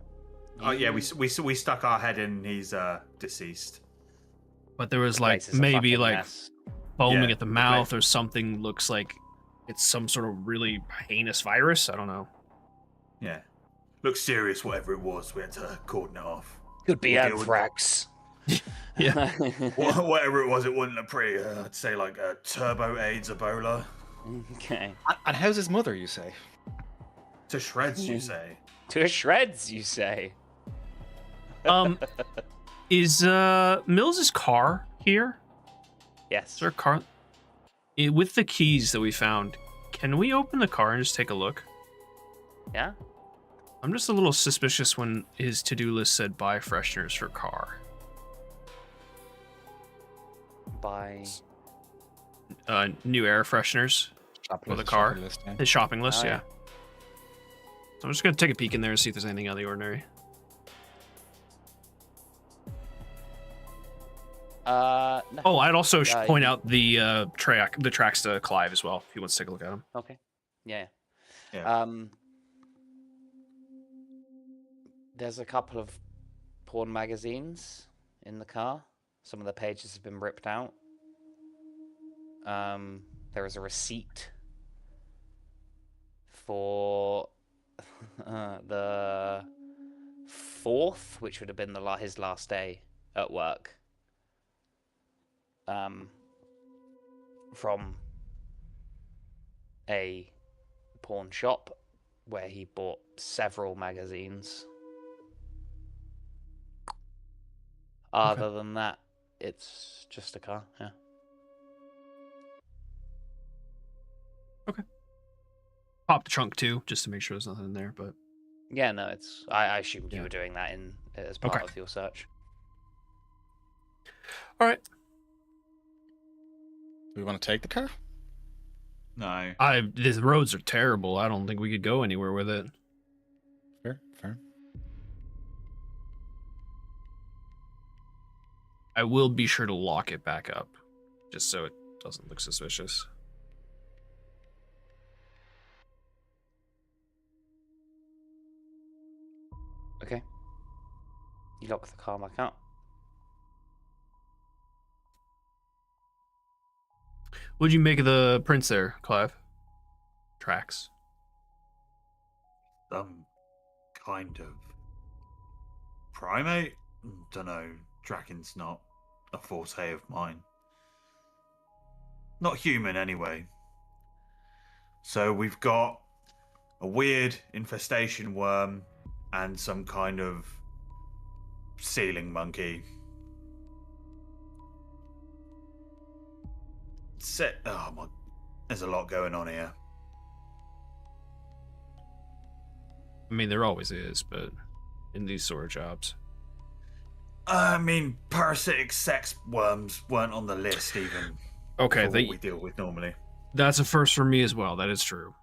Oh yeah, we stuck our head in. He's deceased. But there was The like place is a maybe fucking like mess. foaming Yeah, at the the mouth place- or something. Looks like it's some sort of really heinous virus. I don't know. Yeah, looks serious. Whatever it was, we had to cordon it off. Could be We'll deal with- anthrax. Yeah. Whatever it was, it wasn't a pre. I'd say like a turbo AIDS Ebola. Okay. And how's his mother, you say? To shreds, you say? To shreds, you say. Is Mills's car here? Yes. Is there a car? With the keys that we found, can we open the car and just take a look? Yeah. I'm just a little suspicious when his to-do list said buy fresheners for car. By. New air fresheners for the car. Shopping list, yeah. His shopping list, Oh, yeah. yeah. So I'm just gonna take a peek in there and see if there's anything out of the ordinary. No. Oh, I'd also Yeah, point you- out the tracks to Clive as well, if he wants to take a look at them. Okay. Yeah. Yeah. There's a couple of porn magazines in the car. Some of the pages have been ripped out. There is a receipt for the 4th, which would have been his last day at work. From a pawn shop where he bought several magazines. Other than that, it's just a car, yeah. Pop the trunk too, just to make sure there's nothing in there. But Yeah, no, it's. I assumed you Yeah. were doing that as part Okay. of your search. all right, Do we want to take the car? No. the roads are terrible. I don't think we could go anywhere with it. Fair. I will be sure to lock it back up, just so it doesn't look suspicious. Okay. You lock the car back up. What'd you make of the prints there, Clive? Tracks. Some kind of primate? Dunno. Dragon's not a forte of mine. Not human, anyway. So we've got a weird infestation worm and some kind of ceiling monkey. Oh my, there's a lot going on here. I mean, there always is, but in these sort of jobs. I mean, parasitic sex worms weren't on the list even. Okay, for what we deal with normally. that's a first for me as well. That is true.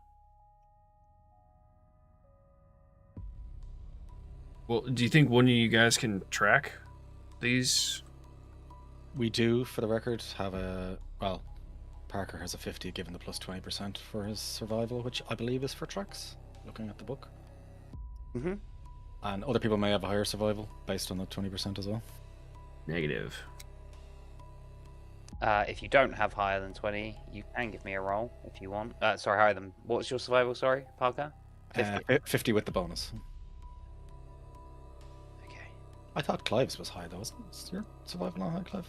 Well, do you think one of you guys can track these? We do, for the record, have a... Well, Parker has a 50 given the plus 20% for his survival, which I believe is for tracks, looking at the book. Mm-hmm. And other people may have a higher survival based on the 20% as well. Negative. If you don't have higher than 20, you can give me a roll if you want. Sorry, higher than... What was your survival, sorry, Parker? 50. 50 with the bonus. Okay. I thought Clive's was high though, wasn't it? Is your survival not high, Clive?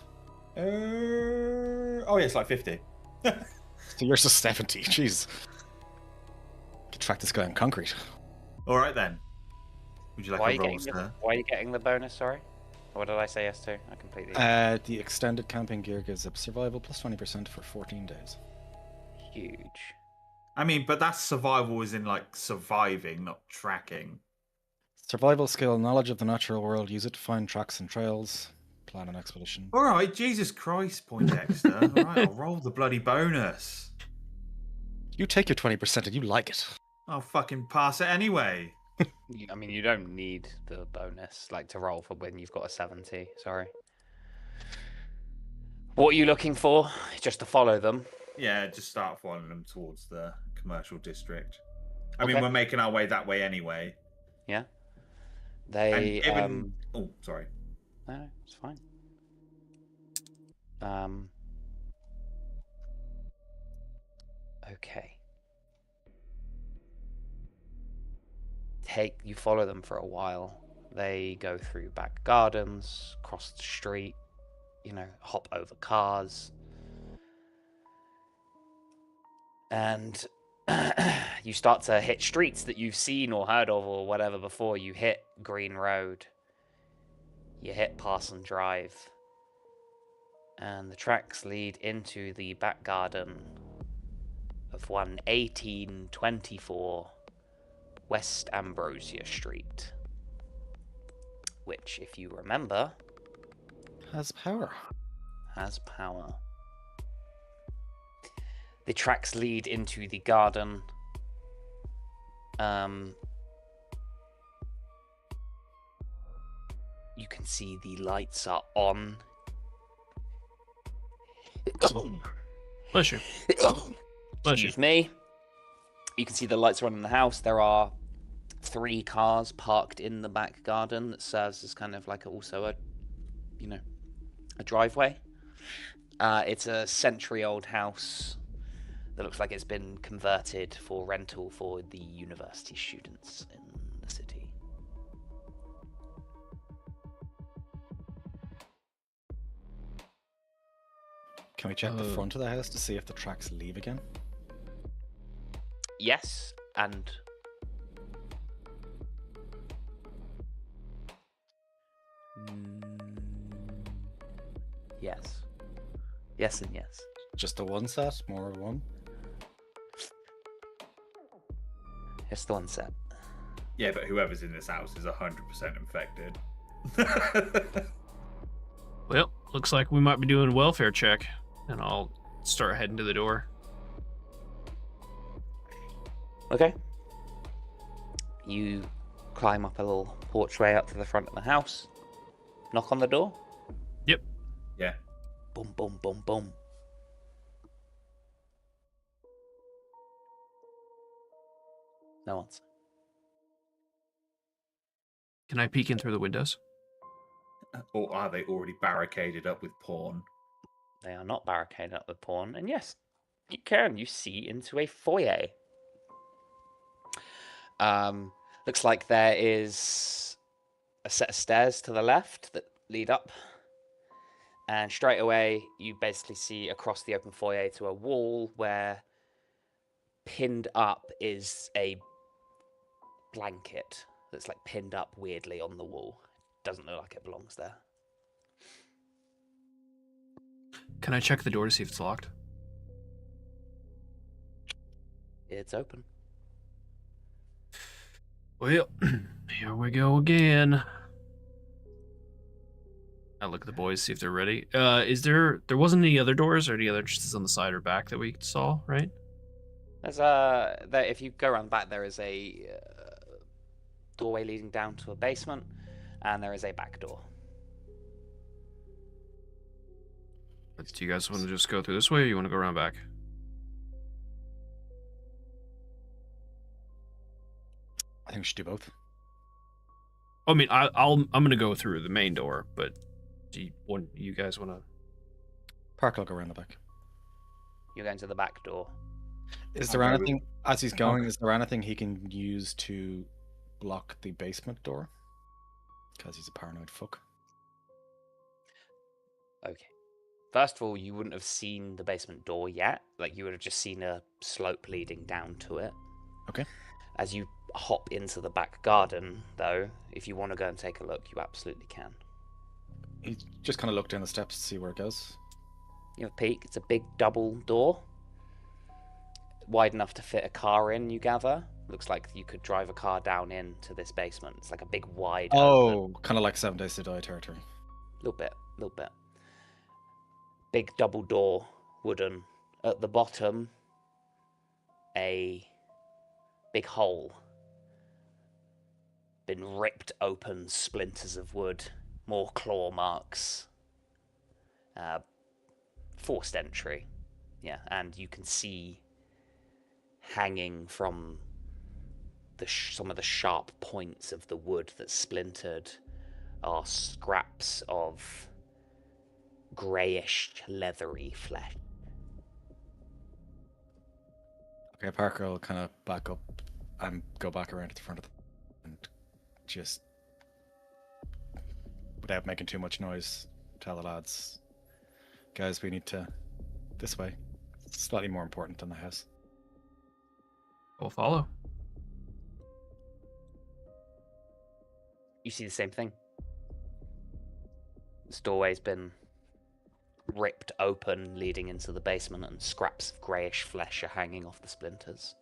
Oh yeah, it's like 50. So yours is 70, jeez. Could track this guy on concrete. All right then. Would you like Why are a you roll, getting sir? why are you getting the bonus, sorry? Or what did I say yes to? I completely... The extended camping gear gives a survival plus 20% for 14 days. Huge. I mean, but that's survival is in like surviving, not tracking. Survival skill, knowledge of the natural world, use it to find tracks and trails, plan an expedition. All right, Jesus Christ, Poindexter. All right, I'll roll the bloody bonus. You take your 20% and you like it. I'll fucking pass it anyway. I mean, you don't need the bonus, like, to roll for when you've got a 70. Sorry. What are you looking for? Just to follow them? Yeah, just start following them towards the commercial district. I mean, Okay. we're making our way that way anyway. Yeah. And They given... Oh, sorry. no, it's fine. Okay. You follow them for a while. They go through back gardens, cross the street, hop over cars. And you start to hit streets that you've seen or heard of or whatever before. You hit Green Road. You hit Parson Drive. And the tracks lead into the back garden of 1824 West Ambrosia Street. Which, if you remember... Has power. The tracks lead into the garden. You can see the lights are on. Bless you. Excuse me. You can see the lights are on in the house. There are 3 cars parked in the back garden that serves as kind of like also a driveway. It's a century-old house that looks like it's been converted for rental for the university students in the city. Can we check the front of the house to see if the tracks leave again? Yes, and... Yes. Yes and yes. Just the one set? More of one? It's the one set. Yeah, but whoever's in this house is 100% infected. Well, looks like we might be doing a welfare check, and I'll start heading to the door. Okay. You climb up a little porchway up to the front of the house. Knock on the door. Yep. Yeah. Boom, boom, boom, boom. No answer. Can I peek in through the windows? Or are they already barricaded up with porn? They are not barricaded up with porn. And yes, you can. You see into a foyer. Looks like there is a set of stairs to the left that lead up. And straight away, you basically see across the open foyer to a wall where pinned up is a blanket that's like pinned up weirdly on the wall. Doesn't look like it belongs there. Can I check the door to see if it's locked? It's open. Well, here we go again. I look at the boys, see if they're ready. There wasn't any other doors or any other entrances on the side or back that we saw, right? There's if you go around the back, there is a doorway leading down to a basement, and there is a back door. Do you guys want to just go through this way, or you want to go around back? I think we should do both. I mean, I'm gonna go through the main door, but do you guys want to? Park will go around the back. You're going to the back door. Is there anything, as he's going, is there anything he can use to block the basement door? Because he's a paranoid fuck. Okay. First of all, you wouldn't have seen the basement door yet. Like, you would have just seen a slope leading down to it. Okay. As you hop into the back garden, though, if you want to go and take a look, you absolutely can. He just kind of looked down the steps to see where it goes. You have a peek. It's a big double door. Wide enough to fit a car in, you gather. Looks like you could drive a car down into this basement. It's like a big wide open. Kind of like 7 Days to Die territory. Little bit. Big double door, wooden. At the bottom, a big hole. Been ripped open, splinters of wood, more claw marks. Forced entry. Yeah, and you can see hanging from some of the sharp points of the wood that's splintered are scraps of greyish, leathery flesh. Okay, Parker will kind of back up and go back around to the front of and just, without making too much noise, tell the lads, guys, we need to this way. It's slightly more important than the house. We'll follow. You see the same thing. This doorway's been ripped open, leading into the basement, and scraps of greyish flesh are hanging off the splinters.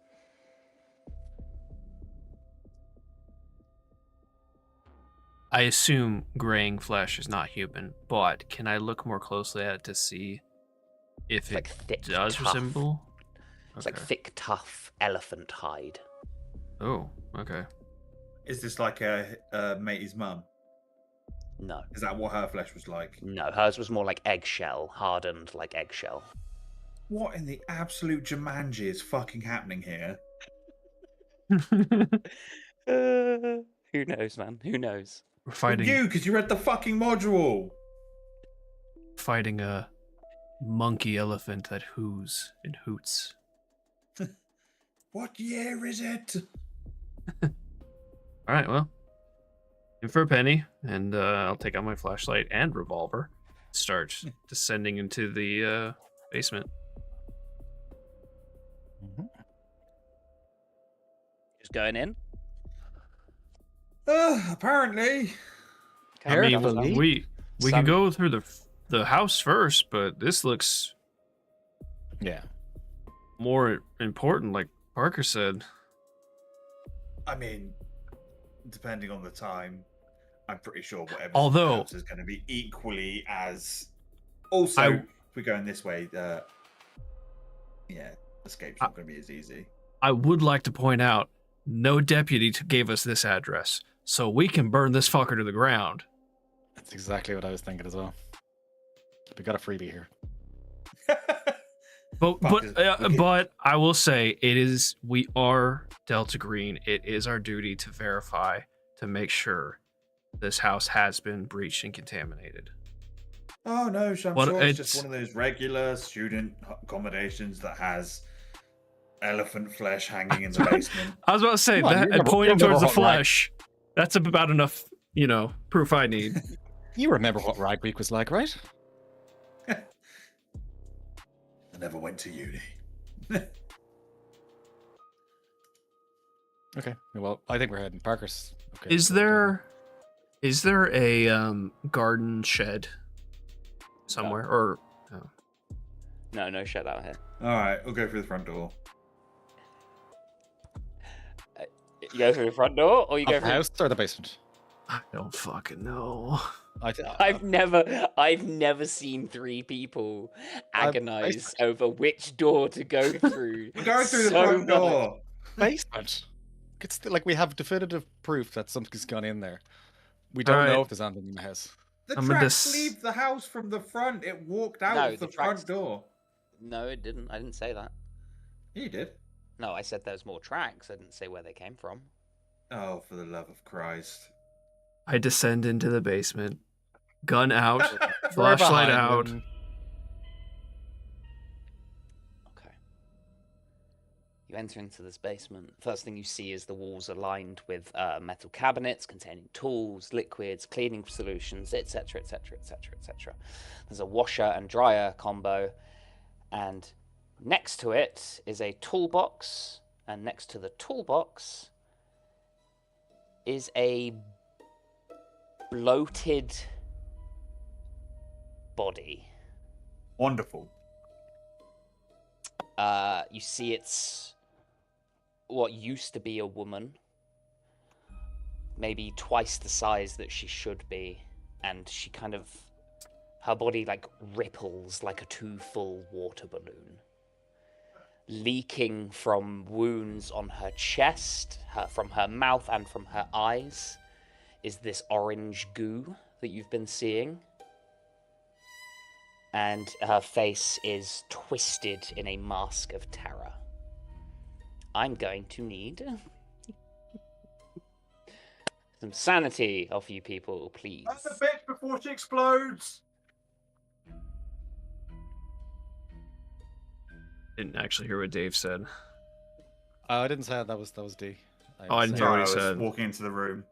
I assume graying flesh is not human, but can I look more closely at it to see if Like it thick, does tough. resemble? It's like thick, tough elephant hide. Oh, okay. Is this like a matey's mum? No. Is that what her flesh was like? No, hers was more like eggshell, hardened like eggshell. What in the absolute Jumanji is fucking happening here? Who knows, man? Who knows? We're fighting You, because you read the fucking module. fighting a monkey elephant that hoos and hoots. What year is it? All right, well, in for a penny, and I'll take out my flashlight and revolver. Start descending into the basement. Just going in? Apparently. I mean, Carefully. we Some- can go through the house first, but this looks Yeah. more important, like Parker said. I mean, depending on the time, I'm pretty sure whatever Although- house is going to be equally as. Also, if we're going this way, escape's not going to be as easy. I would like to point out, no deputy gave us this address, so we can burn this fucker to the ground. That's exactly what I was thinking as well. We got a freebie here. But I will say we are Delta Green. It is our duty to verify, to make sure this house has been breached and contaminated. Oh no, I'm What- sure it's it's- just one of those regular student accommodations that has elephant flesh hanging in the basement. I was about to say Come on, that you and remember- pointing you remember towards the what, right? flesh. That's about enough, proof I need. You remember what Rye Creek was like, right? I never went to uni. Okay. Well, I think we're heading. Parker's. Okay. Is there a garden shed somewhere or? Oh. No shut out here. All right, we'll go through the front door. You go through the front door, or you go Of the through... house or the basement? I don't fucking know. I've never seen three people agonize over which door to go through. We're going through the so front much. door. basement. It's like we have definitive proof that something's gone in there. We don't Alright. know if there's anything in the house. The I'm gonna tracks leave the house from the front. It walked out No, of the the tracks- front door. No, it didn't. I didn't say that. You did. No, I said there's more tracks. I didn't say where they came from. Oh, for the love of Christ. I descend into the basement, gun out, We're flashlight behind out. them. Okay. You enter into this basement. First thing you see is the walls are lined with metal cabinets containing tools, liquids, cleaning solutions, etc., etc., etc., etc. There's a washer and dryer combo, and next to it is a toolbox, and next to the toolbox is a bloated body. Wonderful. You see it's what used to be a woman, maybe twice the size that she should be, and she kind of, her body like ripples like a too full water balloon, leaking from wounds on her chest, from her mouth and from her eyes is this orange goo that you've been seeing. And her face is twisted in a mask of terror. I'm going to need Some sanity off you people, please. That's the bitch before she explodes. Didn't actually hear what Dave said. I didn't say that was D. Oh, I didn't hear Sorry, what I he was said. walking into the room.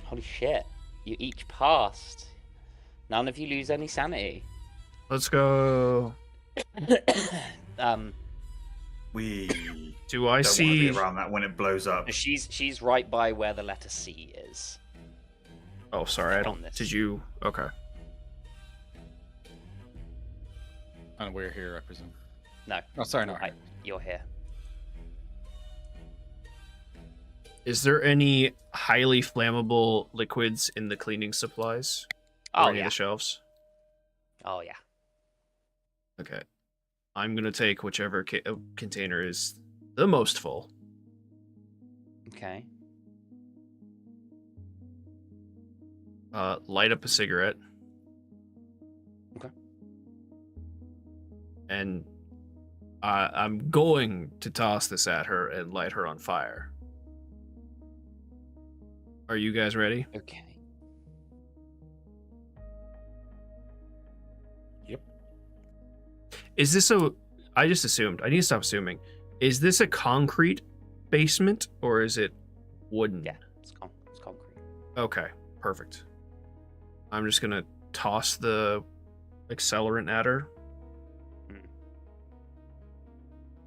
Holy shit. You each passed. None of you lose any sanity. Let's go. We Do I don't see? want to be around that when it blows up. She's right by where the letter C is. Oh, sorry. I on don't. this. Did you? Okay. And we're here, I presume. No. Oh, sorry, no. Right, you're here. Is there any highly flammable liquids in the cleaning supplies? Or Oh any of yeah. the shelves? Oh yeah. Okay. I'm gonna take whichever container is the most full. Okay. Light up a cigarette. Okay. And I'm going to toss this at her and light her on fire. Are you guys ready? Okay. Yep. Is this a... I just assumed. I need to stop assuming. Is this a concrete basement or is it wooden? Yeah, it's concrete. Okay, perfect. I'm just gonna toss the accelerant at her.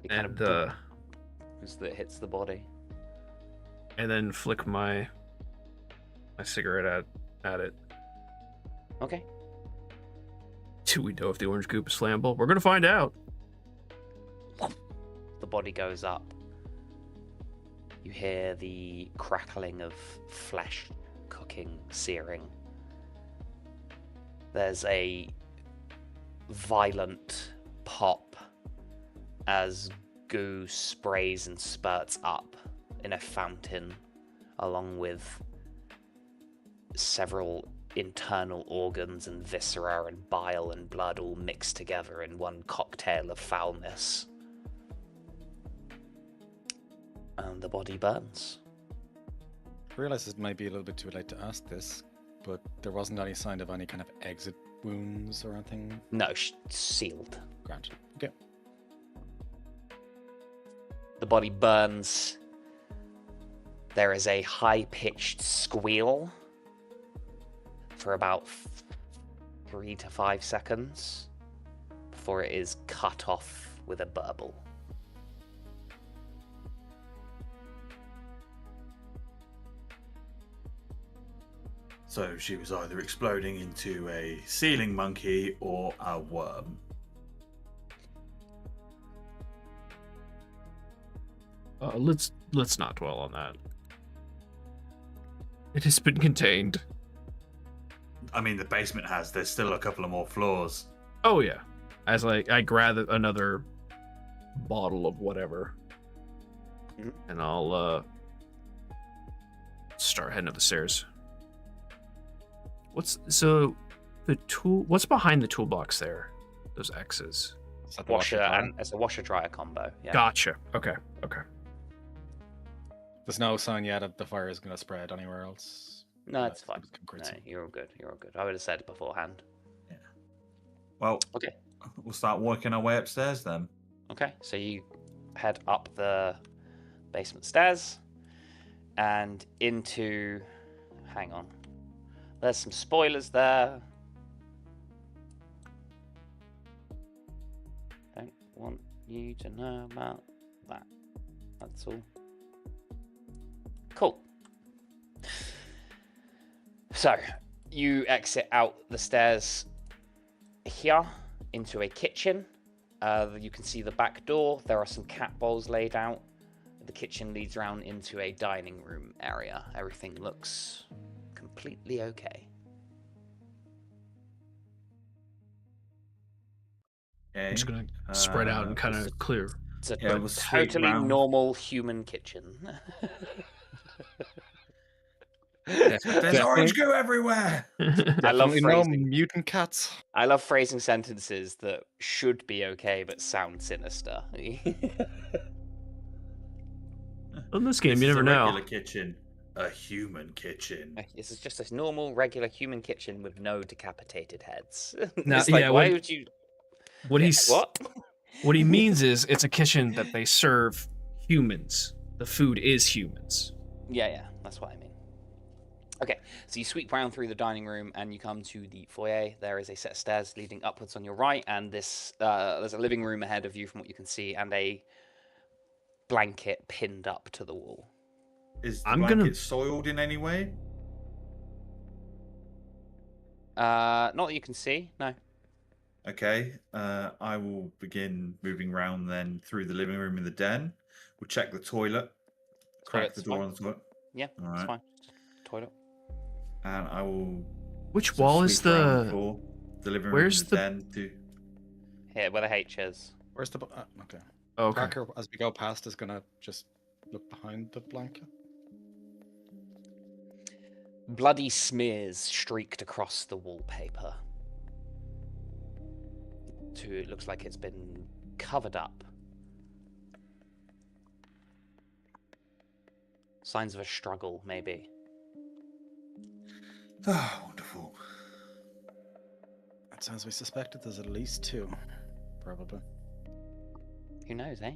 It kind And of as that hits the body. and then flick my cigarette at it. Okay. Do we know if the orange goop is flammable? We're gonna find out. The body goes up. You hear the crackling of flesh cooking, searing. There's a violent pop as goo sprays and spurts up in a fountain, along with several internal organs and viscera and bile and blood all mixed together in one cocktail of foulness. And the body burns. I realize it might be a little bit too late to ask this, but there wasn't any sign of any kind of exit wounds or anything. No, sealed. Grant. Okay. The body burns. There is a high-pitched squeal for about 3 to 5 seconds before it is cut off with a burble. So she was either exploding into a ceiling monkey or a worm. Let's not dwell on that. It has been contained. I mean, the basement has. There's still a couple of more floors. Oh yeah. As I grab another bottle of whatever, and I'll start heading up the stairs. What's behind the toolbox there? Those X's. Is that the Washer dryer? and it's a washer dryer combo. Yeah. Gotcha. Okay. There's no sign yet that the fire is going to spread anywhere else. No, it's fine. Concrete. No, you're all good. You're all good. I would have said it beforehand. Well, Okay. we'll start working our way upstairs then. Okay, so you head up the basement stairs and into. Hang on. There's some spoilers there. Don't want you to know about that. That's all. Cool. So, you exit out the stairs here into a kitchen. You can see the back door. There are some cat bowls laid out. The kitchen leads around into a dining room area. Everything looks completely okay. Okay. I'm just gonna spread out and kind of clear. It's a Yeah, we'll sweep totally round. normal human kitchen. There's orange goo everywhere. I love Definitely no phrasing. mutant cats. I love phrasing sentences that should be okay but sound sinister. In this game, This you is never a know. regular kitchen, a human kitchen. This is just a normal, regular human kitchen with no decapitated heads. Now, It's like, yeah, why what- would you? What he's What? what he means is it's a kitchen that they serve humans. The food is humans. Yeah, that's what I mean. Okay, so you sweep round through the dining room and you come to the foyer. There is a set of stairs leading upwards on your right, and there's a living room ahead of you from what you can see, and a blanket pinned up to the wall. Is the I'm blanket gonna- soiled in any way? Not that you can see, no. Okay, I will begin moving around then through the living room and the den. We'll check the toilet, crack the Toilet's door fine. on the toilet, Yeah, All that's right. fine. Toilet. and I will. Which sort of wall is sweep around the? floor, the living room where's and the the- den? Here, where the H is. Where's the... okay. Oh, okay. Cracker, as we go past, is gonna just look behind the blanket. Bloody smears streaked across the wallpaper. It looks like it's been covered up. Signs of a struggle, maybe. Ah, wonderful. It sounds we suspected there's at least two, probably. Who knows, eh?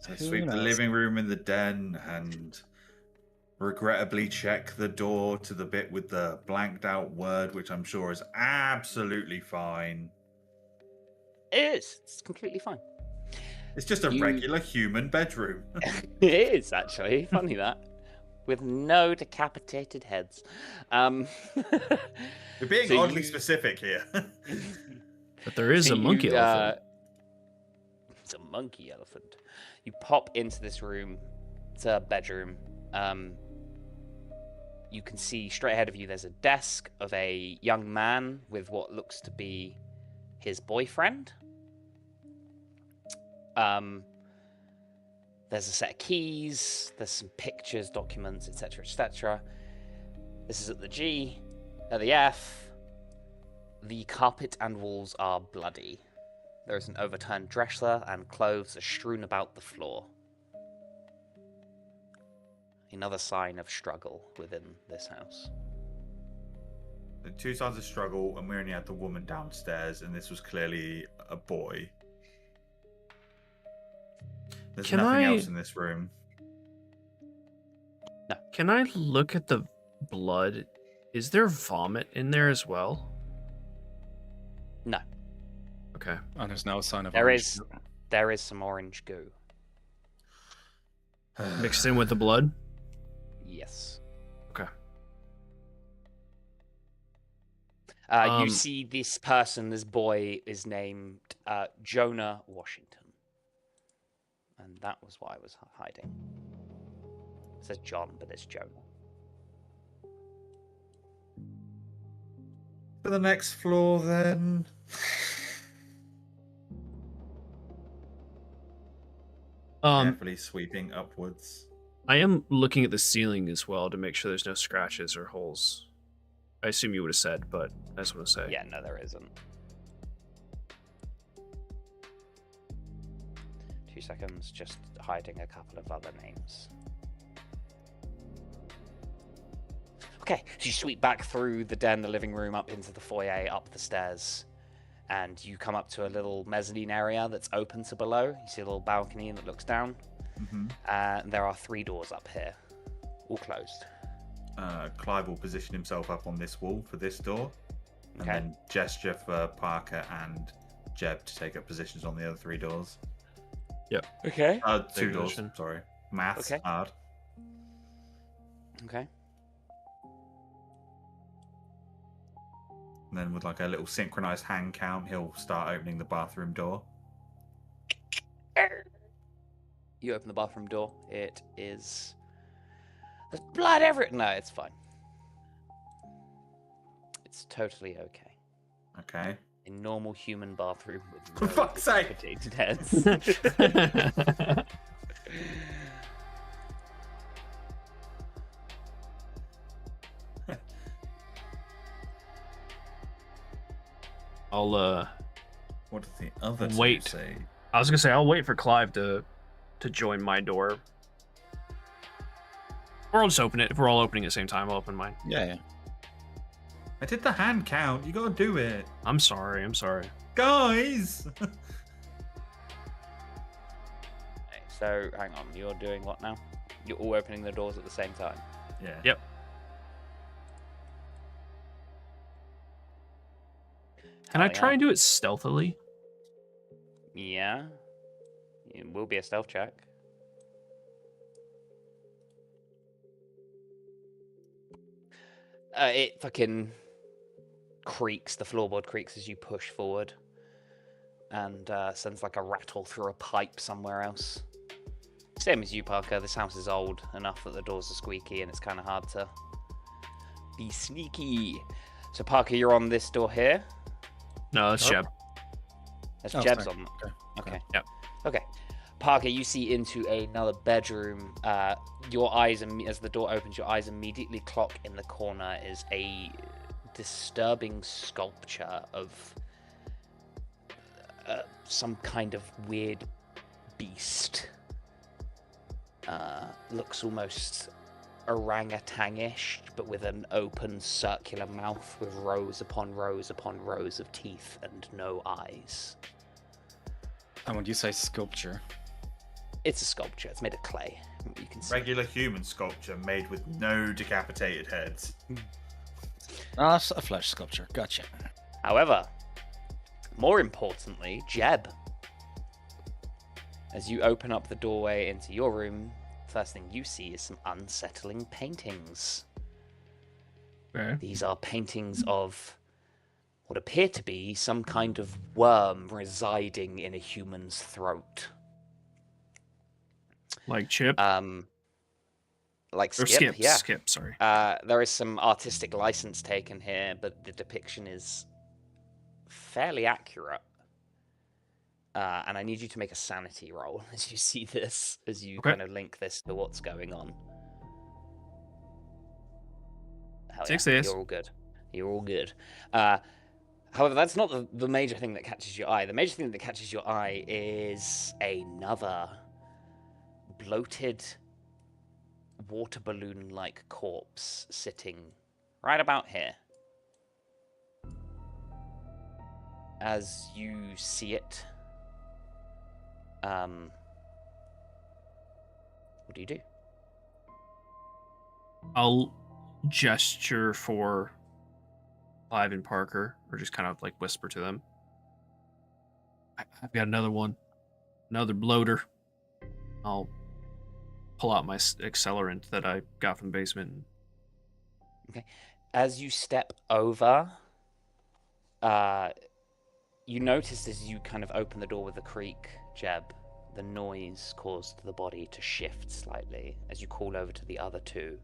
So I Who sweep the knows? living room and the den, and regrettably check the door to the bit with the blanked out word, which I'm sure is absolutely fine. It is. It's completely fine. It's just a You- regular human bedroom. It is, actually. Funny that. With no decapitated heads. You're being So oddly you- specific here. But there is So a monkey you, elephant. It's a monkey elephant. You pop into this room. It's a bedroom. You can see straight ahead of you there's a desk of a young man with what looks to be his boyfriend. There's a set of keys, there's some pictures, documents, etc., etc. This is at the G. At the F, the carpet and walls are bloody. There is an overturned dresser and clothes are strewn about the floor. Another sign of struggle within this house. The two sides of struggle, and we only had the woman downstairs, and this was clearly a boy. There's Can nothing I- else in this room. Can I look at the blood? Is there vomit in there as well? No, Okay. And there's no sign of There orange is- goo. there is some orange goo. Mixed in with the blood? Yes. Okay. You see this person, this boy, is named Jonah Washington. And that was why I was hiding. It says John, but it's Jonah. For the next floor, then. Carefully sweeping upwards. I am looking at the ceiling as well to make sure there's no scratches or holes. I assume you would have said, but I just want to say. Yeah, no, there isn't. 2 seconds, just hiding a couple of other names. Okay, so you sweep back through the den, the living room, up into the foyer, up the stairs, and you come up to a little mezzanine area that's open to below. You see a little balcony that looks down. Mm-hmm. And there are 3 doors up here, all closed. Clive will position himself up on this wall for this door, and Okay. then gesture for Parker and Jeb to take up positions on the other 3 doors. Okay. 2 doors, position. sorry. Maths, Okay. hard. Okay. And then with like a little synchronized hand count, he'll start opening the bathroom door. You open the bathroom door. It is... There's blood everywhere. No, it's fine. It's totally okay. Okay. A normal human bathroom with For fuck's sake! decapitated heads. I'll What did the other two wait. say? I was gonna say I'll wait for Clive to join my door. Or I'll just open it. If we're all opening at the same time, I'll open mine. Yeah. I did the hand count. You gotta do it. I'm sorry. Guys! Okay, so, hang on. You're doing what now? You're all opening the doors at the same time? Yeah. Yep. Can I try and do it stealthily? Yeah. It will be a stealth check. It fucking creaks, the floorboard creaks as you push forward. And sends like a rattle through a pipe somewhere else. Same as you, Parker. This house is old enough that the doors are squeaky and it's kind of hard to be sneaky. So, Parker, you're on this door here. No, that's Jeb. That's Oh, Jeb's sorry. on. Okay. Yep. Okay. Parker, you see into another bedroom. Your eyes, as the door opens, your eyes immediately clock in the corner is a disturbing sculpture of some kind of weird beast. Looks almost orangutan-ish, but with an open circular mouth with rows upon rows upon rows of teeth and no eyes. And when you say sculpture, It's a sculpture. It's made of clay. You can see. Regular human sculpture made with no decapitated heads. a flesh sculpture. Gotcha. However, more importantly, Jeb. As you open up the doorway into your room, first thing you see is some unsettling paintings. Okay. These are paintings of what appear to be some kind of worm residing in a human's throat. Like Chip? Like Or Skip, yeah. Skip, sorry. There is some artistic license taken here, but the depiction is fairly accurate. And I need you to make a sanity roll as you see this, as you kind of link this to what's going on. Hell yeah, Success. you're all good. You're all good. However, that's not the major thing that catches your eye. The major thing that catches your eye is another bloated water balloon-like corpse sitting right about here. As you see it, what do you do? I'll gesture for Clive and Parker, or just kind of like whisper to them. I've got another one. Another bloater. I'll pull out my accelerant that I got from the basement. Okay. As you step over, you notice as you kind of open the door with a creak, Jeb, the noise caused the body to shift slightly. As you call over to the other two,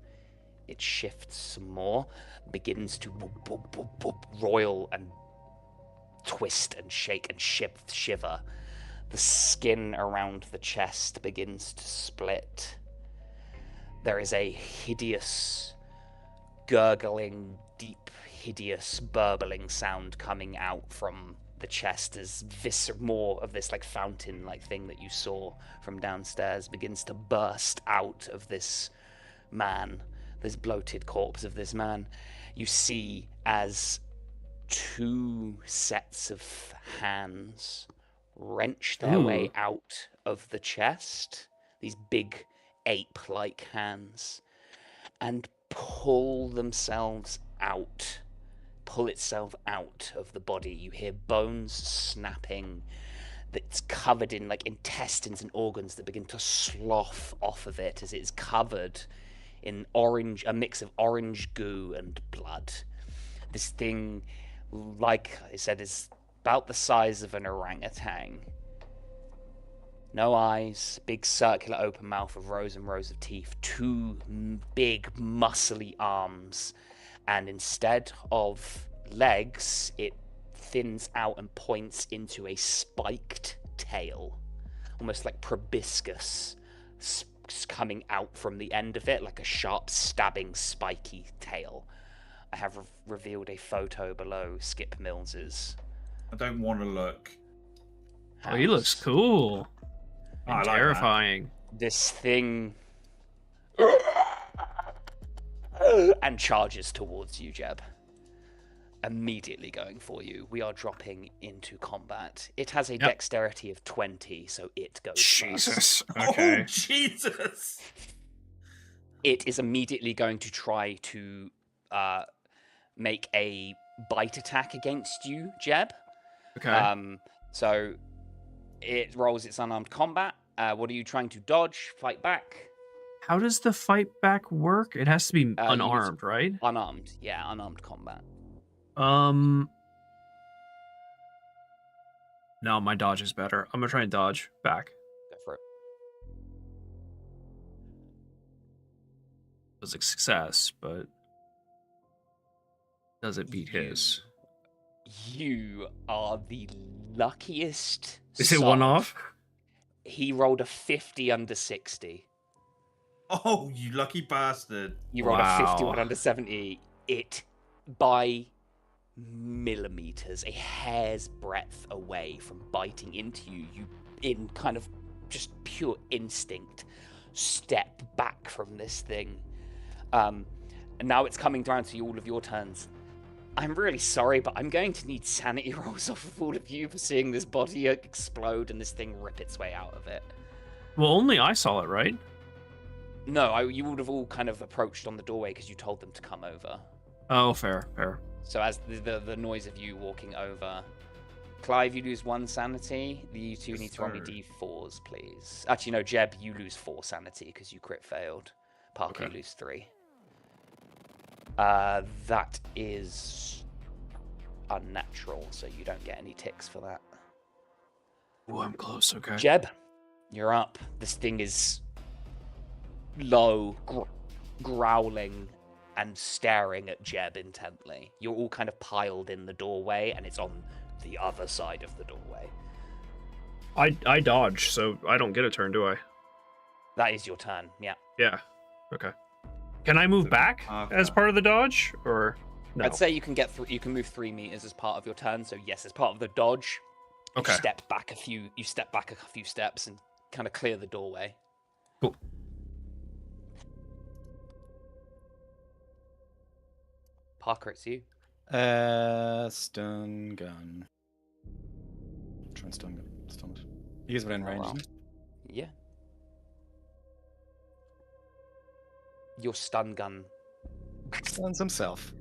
it shifts some more, begins to whoop, whoop, whoop, whoop, roil and twist and shake and shiver. The skin around the chest begins to split. There is a hideous, gurgling, deep, hideous, burbling sound coming out from the chest as more of this like fountain-like thing that you saw from downstairs begins to burst out of this man, this bloated corpse of this man. You see as two sets of hands wrench their way out of the chest, these big ape-like hands, and pull itself out of the body. You hear bones snapping that's covered in like intestines and organs that begin to slough off of it as it's covered in a mix of orange goo and blood. This thing, like I said, is about the size of an orangutan. No eyes, big circular open mouth of rows and rows of teeth, two big muscly arms, and instead of legs, it thins out and points into a spiked tail, almost like proboscis coming out from the end of it, like a sharp stabbing spiky tail. I have revealed a photo below Skip Mills's I don't want to look. Oh, he looks cool. I And like that. terrifying. This thing and charges towards you, Jeb. Immediately going for you. We are dropping into combat. It has a dexterity of 20, so it goes Jesus. first. Okay. Oh, Jesus! It is immediately going to try to make a bite attack against you, Jeb. Okay. So it rolls its unarmed combat. What are you trying to dodge? Fight back? How does the fight back work? It has to be use unarmed, right? Unarmed. Yeah, unarmed combat. No, my dodge is better. I'm gonna try and dodge back. Go for it. It was a success, but does it beat his? You are the luckiest. Is it one soul. off? He rolled a 50 under 60. Oh, you lucky bastard. You rolled a 51 Wow. under 70. It, by millimeters, a hair's breadth away from biting into you, you, in kind of just pure instinct, step back from this thing. And now it's coming down to all of your turns. I'm really sorry, but I'm going to need sanity rolls off of all of you for seeing this body explode and this thing rip its way out of it. Well, only I saw it, right? No, you would have all kind of approached on the doorway because you told them to come over. Oh, fair, fair. So as the noise of you walking over, Clive, you lose 1 sanity. You two need to roll me d4s, please. Actually, no, Jeb, you lose 4 sanity because you crit failed. Parker, you lose 3. That is unnatural, so you don't get any ticks for that. Oh, I'm close. Okay. Jeb, you're up. This thing is low, growling and staring at Jeb intently. You're all kind of piled in the doorway, and it's on the other side of the doorway. I dodge, so I don't get a turn, do I? That is your turn, yeah. Yeah. Okay. Can I move back as part of the dodge, or no? I'd say you can get you can move 3 meters as part of your turn. So yes, as part of the dodge, Okay. you step back a few steps and kind of clear the doorway. Cool. Parker, it's you. Stun gun. Try and stun it. He is within range, isn't he? Yeah. Your stun gun Stuns himself.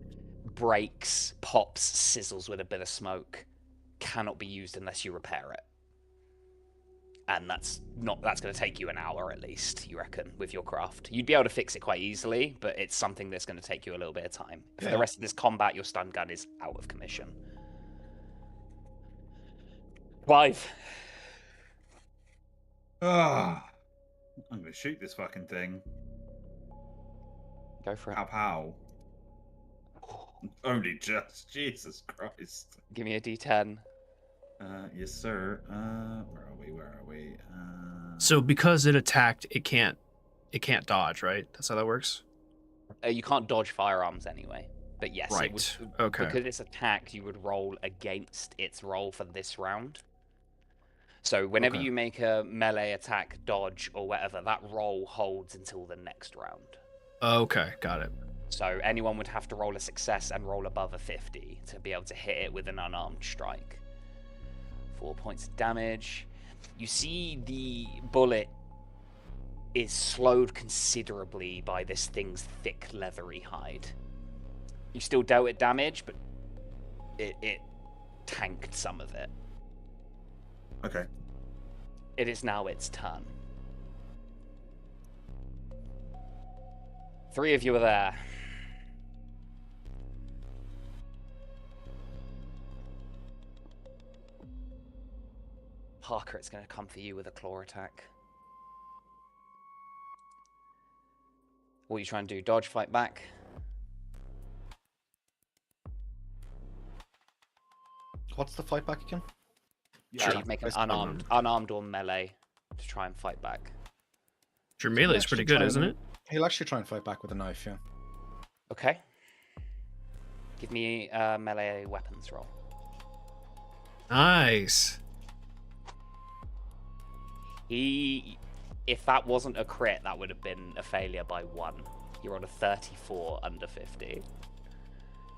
breaks, pops, sizzles with a bit of smoke. Cannot be used unless you repair it. And that's going to take you an hour at least, you reckon, with your craft. You'd be able to fix it quite easily, but it's something that's going to take you a little bit of time. For the rest of this combat, your stun gun is out of commission. Clive. Ah, I'm gonna shoot this fucking thing. Go for it. Pow pow. Only just. Jesus Christ. Give me a d10. Yes, sir. Where are we? So because it attacked, it can't dodge, right? That's how that works. You can't dodge firearms anyway. But yes, Right. it would, Okay. because it's attacked, you would roll against its roll for this round. So whenever Okay. you make a melee attack, dodge, or whatever, that roll holds until the next round. Okay, got it. So anyone would have to roll a success and roll above a 50 to be able to hit it with an unarmed strike. 4 points of damage. You see the bullet is slowed considerably by this thing's thick, leathery hide. You still dealt it damage, but it tanked some of it. Okay. It is now its turn. 3 of you are there. Parker, it's going to come for you with a claw attack. What are you trying to do? Dodge, fight back? What's the fight back again? You'd make an unarmed or melee to try and fight back. Your melee's pretty good, isn't it? He'll actually try and fight back with a knife, yeah. Okay. Give me a melee weapons roll. Nice. If that wasn't a crit, that would have been a failure by 1. You're on a 34 under 50.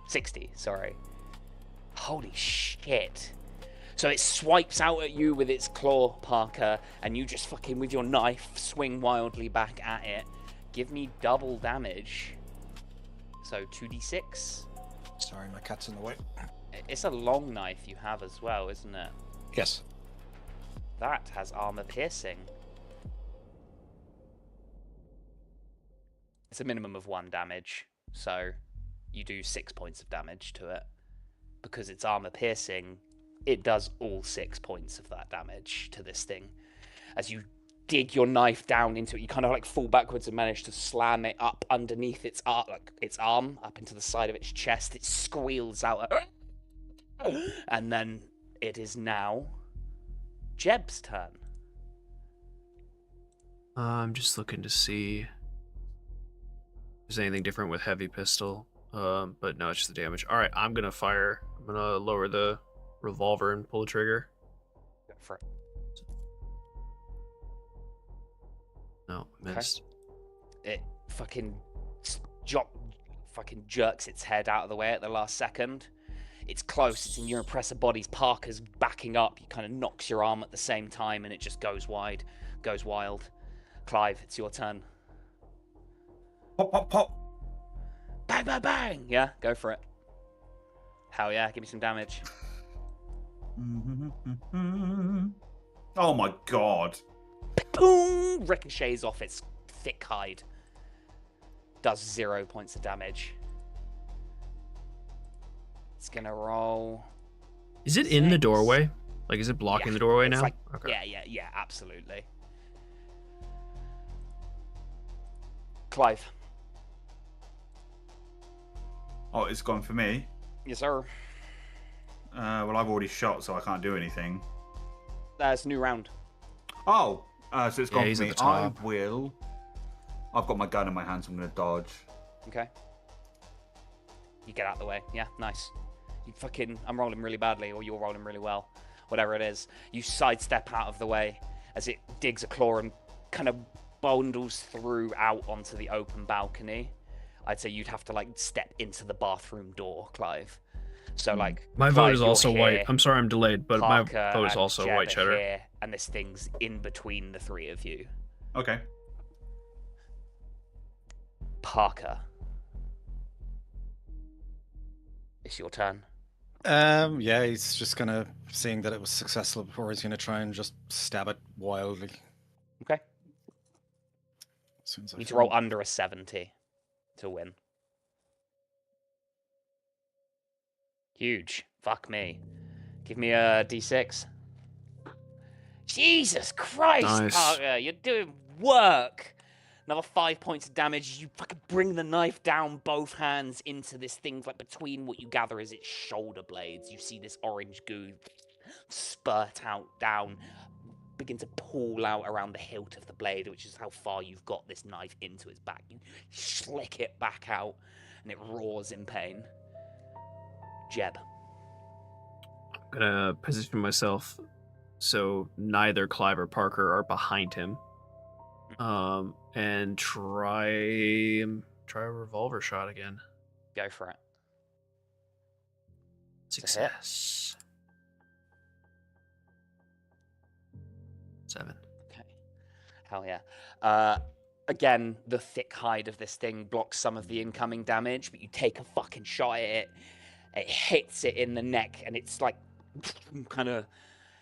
60, sorry. Holy shit. So it swipes out at you with its claw, Parker, and you just fucking, with your knife, swing wildly back at it. Give me double damage. So 2d6. Sorry, my cat's in the way. It's a long knife you have as well, isn't it? Yes. That has armor piercing. It's a minimum of 1 damage, so you do 6 points of damage to it. Because it's armor piercing, it does all 6 points of that damage to this thing. As you dig your knife down into it, you kind of like fall backwards and manage to slam it up underneath its arm, up into the side of its chest. It squeals out, and then it is now Jeb's turn. I'm just looking to see if there's anything different with heavy pistol. But no, it's just the damage. All right, I'm gonna fire. I'm gonna lower the revolver and pull the trigger. Go for it. No, missed. Okay. It fucking jerks its head out of the way at the last second. It's close. It's in your impressive bodies. Parker's backing up. You kind of knocks your arm at the same time, and it just goes wide, goes wild. Clive, it's your turn. Pop, pop, pop. Bang, bang, bang! Yeah, go for it. Hell yeah, give me some damage. Oh my god. Boom! Ricochets off its thick hide. Does 0 points of damage. It's gonna roll. Is it in the 6. doorway? Like, is it blocking the doorway it's now? Like, okay. Yeah, absolutely. Clive. Oh, it's gone for me. Yes, sir. Well, I've already shot, so I can't do anything. It's a new round. Oh, so it's gone he's for at me. the top. I've got my gun in my hand, so I'm going to dodge. Okay. You get out of the way. Yeah, nice. I'm rolling really badly, or you're rolling really well. Whatever it is. You sidestep out of the way as it digs a claw and kind of bundles through out onto the open balcony. I'd say you'd have to, like, step into the bathroom door, Clive. So, like... My Clive, vote is you're also here, white. I'm sorry I'm delayed, but Parker my vote is and also Jeb white are cheddar. here, and this thing's in between the three of you. Okay. Parker. It's your turn. Yeah, he's just gonna, seeing that it was successful before, he's gonna try and just stab it wildly. Okay. As soon as I You need to find- roll under a 70 to win. Huge. Fuck me. Give me a d6. Jesus Christ, Nice. Parker, you're doing work. Another 5 points of damage. You fucking bring the knife down both hands into this thing, like between what you gather is its shoulder blades. You see this orange goo spurt out down, begin to pool out around the hilt of the blade, which is how far you've got this knife into its back. You slick it back out, and it roars in pain. Jeb. I'm gonna position myself so neither Clive or Parker are behind him. And try a revolver shot again. Go for it. Success. 7. Okay. Hell yeah. Again, the thick hide of this thing blocks some of the incoming damage, but you take a fucking shot at it. It hits it in the neck, and it's like kind of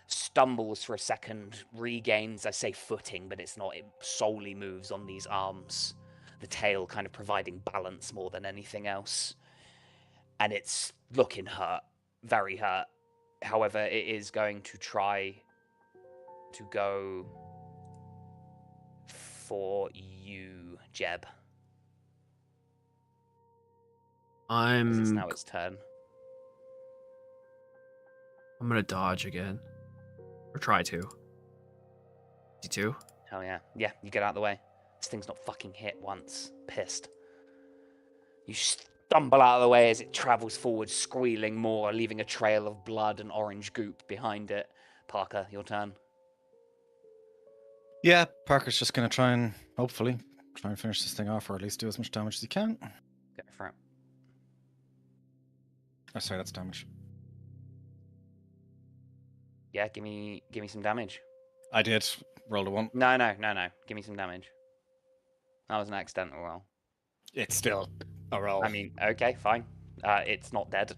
stumbles for a second, regains, I say footing, but it's not. It solely moves on these arms. The tail kind of providing balance more than anything else. And it's looking hurt. Very hurt. However, it is going to try to go for you, Jeb. This is now its turn. I'm gonna dodge again. Or try to. D2? Hell yeah. Yeah, you get out of the way. This thing's not fucking hit once. Pissed. You stumble out of the way as it travels forward, squealing more, leaving a trail of blood and orange goop behind it. Parker, your turn. Yeah, Parker's just going to try and, hopefully, try and finish this thing off, or at least do as much damage as he can. Go for it. Oh, sorry, that's damage. Yeah, give me some damage. I did. Roll a 1. No. Give me some damage. That was an accidental roll. It's still a roll. I mean, okay, fine. It's not dead.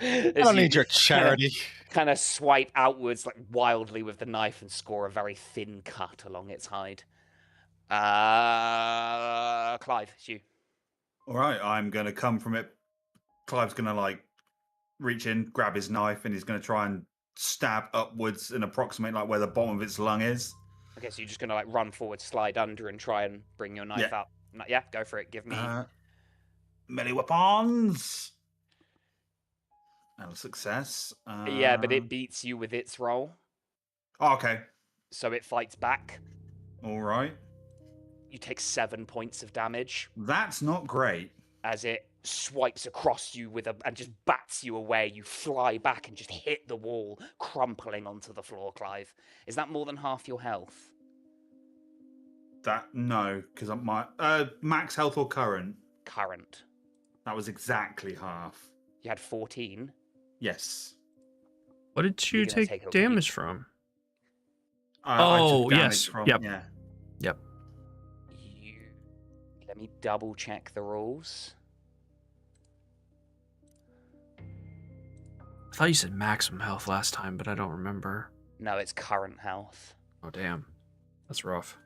I don't need your charity. Kind of swipe outwards like wildly with the knife and score a very thin cut along its hide. Clive, it's you. All right, I'm going to come from it. Clive's going to like reach in, grab his knife, and he's going to try and stab upwards and approximate like where the bottom of its lung is. Okay, so you're just going to like run forward, slide under, and try and bring your knife out. Yeah, go for it. Give me melee weapons. And a success. Yeah, but it beats you with its roll. Oh, okay. So it fights back. All right. You take 7 points of damage. That's not great. As it swipes across you and just bats you away. You fly back and just hit the wall, crumpling onto the floor, Clive. Is that more than half your health? No, because I'm my max health or current? Current. That was exactly half. You had 14. Yes. What did you take damage from? I took damage yes. From, yep. Yeah. Yep. Let me double check the rules. I thought you said maximum health last time, but I don't remember. No, it's current health. Oh, damn. That's rough.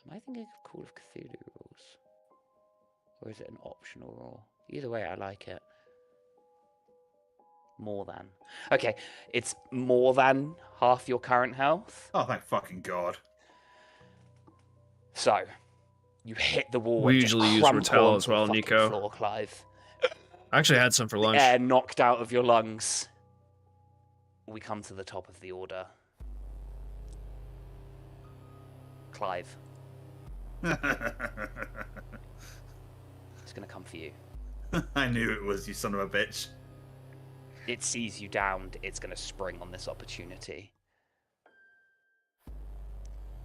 Am I thinking of Call of Cthulhu rules? Or is it an optional rule? Either way, I like it. More than. Okay, it's more than half your current health. Oh, thank fucking God. So, you hit the wall. We usually use Ratel as well, Neko. Floor, Clive. I actually had some for lunch. Air knocked out of your lungs. We come to the top of the order. Clive. It's gonna come for you. I knew it was, you son of a bitch. It sees you downed. It's gonna spring on this opportunity.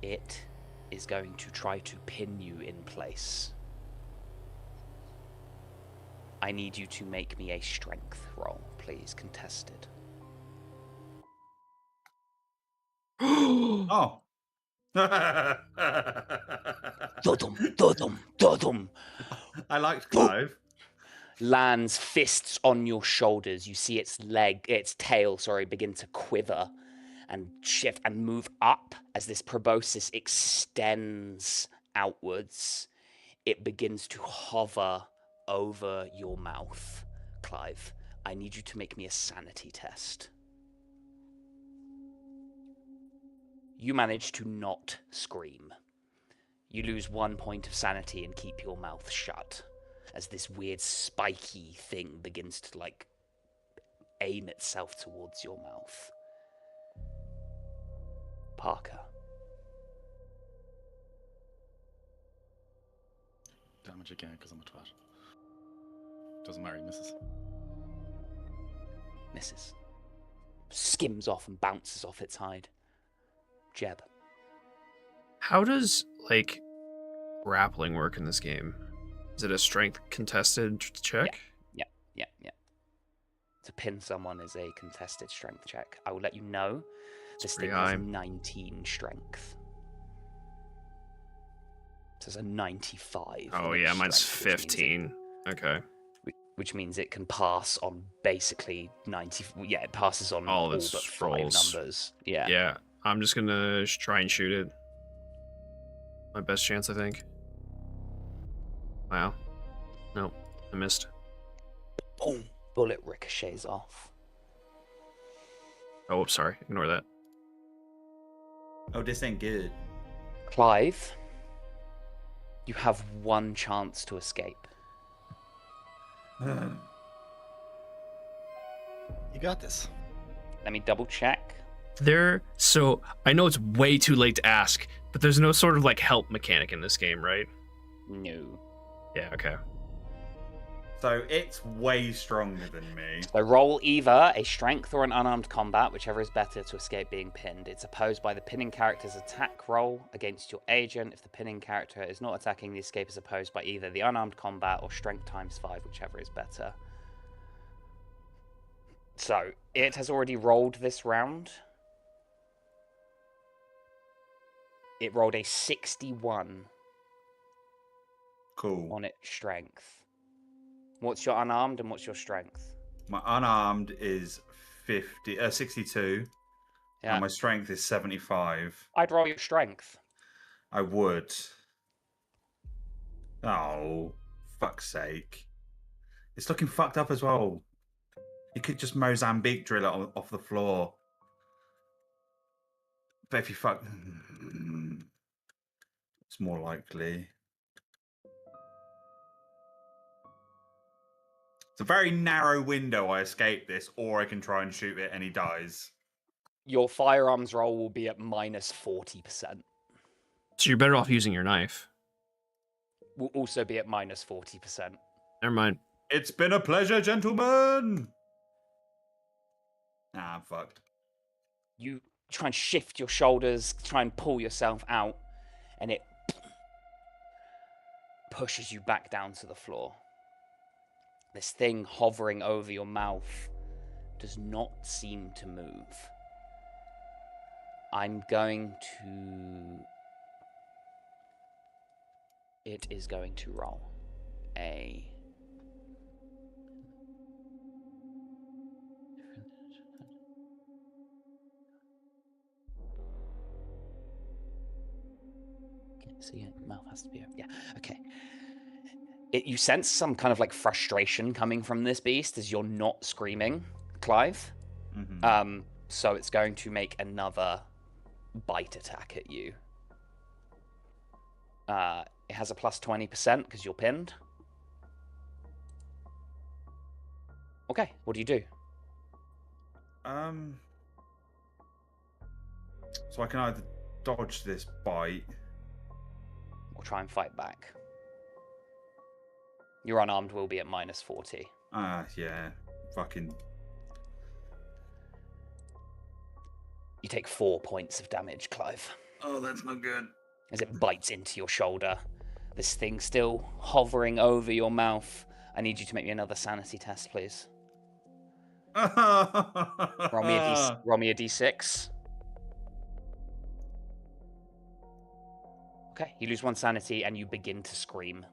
It is going to try to pin you in place. I need you to make me a strength roll, please, contested. Oh. Dodum. I liked Clive. Lands fists on your shoulders. You see its tail, begin to quiver and shift and move up as this proboscis extends outwards. It begins to hover over your mouth. Clive, I need you to make me a sanity test. You manage to not scream. You lose 1 point of sanity and keep your mouth shut as this weird spiky thing begins to aim itself towards your mouth. Parker. Damage again because I'm a twat. Doesn't matter, he misses. Misses. Skims off and bounces off its hide. Jeb. How does, grappling work in this game? Is it a strength contested check? Yeah. To pin someone is a contested strength check. I will let you know. This thing has 19 strength. So it's a 95. Oh, yeah, mine's 15. Okay. Which means it can pass on basically 90. Yeah, it passes on all but its 5 rolls. numbers. Yeah. Yeah, I'm just gonna try and shoot it. My best chance, I think. Wow. Nope, I missed. Boom! Bullet ricochets off. Oh, sorry. Ignore that. Oh, this ain't good. Clive, you have one chance to escape. You got this. Let me double check. So I know it's way too late to ask, but there's no sort of like help mechanic in this game, right? No. Yeah, okay. So it's way stronger than me. So roll either a strength or an unarmed combat, whichever is better to escape being pinned. It's opposed by the pinning character's attack roll against your agent. If the pinning character is not attacking, the escape is opposed by either the unarmed combat or strength times 5, whichever is better. So it has already rolled this round. It rolled a 61 Cool. on its strength. What's your unarmed and what's your strength? My unarmed is 62. Yeah. And my strength is 75. I'd roll your strength. I would. Oh, fuck's sake. It's looking fucked up as well. You could just Mozambique drill it off the floor. But if you fuck... It's more likely. It's a very narrow window I escape this, or I can try and shoot it and he dies. Your firearms roll will be at minus 40%. So you're better off using your knife. Will also be at minus 40%. Never mind. It's been a pleasure, gentlemen! Nah, I'm fucked. You try and shift your shoulders, try and pull yourself out, and it pushes you back down to the floor. This thing hovering over your mouth does not seem to move. I'm going to... It is going to roll a... So your mouth has to be open. Yeah, okay. You sense some kind of like frustration coming from this beast as you're not screaming, Clive. Mm-hmm. So it's going to make another bite attack at you. It has a plus 20% because you're pinned. Okay, what do you do? So I can either dodge this bite... Or try and fight back. Your unarmed will be at minus 40. Yeah. Fucking... You take 4 points of damage, Clive. Oh, that's not good. As it bites into your shoulder. This thing still hovering over your mouth. I need you to make me another sanity test, please. Roll me a d6. Okay, you lose 1 sanity and you begin to scream.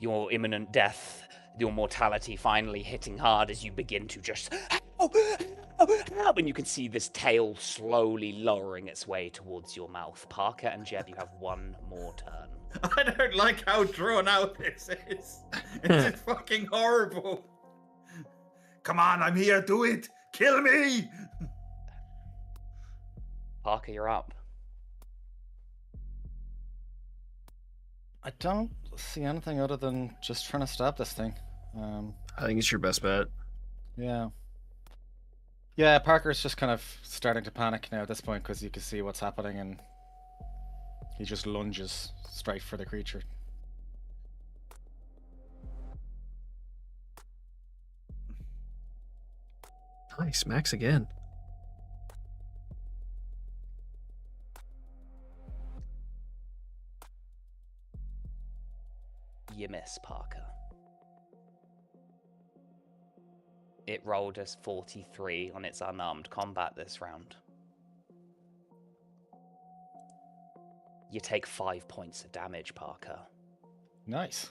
Your imminent death, your mortality finally hitting hard as you begin to just... Help! And you can see this tail slowly lowering its way towards your mouth. Parker and Jeb, you have 1 more turn. I don't like how drawn out this is. It's fucking horrible. Come on, I'm here. Do it. Kill me. Parker, you're up. I don't see anything other than just trying to stab this thing. I think it's your best bet. Yeah. Yeah, Parker's just kind of starting to panic now at this point because you can see what's happening and he just lunges straight for the creature. Nice, Max again. You miss, Parker. It rolled as 43 on its unarmed combat this round. You take 5 points of damage, Parker. Nice.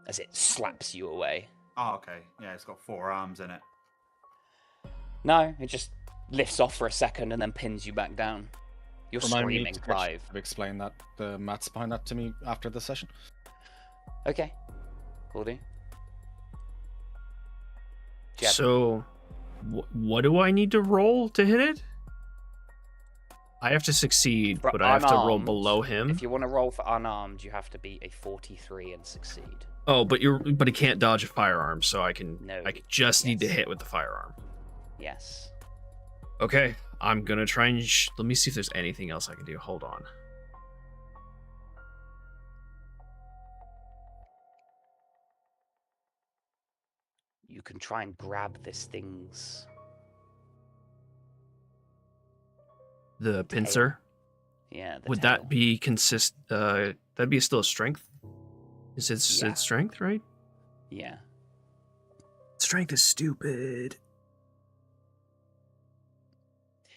As it slaps you away. Oh, okay. Yeah, it's got 4 arms in it. No, it just lifts off for a second and then pins you back down. You're screaming, Clive. Explain that, the maths behind that to me after the session. Okay, will do. Jeb. So, what do I need to roll to hit it? I have to succeed, For but I have to roll unarmed, below him. If you want to roll for unarmed, you have to beat a 43 and succeed. Oh, but he can't dodge a firearm, so I can just need to Yes. hit with the firearm. Yes. Okay, I'm gonna try and let me see if there's anything else I can do. Hold on. You can try and grab this thing's The pincer. Yeah. Would that be that'd be still a strength? Is it Yeah. it's strength, right? Yeah. Strength is stupid.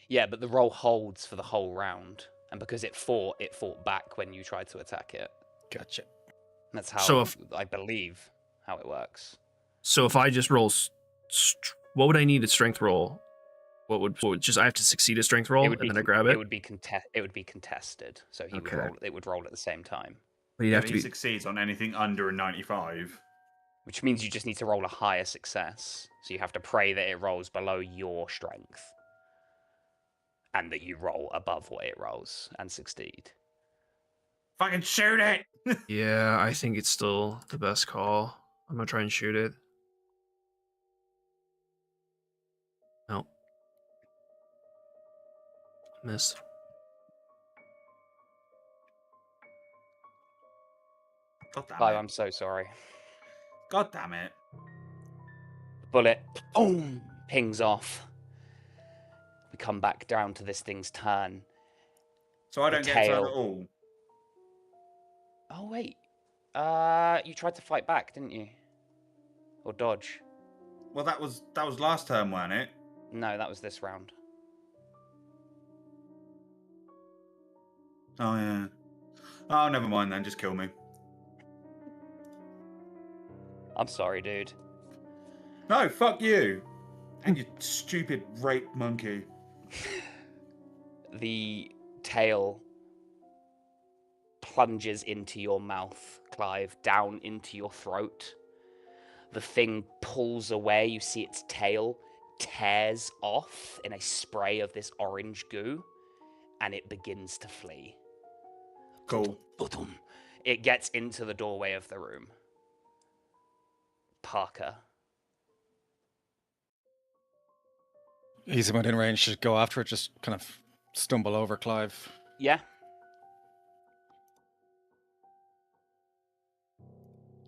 Yeah, but the roll holds for the whole round, and because it fought back when you tried to attack it. Gotcha. That's how So I believe how it works. So if I just roll, what would I need a strength roll? What would just I have to succeed a strength roll and then I grab it? It would be contested, so he would roll. It would roll at the same time. But you have to he succeeds on anything under a 95. Which means you just need to roll a higher success. So you have to pray that it rolls below your strength, and that you roll above what it rolls and succeed. Fucking shoot it! Yeah, I think it's still the best call. I'm gonna try and shoot it. No. Miss. God damn Clive, it. I'm so sorry. God damn it. Bullet, boom, pings off. We come back down to this thing's turn. So I The don't get turned tail. at all. Oh wait, you tried to fight back, didn't you? Or dodge? Well, that was last term, wasn't it? No, that was this round. Oh yeah. Oh, never mind then. Just kill me. I'm sorry, dude. No, fuck you. And you stupid rape monkey. The tail plunges into your mouth, Clive, down into your throat. The thing pulls away. You see its tail tears off in a spray of this orange goo, and it begins to flee. Cool. It gets into the doorway of the room. Parker. Easy went in range to go after it, just kind of stumble over Clive. Yeah.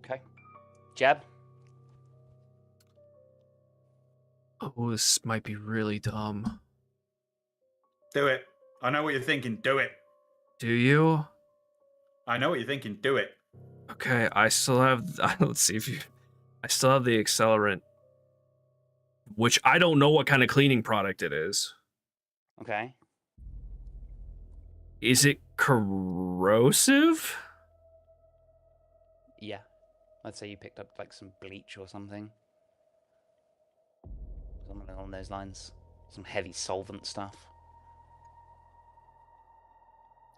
Okay. Jeb? Oh, this might be really dumb. Do it. I know what you're thinking. Do it. Do you? I know what you're thinking. Do it. Okay, I still have. Let's see if you. I still have the accelerant, which I don't know what kind of cleaning product it is. Okay. Is it corrosive? Yeah. Let's say you picked up like some bleach or something. Something along those lines. Some heavy solvent stuff.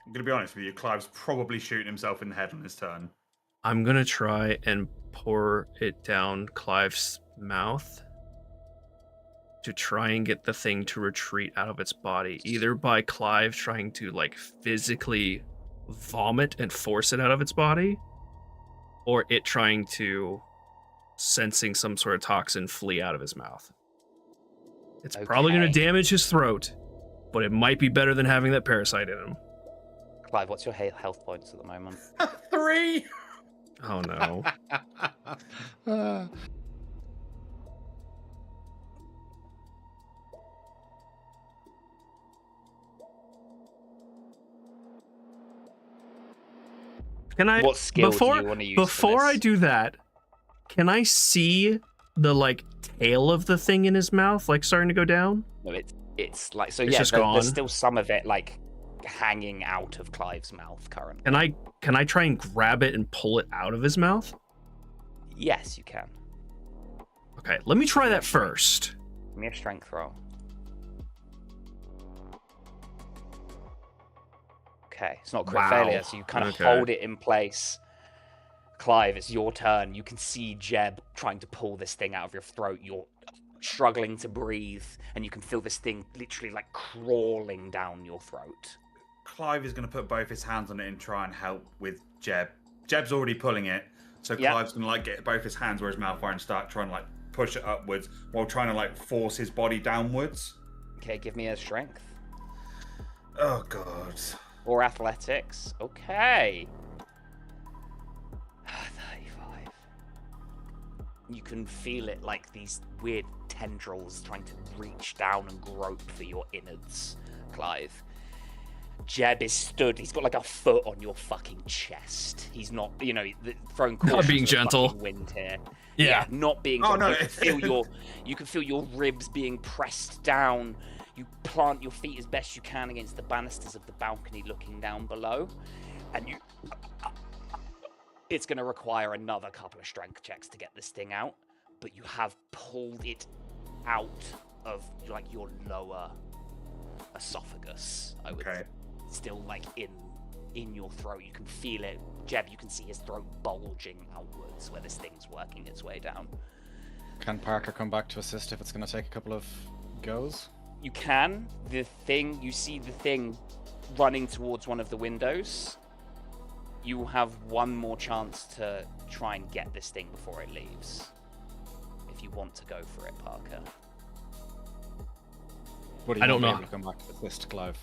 I'm going to be honest with you. Clive's probably shooting himself in the head on his turn. I'm gonna try and pour it down Clive's mouth to try and get the thing to retreat out of its body, either by Clive trying to like physically vomit and force it out of its body, or it trying to, sensing some sort of toxin, flee out of his mouth. It's probably gonna damage his throat, but it might be better than having that parasite in him. Clive, what's your health points at the moment? 3! Oh no. Can I What skill do you want to use before for I this? do that, can I see the like tail of the thing in his mouth like starting to go down? No, it's like so. It's Yeah, just there's gone. still some of it like hanging out of Clive's mouth currently. Can I try and grab it and pull it out of his mouth? Yes, you can. Okay, let me try that first. Give me a strength roll. Okay, it's not crit Wow. failure, so you kind of Okay. hold it in place. Clive, it's your turn. You can see Jeb trying to pull this thing out of your throat. You're struggling to breathe, and you can feel this thing literally like crawling down your throat. Clive is going to put both his hands on it and try and help with Jeb. Jeb's already pulling it, so Clive's going to like get both his hands where his mouth are and start trying to like push it upwards while trying to like force his body downwards. Okay, give me a strength. Oh god. Or athletics. Okay. 35. You can feel it like these weird tendrils trying to reach down and grope for your innards, Clive. Jeb is stood. He's got like a foot on your fucking chest. He's not, you know, throwing caution not being to the gentle. fucking wind here. Yeah, not being. Oh, gentle. no. You can feel your ribs being pressed down. You plant your feet as best you can against the banisters of the balcony, looking down below, and you. It's going to require another couple of strength checks to get this thing out, but you have pulled it out of like your lower esophagus. I would say. Still like in your throat. You can feel it. Jeb, you can see his throat bulging outwards where this thing's working its way down. Can Parker come back to assist if it's going to take a couple of goes? You can. You see the thing running towards one of the windows. You will have one more chance to try and get this thing before it leaves. If you want to go for it, Parker. I don't know. Come back to assist Clive.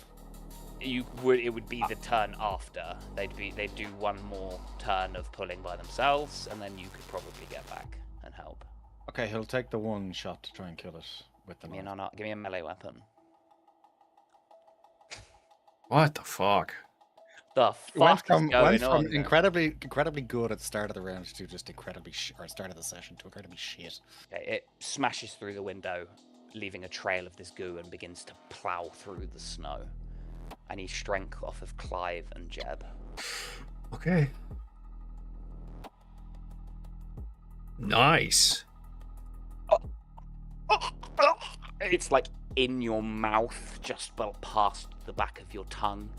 It would be the turn after. They'd do one more turn of pulling by themselves, and then you could probably get back and help. Okay, he'll take the one shot to try and kill it with the knife. Give me a melee weapon. What the fuck? The fuck is going on? Incredibly good at the start of the round to just incredibly start of the session to incredibly shit. Okay, it smashes through the window, leaving a trail of this goo, and begins to plow through the snow. I need strength off of Clive and Jeb. Okay. Nice. It's like in your mouth, just past the back of your tongue.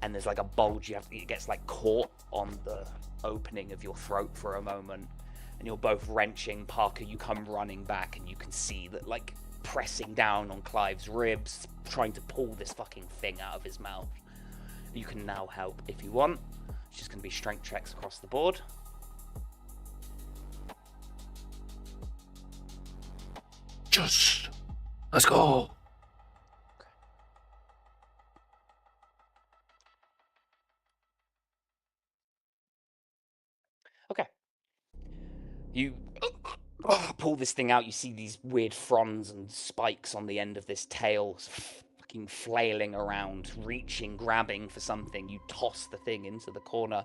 And there's like a bulge. It gets like caught on the opening of your throat for a moment. And you're both wrenching. Parker, you come running back, and you can see that like pressing down on Clive's ribs, trying to pull this fucking thing out of his mouth. You can now help if you want. It's just going to be strength checks across the board. Just let's go. Okay. You pull this thing out. You see these weird fronds and spikes on the end of this tail, fucking flailing around, reaching, grabbing for something. You toss the thing into the corner,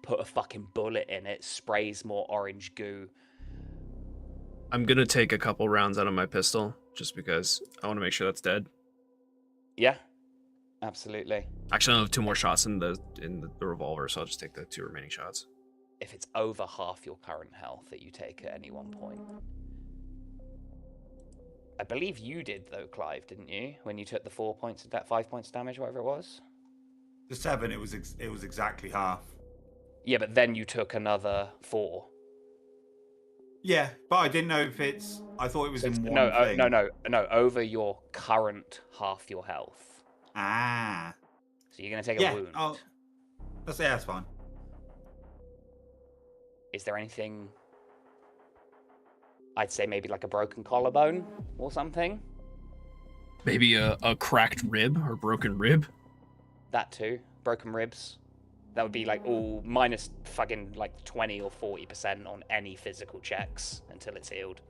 put a fucking bullet in it, sprays more orange goo. I'm gonna take a couple rounds out of my pistol just because I want to make sure that's dead. Yeah, absolutely. Actually, I have 2 more shots in the revolver, so I'll just take the 2 remaining shots. If it's over half your current health that you take at any one point. I believe you did though, Clive, didn't you? When you took the 4 points of that 5 points damage, whatever it was. The 7, it was exactly half. Yeah, but then you took another 4. Yeah, but I didn't know if it's. I thought it was in one thing. No. Over your current half your health. Ah. So you're gonna take a wound. Oh, that's fine. Is there anything? I'd say maybe like a broken collarbone or something. Maybe a cracked rib or broken rib. That too. Broken ribs. That would be like all minus fucking like 20 or 40% on any physical checks until it's healed.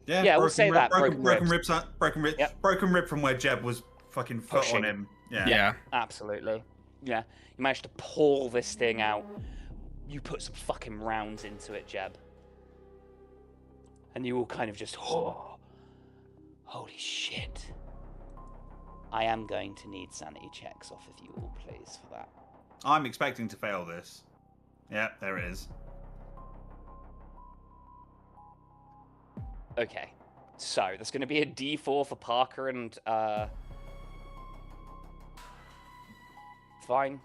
Yeah, we'll say that. Broken rib. Yep. Broken rib from where Jeb was fucking foot pushing on him. Yeah. Absolutely. Yeah. You managed to pull this thing out. You put some fucking rounds into it, Jeb. And you all kind of just, oh, holy shit. I am going to need sanity checks off of you all, please, for that. I'm expecting to fail this. Yeah, there it is. Okay. So, there's going to be a D4 for Parker and, fine.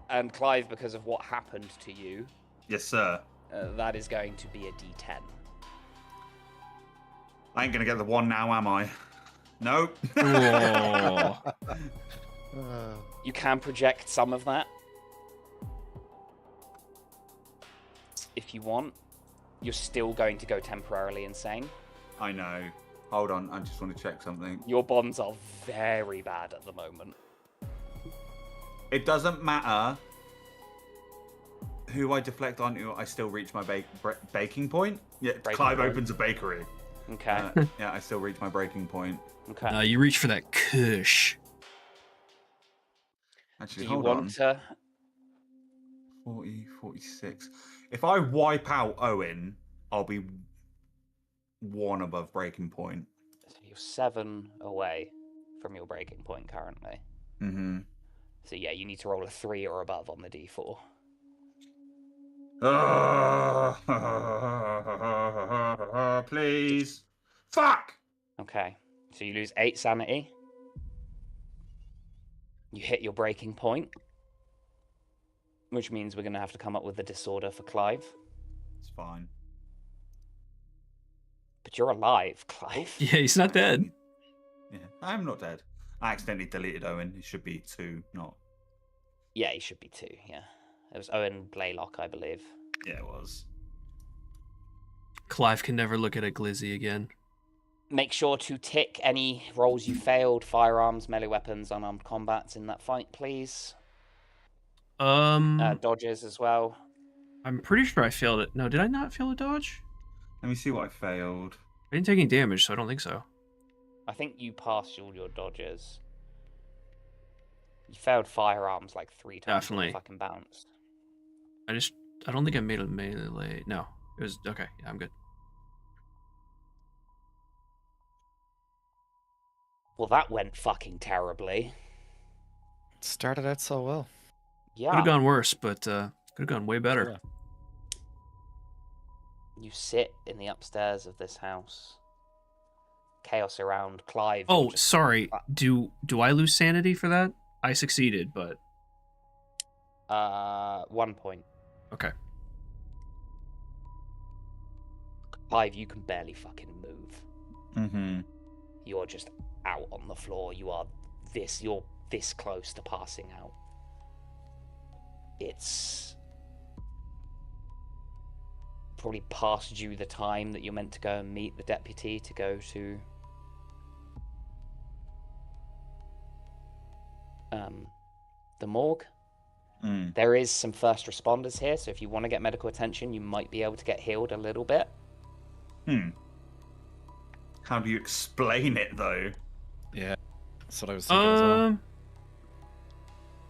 And Clive, because of what happened to you. Yes, sir. That is going to be a D10. I ain't gonna get the one now, am I? Nope. Whoa. You can project some of that if you want. You're still going to go temporarily insane. I know. Hold on, I just want to check something. Your bonds are very bad at the moment. It doesn't matter who I deflect onto, I still reach my baking point. Yeah, Clive opens a bakery. Okay. Yeah, I still reach my breaking point. Okay. You reach for that kush. Actually, Do you hold want on. to? 40, 46. If I wipe out Owen, I'll be 1 above breaking point. So you're 7 away from your breaking point currently. Mm-hmm. So yeah, you need to roll a 3 or above on the d4. Please. Fuck! Okay. So you lose 8 sanity. You hit your breaking point, which means we're going to have to come up with a disorder for Clive. It's fine. But you're alive, Clive. Yeah, he's not dead. Yeah, I'm not dead. I accidentally deleted Owen. It should be 2, not... Yeah, he should be 2, yeah. It was Owen Blaylock, I believe. Yeah, it was. Clive can never look at a glizzy again. Make sure to tick any rolls you failed, firearms, melee weapons, unarmed combats in that fight, please. Dodges as well. I'm pretty sure I failed it. No, did I not fail a dodge? Let me see what I failed. I didn't take any damage, so I don't think so. I think you passed all your dodges. You failed firearms like 3 times. Definitely. Fucking bounced. I don't think I made a melee. No, it was okay. Yeah, I'm good. Well, that went fucking terribly. Started out so well. Yeah. Could have gone worse, but could have gone way better. Yeah. You sit in the upstairs of this house. Chaos around. Clive. Oh, sorry. Do I lose sanity for that? I succeeded, but 1 point. okay. Clive, you can barely fucking move. Mm-hmm. You're just out on the floor. You're this close to passing out. It's probably past due the time that you're meant to go and meet the deputy to go to the morgue. There is some first responders here, so if you want to get medical attention, you might be able to get healed a little bit. How do you explain it, though? Yeah, that's what I was thinking as well.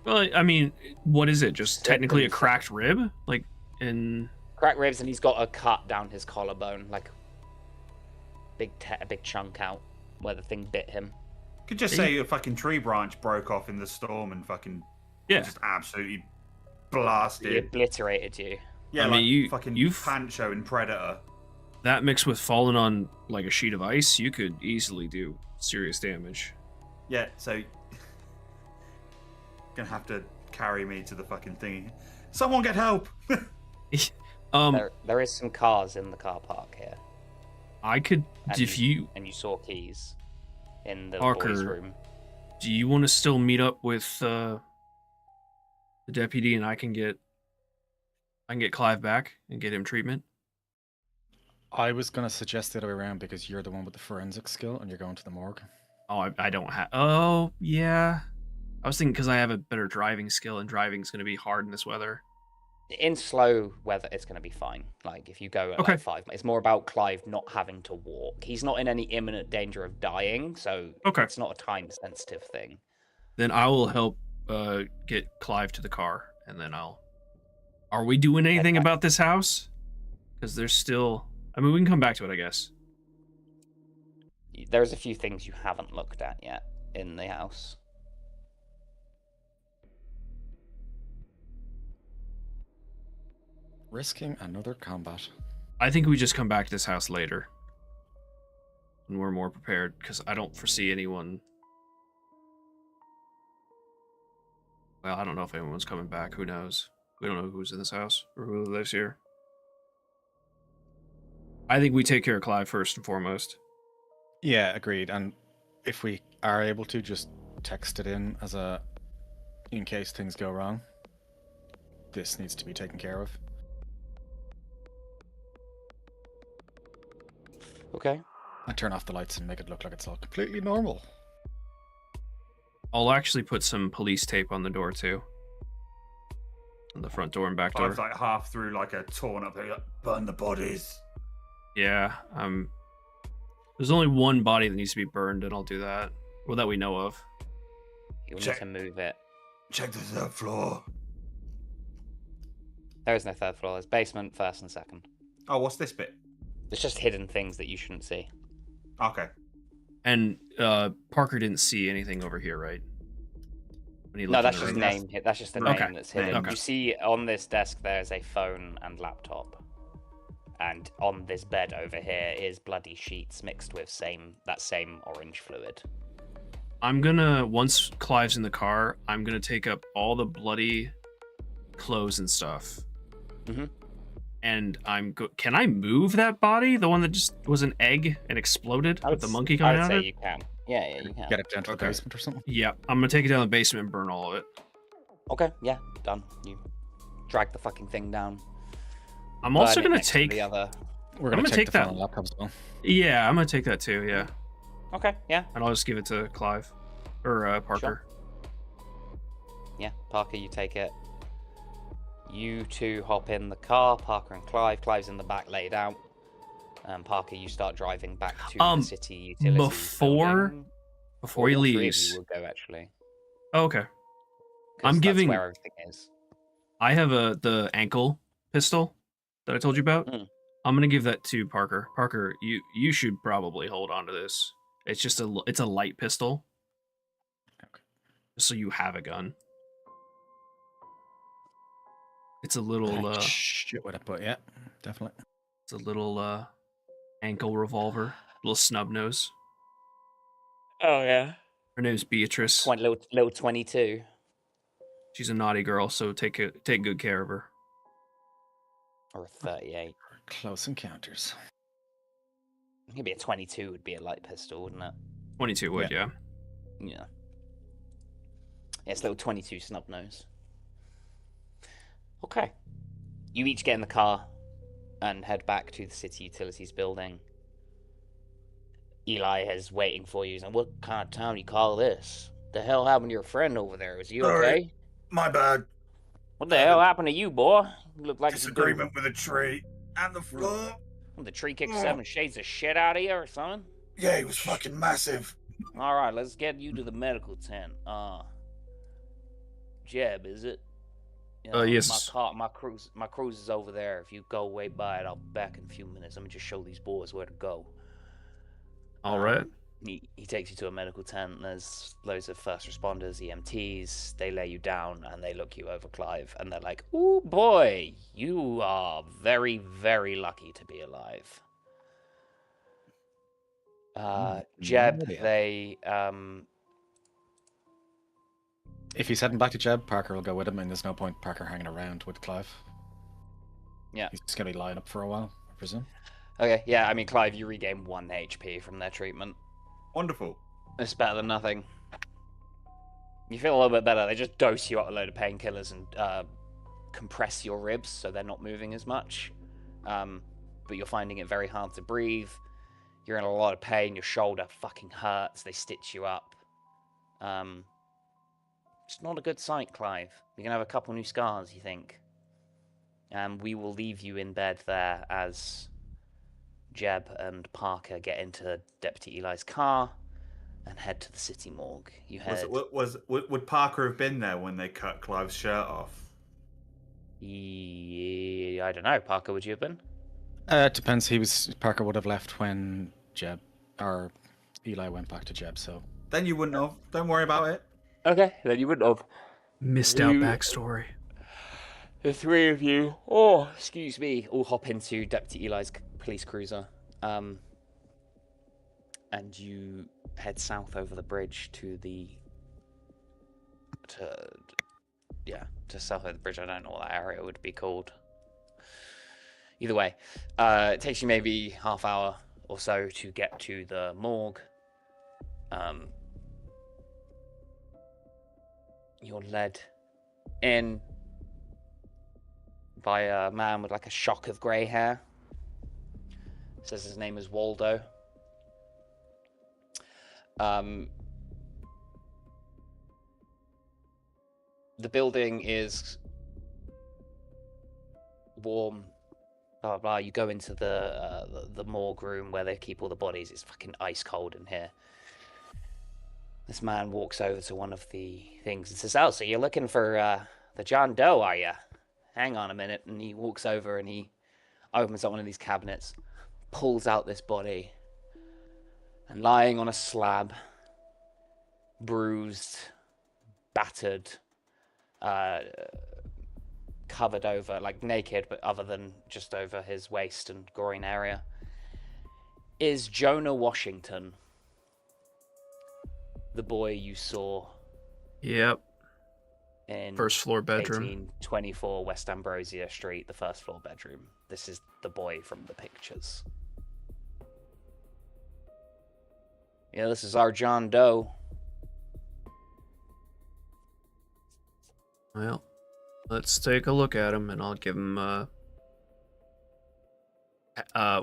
Well, I mean, what is it? Just technically a cracked rib? Like, in... Cracked ribs, and he's got a cut down his collarbone, like a big chunk out where the thing bit him. Could just say a fucking tree branch broke off in the storm and fucking just absolutely blasted. He obliterated you. Yeah, I like mean, fucking Pancho in Predator. That mixed with falling on like a sheet of ice, you could easily do serious damage. Yeah, so gonna have to carry me to the fucking thingy. Someone get help! There is some cars in the car park here. I could, and you saw keys in the boys' room. Do you want to still meet up with the deputy, and I can get Clive back and get him treatment? I was going to suggest the other way around because you're the one with the forensic skill and you're going to the morgue. Oh, I don't have... Oh, yeah. I was thinking because I have a better driving skill, and driving's going to be hard in this weather. In slow weather, it's going to be fine. Like, if you go at like 5... It's more about Clive not having to walk. He's not in any imminent danger of dying, so it's not a time-sensitive thing. Then I will help get Clive to the car, and then I'll... Are we doing anything about this house? Because there's still... I mean, we can come back to it, I guess. There's a few things you haven't looked at yet in the house. Risking another combat. I think we just come back to this house later. When we're more prepared, because I don't foresee anyone... Well, I don't know if anyone's coming back. Who knows? We don't know who's in this house or who lives here. I think we take care of Clive first and foremost. Yeah, agreed. And if we are able to, just text it in as a, in case things go wrong. This needs to be taken care of. Okay. And turn off the lights and make it look like it's all completely normal. I'll actually put some police tape on the door too. On the front door and back door. Clive's like half through like a torn up thing, like, burn the bodies. Yeah, there's only one body that needs to be burned, and I'll do that. Well, that we know of. You'll need to move it. Check the 3rd floor. There is no 3rd floor. There's basement, 1st and 2nd. Oh, what's this bit? It's just hidden things that you shouldn't see. Okay. And Parker didn't see anything over here, right? When he No, looked that's in the just room? name. That's just a Okay. name that's hidden. Okay. You see on this desk there's a phone and laptop, and on this bed over here is bloody sheets mixed with that same orange fluid. I'm gonna, once Clive's in the car, I'm gonna take up all the bloody clothes and stuff. Mm-hmm. And can I move that body? The one that just was an egg and exploded with the monkey coming out of it? you can. Yeah, you can. Get it down to the basement or something. Yeah, I'm gonna take it down the basement and burn all of it. Okay, yeah, done. You drag the fucking thing down. I'm also Burn it gonna next to take. the other. We're gonna take the that. phone and laptop as well. Yeah, I'm gonna take that too. Yeah, Okay, yeah. and I'll just give it to Clive or Parker. Yeah, Parker, you take it. You two hop in the car, Parker and Clive. Clive's in the back, laid out. Parker, you start driving back to the city utilities. Before he All three of leaves. you will go actually. Oh, okay. 'Cause I'm that's giving. where everything is. I have the ankle pistol that I told you about. I'm gonna give that to Parker. Parker, you should probably hold on to this. It's just it's a light pistol. Okay. Just so you have a gun. It's a little shit what I put, yeah, definitely. It's a little ankle revolver, little snub nose. Oh yeah. Her name's Beatrice. Little 22. She's a naughty girl, so take good care of her. Or a 38. Close encounters. Maybe a 22 would be a light pistol, wouldn't it? 22 would, yeah. Yeah. It's little 22 snub nose. Okay. You each get in the car and head back to the city utilities building. Eli is waiting for you. He's like, what kind of town do you call this? The hell happened to your friend over there? Is he okay? My bad. What the hell happened to you, boy? You look like Disagreement with a tree and the floor. The tree kicked 7 shades of shit out of you or something? Yeah, he was fucking massive. Alright, let's get you to the medical tent. Jeb, is it? Yes. My cruise is over there. If you go way by it, I'll be back in a few minutes. Let me just show these boys where to go. All right. He takes you to a medical tent. There's loads of first responders, EMTs. They lay you down and they look you over, Clive, and they're like, "Ooh, boy, you are very, very lucky to be alive." Jeb, they If he's heading back to Jeb, Parker will go with him, and there's no point Parker hanging around with Clive. Yeah. He's just gonna be lying up for a while, I presume. Okay, yeah, I mean, Clive, you regain 1 HP from their treatment. Wonderful. It's better than nothing. You feel a little bit better. They just dose you up a load of painkillers and compress your ribs so they're not moving as much. But you're finding it very hard to breathe. You're in a lot of pain. Your shoulder fucking hurts. They stitch you up. It's not a good sight, Clive. You're going to have a couple new scars, you think. We will leave you in bed there as Jeb and Parker get into Deputy Eli's car and head to the city morgue. You head... Would Parker have been there when they cut Clive's shirt off? I don't know. Parker, would you have been? It depends. Parker would have left when Jeb or Eli went back to Jeb, so... Then you wouldn't have. Don't worry about it. Okay, then you wouldn't have. Missed out backstory. The 3 of you, excuse me, all hop into Deputy Eli's police cruiser. And you head south over the bridge to south over the bridge. I don't know what that area would be called. Either way, it takes you maybe half hour or so to get to the morgue. You're led in by a man with like a shock of grey hair. Says his name is Waldo. The building is warm. Blah, blah, blah. You go into the morgue room where they keep all the bodies. It's fucking ice cold in here. This man walks over to one of the things and says, "Oh, so you're looking for the John Doe, are you? Hang on a minute." And he walks over and he opens up one of these cabinets, pulls out this body, and lying on a slab, bruised, battered, covered over, like naked, but other than just over his waist and groin area, is Jonah Washington, the boy you saw. Yep. In first floor bedroom. 1824 West Ambrosia Street, the first floor bedroom. This is the boy from the pictures. Yeah, this is our John Doe. Well, let's take a look at him, and I'll give him, well,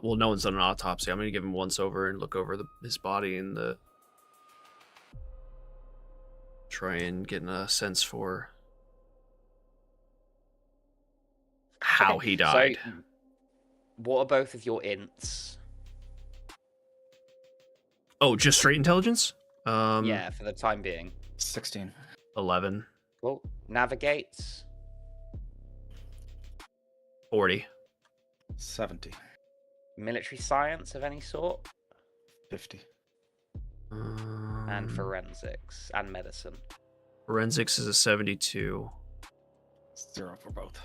no one's done an autopsy. I'm going to give him once over and look over his body and try and get a sense for how he died. So, what are both of your ints? Oh, just straight intelligence? Yeah, for the time being. 16. 11. Well, navigates. 40. 70. Military science of any sort. 50. And forensics and medicine. Forensics is a 72. 0 for both.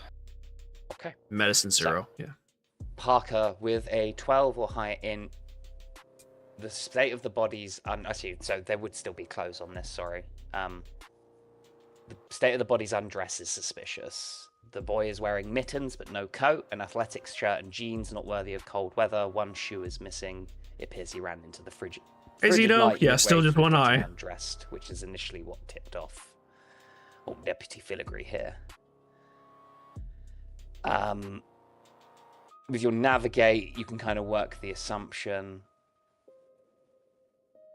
Okay. Medicine 0. Yeah. Parker with a 12 or higher in. The state of the bodies, actually, so there would still be clothes on this, sorry. The state of the body's undress is suspicious. The boy is wearing mittens but no coat, an athletics shirt and jeans not worthy of cold weather. One shoe is missing. It appears he ran into the frigid. Is he though? Night Yeah, still midway just through one getting eye. Undressed, which is initially what tipped off. Oh, Deputy Filigree here. With your navigate, you can kind of work the assumption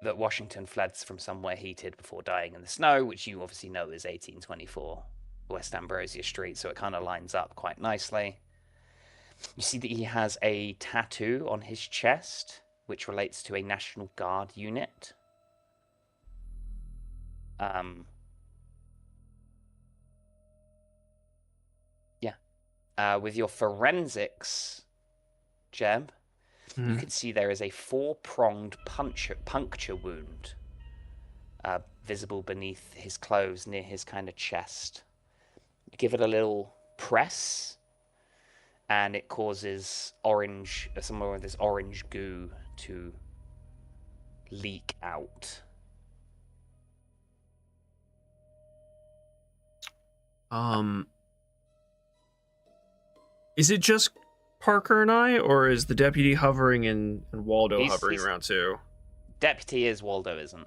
that Washington fled from somewhere heated before dying in the snow, which you obviously know is 1824 West Ambrosia Street, so it kind of lines up quite nicely. You see that he has a tattoo on his chest, which relates to a National Guard unit. With your forensics, Jem, you can see there is a 4-pronged puncture wound visible beneath his clothes near his kind of chest. Give it a little press, and it causes some more of this orange goo to leak out. Is it just Parker and I, or is the deputy hovering and Waldo hovering around too? Deputy is, Waldo isn't.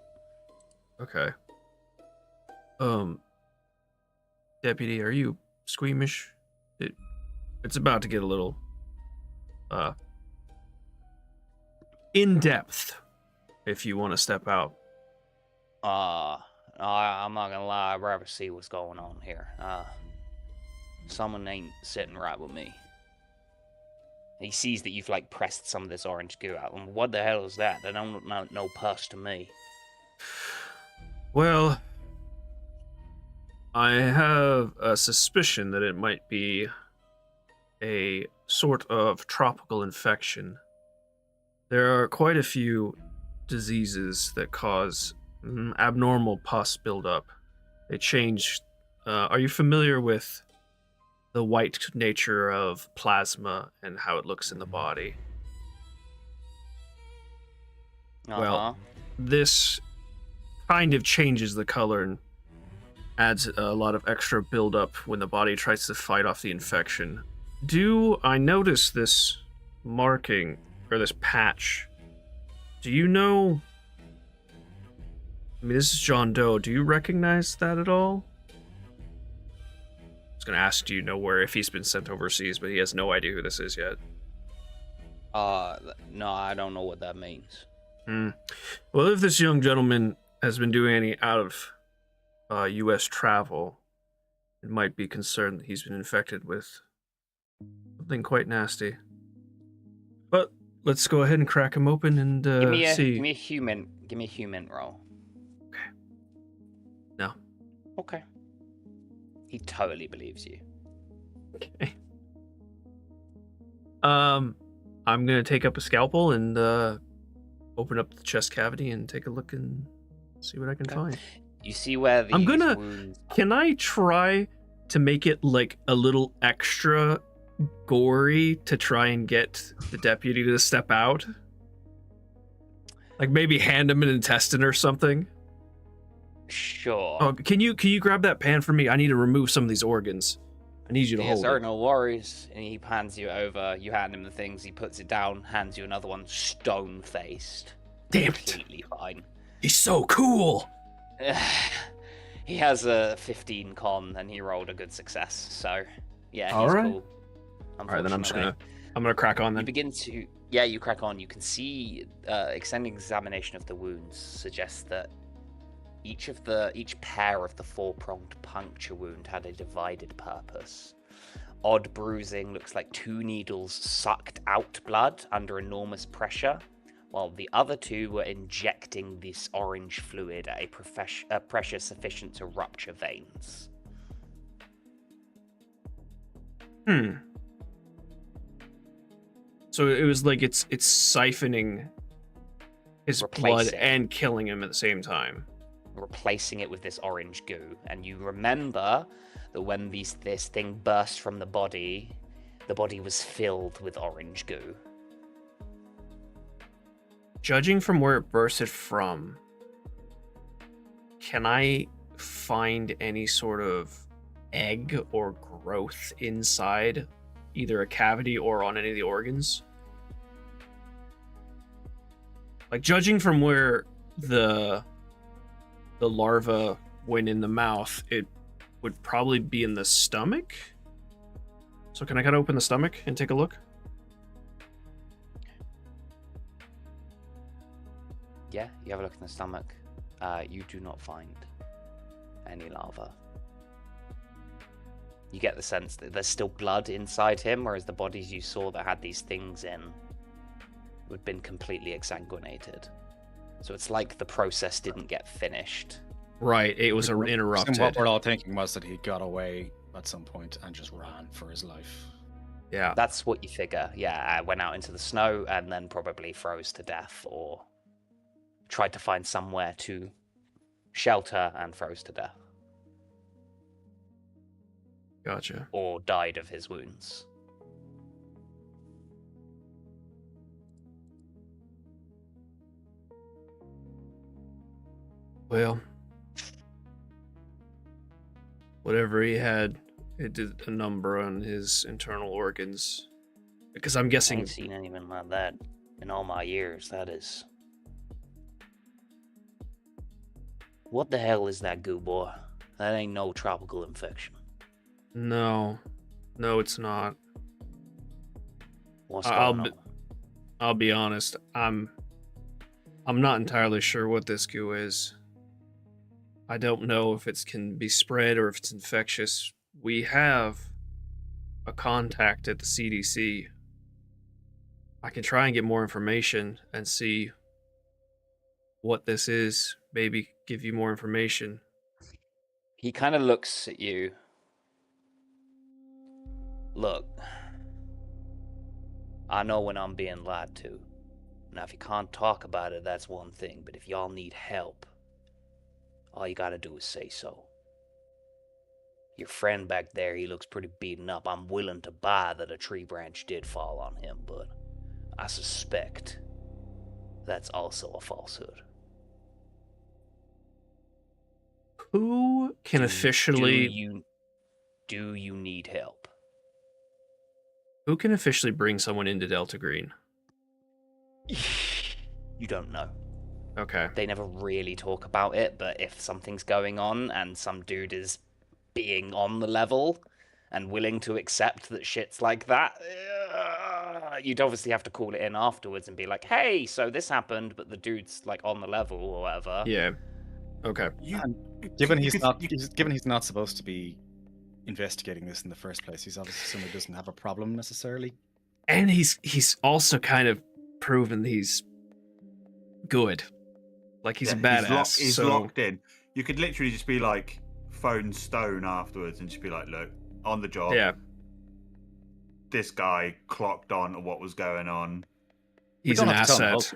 Okay. Deputy, are you squeamish? It's about to get a little in depth if you want to step out. I'm not gonna lie, I'd rather see what's going on here. Someone ain't sitting right with me. He sees that you've like pressed some of this orange goo out. And what the hell is that? That don't no pus to me. Well, I have a suspicion that it might be a sort of tropical infection. There are quite a few diseases that cause abnormal pus buildup. They change. Are you familiar with the white nature of plasma and how it looks in the body? Well, this kind of changes the color and adds a lot of extra buildup when the body tries to fight off the infection. Do I notice this marking, or this patch, Do you know... I mean, this is John Doe. Do you recognize that at all? I was going to ask, do you know where, if he's been sent overseas, but he has no idea who this is yet. No, I don't know what that means. Well, if this young gentleman has been doing any out of U.S. travel, it might be concerned that he's been infected with something quite nasty. But let's go ahead and crack him open and see. Give me a human roll. Okay. No. Okay. He totally believes you. Okay. I'm gonna take up a scalpel and open up the chest cavity and take a look and see what I can find. You see where these wounds... Can I try to make it like a little extra gory to try and get the deputy to step out? Like maybe hand him an intestine or something? Sure. Oh, can you grab that pan for me? I need to remove some of these organs. I need you to hold it. No worries. And he hands you over. You hand him the things. He puts it down, hands you another one, stone-faced. Damn it. Completely fine. He's so cool. He has a 15 con, and he rolled a good success. So, yeah, he's All right. cool. All right, then I'm gonna crack on then. You begin to, you crack on. You can see extended examination of the wounds suggests that each pair of the 4-pronged puncture wound had a divided purpose. Odd bruising looks like 2 needles sucked out blood under enormous pressure, while the other 2 were injecting this orange fluid at a pressure sufficient to rupture veins. So it was like it's siphoning his blood and killing him at the same time. Replacing it with this orange goo. And you remember that when this thing burst from the body was filled with orange goo. Judging from where it bursted from, can I find any sort of egg or growth inside either a cavity or on any of the organs? Like, judging from where the larva went in the mouth, it would probably be in the stomach. So can I cut open the stomach and take a look? Yeah, you have a look in the stomach. You do not find any larva. You get the sense that there's still blood inside him, whereas the bodies you saw that had these things in would have been completely exsanguinated. So it's like the process didn't get finished. Right, it was interrupted. And what we're all thinking was that he got away at some point and just ran for his life. Yeah. That's what you figure. Yeah, went out into the snow and then probably froze to death or tried to find somewhere to shelter and froze to death. Gotcha. Or died of his wounds. Well, whatever he had, it did a number on his internal organs. Because I'm guessing... I ain't seen anything like that in all my years, that is. What the hell is that goo, boy? That ain't no tropical infection. No, it's not. What's going on? I'll be honest, I'm not entirely sure what this goo is. I don't know if it can be spread or if it's infectious. We have a contact at the CDC. I can try and get more information and see what this is. Maybe give you more information. He kind of looks at you. Look, I know when I'm being lied to. Now, if you can't talk about it, that's one thing. But if y'all need help, all you gotta do is say so. Your friend back there, he looks pretty beaten up. I'm willing to buy that a tree branch did fall on him, but I suspect that's also a falsehood. Who can officially... Do you need help? Who can officially bring someone into Delta Green? You don't know. Okay. They never really talk about it, but if something's going on and some dude is being on the level and willing to accept that shit's like that, you'd obviously have to call it in afterwards and be like, hey, so this happened, but the dude's like on the level or whatever. Yeah. Okay. Given he's not supposed to be investigating this in the first place, he's obviously someone who doesn't have a problem necessarily. And he's also kind of proven he's good. Like he's a badass. He's locked in. You could literally just be like, phone Stone afterwards and just be like, look, on the job. Yeah. This guy clocked on to what was going on. He's an asset.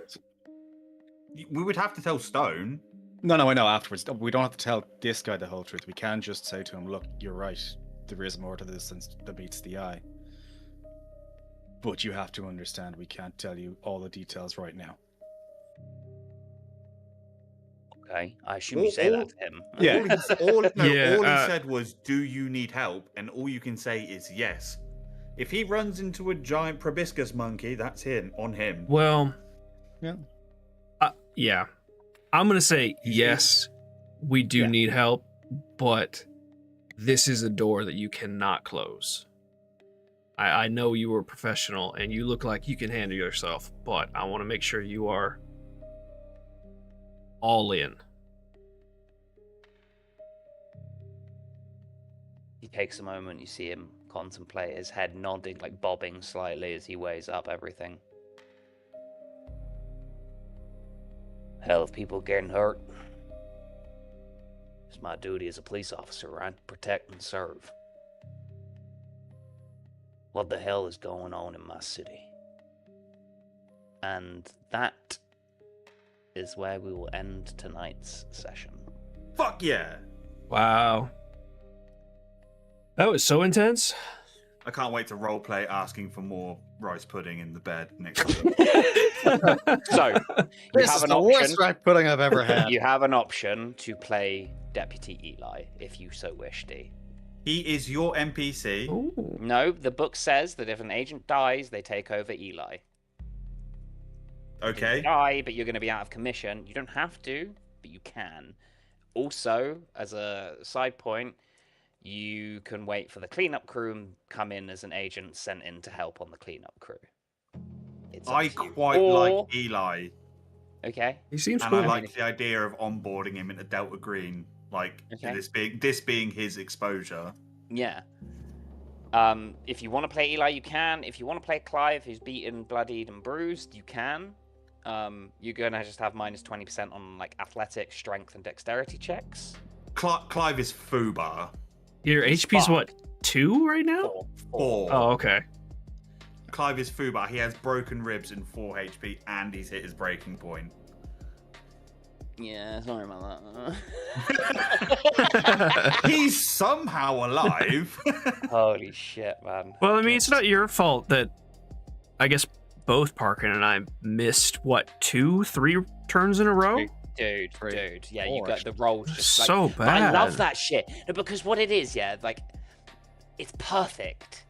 We would have to tell Stone. No, I know afterwards. We don't have to tell this guy the whole truth. We can just say to him, look, you're right. There is more to this than meets the eye. But you have to understand, we can't tell you all the details right now. Okay, I assume you say that to him. Yeah. All he said was, do you need help? And all you can say is yes. If he runs into a giant proboscis monkey, that's on him. Well, yeah. Yeah. I'm going to say yes, we do need help, but this is a door that you cannot close. I know you are a professional and you look like you can handle yourself, but I want to make sure you are all in. He takes a moment, you see him contemplate, his head nodding, like bobbing slightly as he weighs up everything. Hell, if people getting hurt, it's my duty as a police officer, right? Protect and serve. What the hell is going on in my city? And that is where we will end tonight's session. Fuck yeah! Wow. That was so intense. I can't wait to roleplay asking for more rice pudding in the bed next week. So, you This have is an the option. worst rice pudding I've ever had. You have an option to play Deputy Eli, if you so wish, D. He is your NPC. Ooh. No, the book says that if an agent dies, they take over Eli. Okay. You die, but you're going to be out of commission. You don't have to, but you can. Also, as a side point, you can wait for the cleanup crew and come in as an agent sent in to help on the cleanup crew. It's up I to you. quite like Eli. Okay. He seems And cool. I like the idea of onboarding him into Delta Green. Like, Okay. this being his exposure. Yeah. If you want to play Eli, you can. If you want to play Clive, who's beaten, bloodied, and bruised, you can. You're gonna just have minus 20% on like athletics, strength, and dexterity checks. Clive is Fubar. Your HP's what, 2 right now? 4. Oh, okay. Clive is Fubar. He has broken ribs and 4 HP, and he's hit his breaking point. Yeah, sorry about that. He's somehow alive. Holy shit, man. Well, I mean, it's not your fault that I guess both Parkin and I missed, what, 2, 3 turns in a row? Dude, yeah, you got the rolls just like, So but I love bad. that shit. No, because what it is, yeah, like, it's perfect.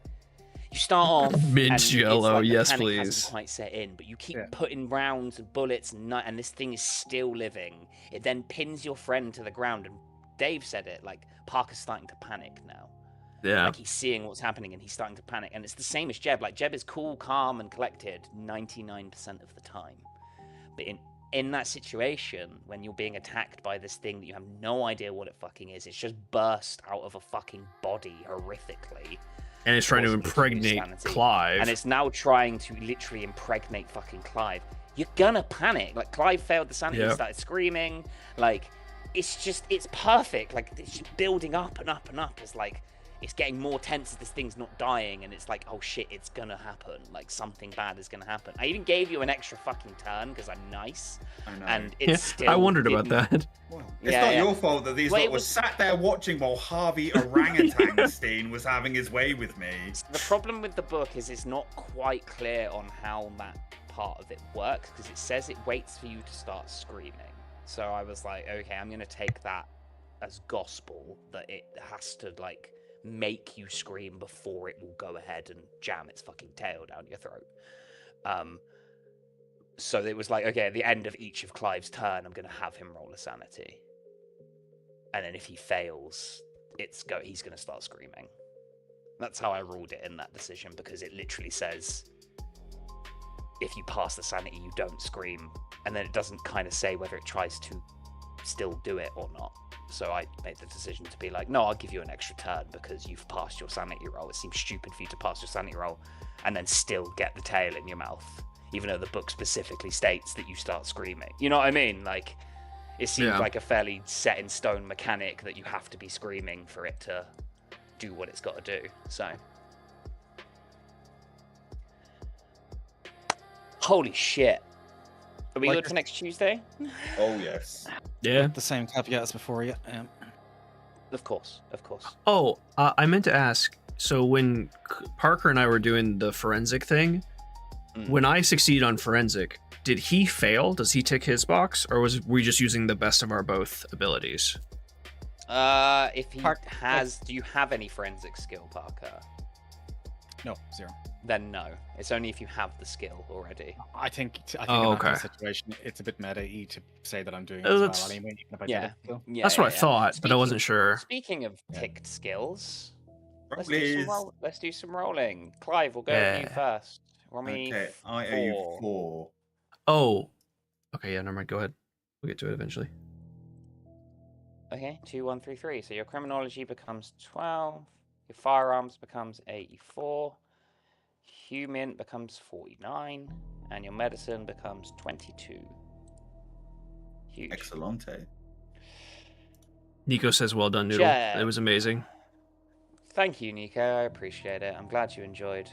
You start off Mint and it's jello, like the yes, panic please. hasn't quite set in, but you keep putting rounds and bullets and this thing is still living. It then pins your friend to the ground, and Dave said it, like, Parker's starting to panic now. Yeah. Like, he's seeing what's happening and he's starting to panic. And it's the same as Jeb. Like, Jeb is cool, calm, and collected 99% of the time. But in that situation, when you're being attacked by this thing that you have no idea what it fucking is, it's just burst out of a fucking body horrifically. And it's trying to Causing impregnate insanity. Clive. And it's now trying to literally impregnate fucking Clive. You're gonna panic. Like, Clive failed the sanity, Yep. started screaming. Like, it's perfect. Like, it's just building up and up and up as, like, it's getting more tense as this thing's not dying, and it's like, oh shit, it's gonna happen. Like, something bad is gonna happen. I even gave you an extra fucking turn because I'm nice. I know. And Yeah, it's still I wondered about didn't- that. It's Yeah, not yeah. your fault that these Well, lot it were was- sat there watching while Harvey Orangutanstein was having his way with me. The problem with the book is it's not quite clear on how that part of it works, because it says it waits for you to start screaming. So I was like, okay, I'm gonna take that as gospel, that it has to, like, make you scream before it will go ahead and jam its fucking tail down your throat. So it was like, okay, at the end of each of Clive's turn, I'm going to have him roll a sanity. And then if he fails, he's going to start screaming. That's how I ruled it in that decision, because it literally says, if you pass the sanity, you don't scream. And then it doesn't kind of say whether it tries to still do it or not. So I made the decision to be like, no, I'll give you an extra turn because you've passed your sanity roll. It seems stupid for you to pass your sanity roll and then still get the tail in your mouth, even though the book specifically states that you start screaming. You know what I mean? Like, it seems like a fairly set in stone mechanic that you have to be screaming for it to do what it's got to do. So, holy shit. Are we good for next Tuesday? Oh, yes. Yeah. The same caveat as before, yeah. Of course, of course. Oh, I meant to ask. So when Parker and I were doing the forensic thing, when I succeed on forensic, did he fail? Does he tick his box, or was we just using the best of our both abilities? If he has, do you have any forensic skill, Parker? No, 0. Then no. It's only if you have the skill already. I think in that kind of situation, it's a bit meta-y to say that I'm doing it as well anyway, even if I did it. So. That's what I thought, but I wasn't sure. Speaking of ticked skills, let's Please. do some rolling. Clive, we'll go with you first. Okay, I owe you 4. Oh. Okay, yeah, never mind. Go ahead. We'll get to it eventually. Okay, 2, 1, 3, 3. So your criminology becomes 12. Your firearms becomes 84. Human becomes 49. And your medicine becomes 22. Huge. Excellente. Nico says, well done, Noodle. It was amazing. Thank you, Nico. I appreciate it. I'm glad you enjoyed.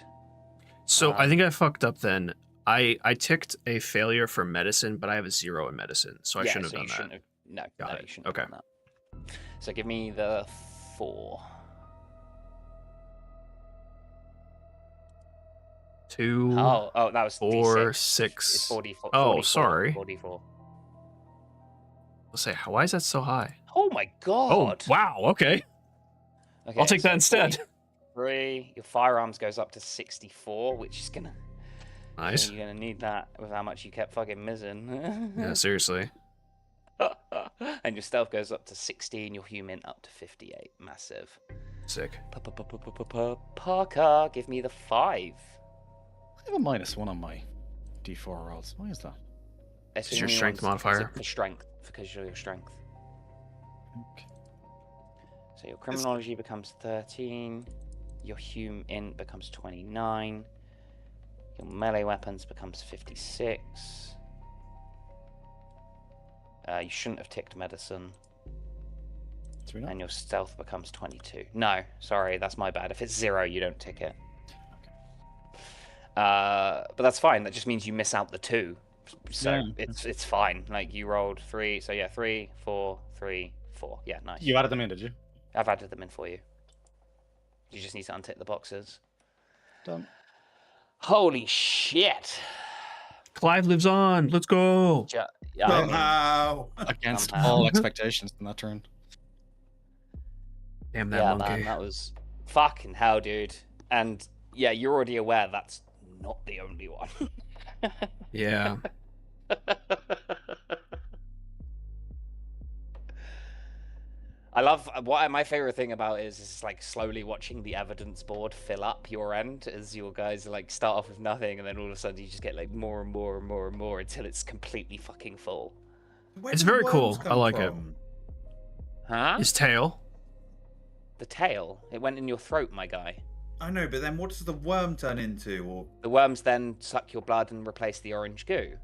So I think I fucked up then. I ticked a failure for medicine, but I have a 0 in medicine, so I shouldn't have done that. No, you shouldn't okay. have done that. So give me the 4. 2. Oh, that was 4, D6. 6. It's 44. Oh, 44, sorry. 44. I'll say, why is that so high? Oh my god. Oh, wow. Okay. I'll take that instead. 3. Your firearms goes up to 64, which is gonna. Nice. You're gonna need that with how much you kept fucking missing. Yeah, seriously. And your stealth goes up to 16. Your human up to 58. Massive. Sick. Parker, give me the 5. I have a -1 on my D4 rolls. Why is that? It's your strength modifier. For strength, because you're your strength. Okay. So your criminology becomes 13. Your hum int becomes 29. Your melee weapons becomes 56. You shouldn't have ticked medicine. And your stealth becomes 22. No, sorry, that's my bad. If it's 0, you don't tick it. But that's fine. That just means you miss out the 2. So it's fine. Like, you rolled 3. So yeah, 3, 4, 3, 4. Yeah, nice. You added them in, did you? I've added them in for you. You just need to untick the boxes. Done. Holy shit. Clive lives on. Let's go. Somehow. Against all expectations in that turn. Damn that monkey. Man, that was fucking hell, dude. And yeah, you're already aware that's not the only one. Yeah. I love what my favorite thing about it is like slowly watching the evidence board fill up your end as your guys like start off with nothing, and then all of a sudden you just get like more and more and more and more until it's completely fucking full. It's very cool. I like it. Huh? His tail. The tail. It went in your throat, my guy. I know, but then what does the worm turn into? Or the worms then suck your blood and replace the orange goo.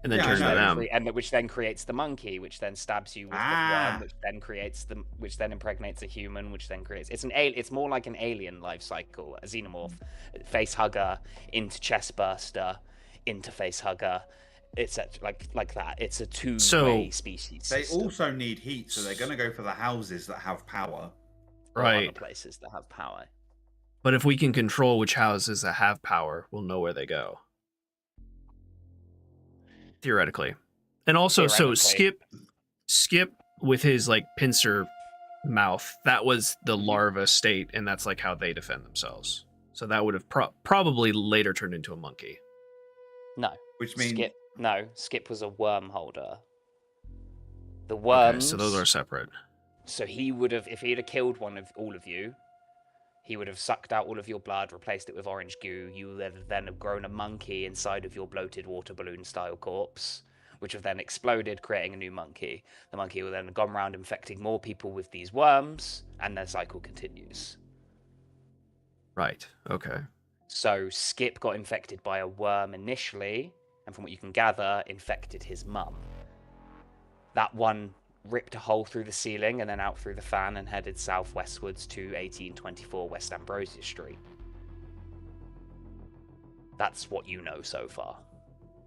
And then turns into them. And which then creates the monkey, which then stabs you with the worm, which then creates which then impregnates a human, which then creates. It's more like an alien life cycle, a xenomorph, face hugger into chest burster, into face hugger, etc. Like that. It's a two-way species. They system. also need heat, so they're going to go for the houses that have power. Right. Or other places that have power. But if we can control which houses that have power, we'll know where they go. Theoretically. And also, so Skip with his like pincer mouth, that was the larva state, and that's like how they defend themselves. So that would have probably later turned into a monkey. No. Which means No, Skip was a worm holder. The worms. Okay, so those are separate. So he would have, if he'd have killed all of you, he would have sucked out all of your blood, replaced it with orange goo. You would then have grown a monkey inside of your bloated water balloon style corpse, which have then exploded, creating a new monkey. The monkey will then have gone around infecting more people with these worms, and their cycle continues. Right. Okay. So Skip got infected by a worm initially, and from what you can gather, infected his mum. That one ripped a hole through the ceiling and then out through the fan and headed southwestwards to 1824 West Ambrosia Street. That's what you know so far.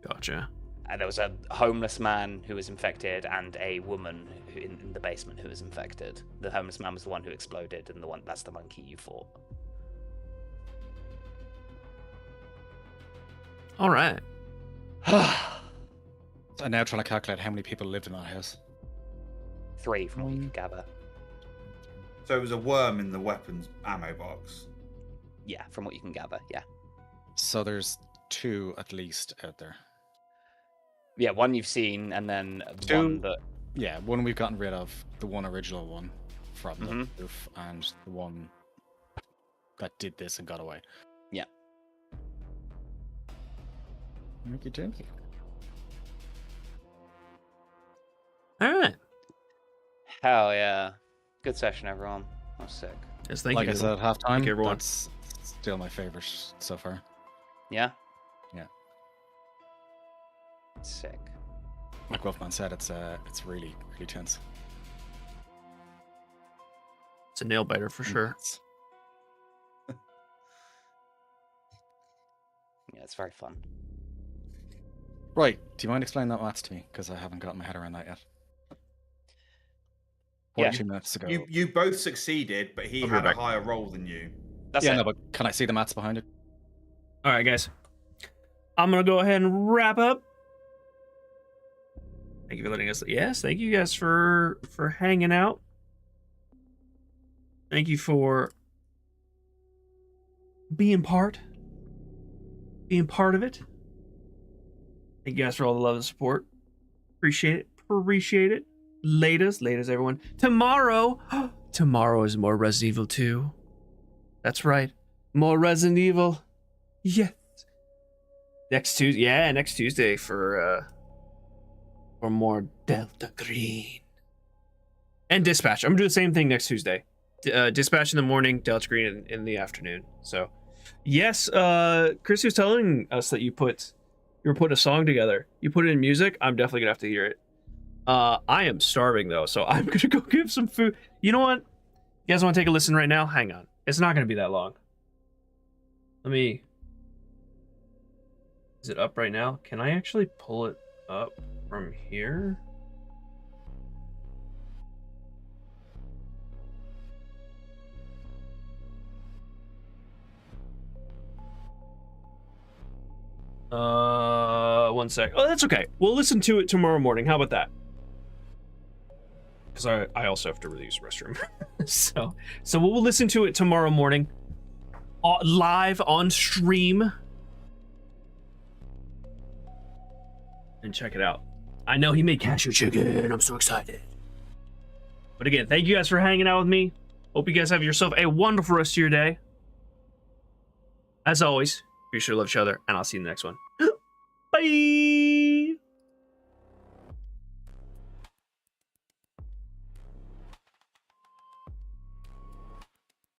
Gotcha. And there was a homeless man who was infected and a woman in the basement who was infected. The homeless man was the one who exploded, and that's the monkey you fought. All right. I'm now trying to calculate how many people lived in that house. 3 from what you can gather. So it was a worm in the weapons ammo box. Yeah, from what you can gather, yeah. So there's 2 at least out there. Yeah, one you've seen, and then 2, one that... Yeah, one we've gotten rid of, the one original one from the Mhm. roof, and the one that did this and got away. Yeah. Thank you. All right. Hell yeah. Good session, everyone. That was sick. Yes, thank Like you. I said at halftime, you, everyone. that's still my favorite so far. Yeah? Yeah. Sick. Like Wolfman said, it's really, really tense. It's a nail biter for sure. Yeah, it's very fun. Right, do you mind explaining that maths to me? Because I haven't gotten my head around that yet. Yeah. 42 minutes ago. You both succeeded, but he I'll be had a back. higher roll than you. That's Yeah, it. no, but can I see the maths behind it? All right, guys. I'm gonna go ahead and wrap up. Thank you for letting us. Yes, thank you guys for hanging out. Thank you for being part of it. Thank you guys for all the love and support. Appreciate it. Laters, everyone. Tomorrow is more Resident Evil 2. That's right. More Resident Evil. Yes. Next Tuesday for more Delta Green. And Dispatch. I'm gonna do the same thing next Tuesday. Dispatch in the morning, Delta Green in the afternoon. So, yes, Chris was telling us that you were putting a song together. You put it in music. I'm definitely gonna have to hear it. I am starving though, so I'm gonna go get some food. You know what? You guys want to take a listen right now? Hang on. It's not gonna be that long. Is it up right now? Can I actually pull it up from here? One sec. Oh, that's okay. We'll listen to it tomorrow morning. How about that? Because I also have to really use the restroom. so we'll listen to it tomorrow morning. Live on stream. And check it out. I know he made cashew chicken. I'm so excited. But again, thank you guys for hanging out with me. Hope you guys have yourself a wonderful rest of your day. As always, be sure to love each other, and I'll see you in the next one. Bye!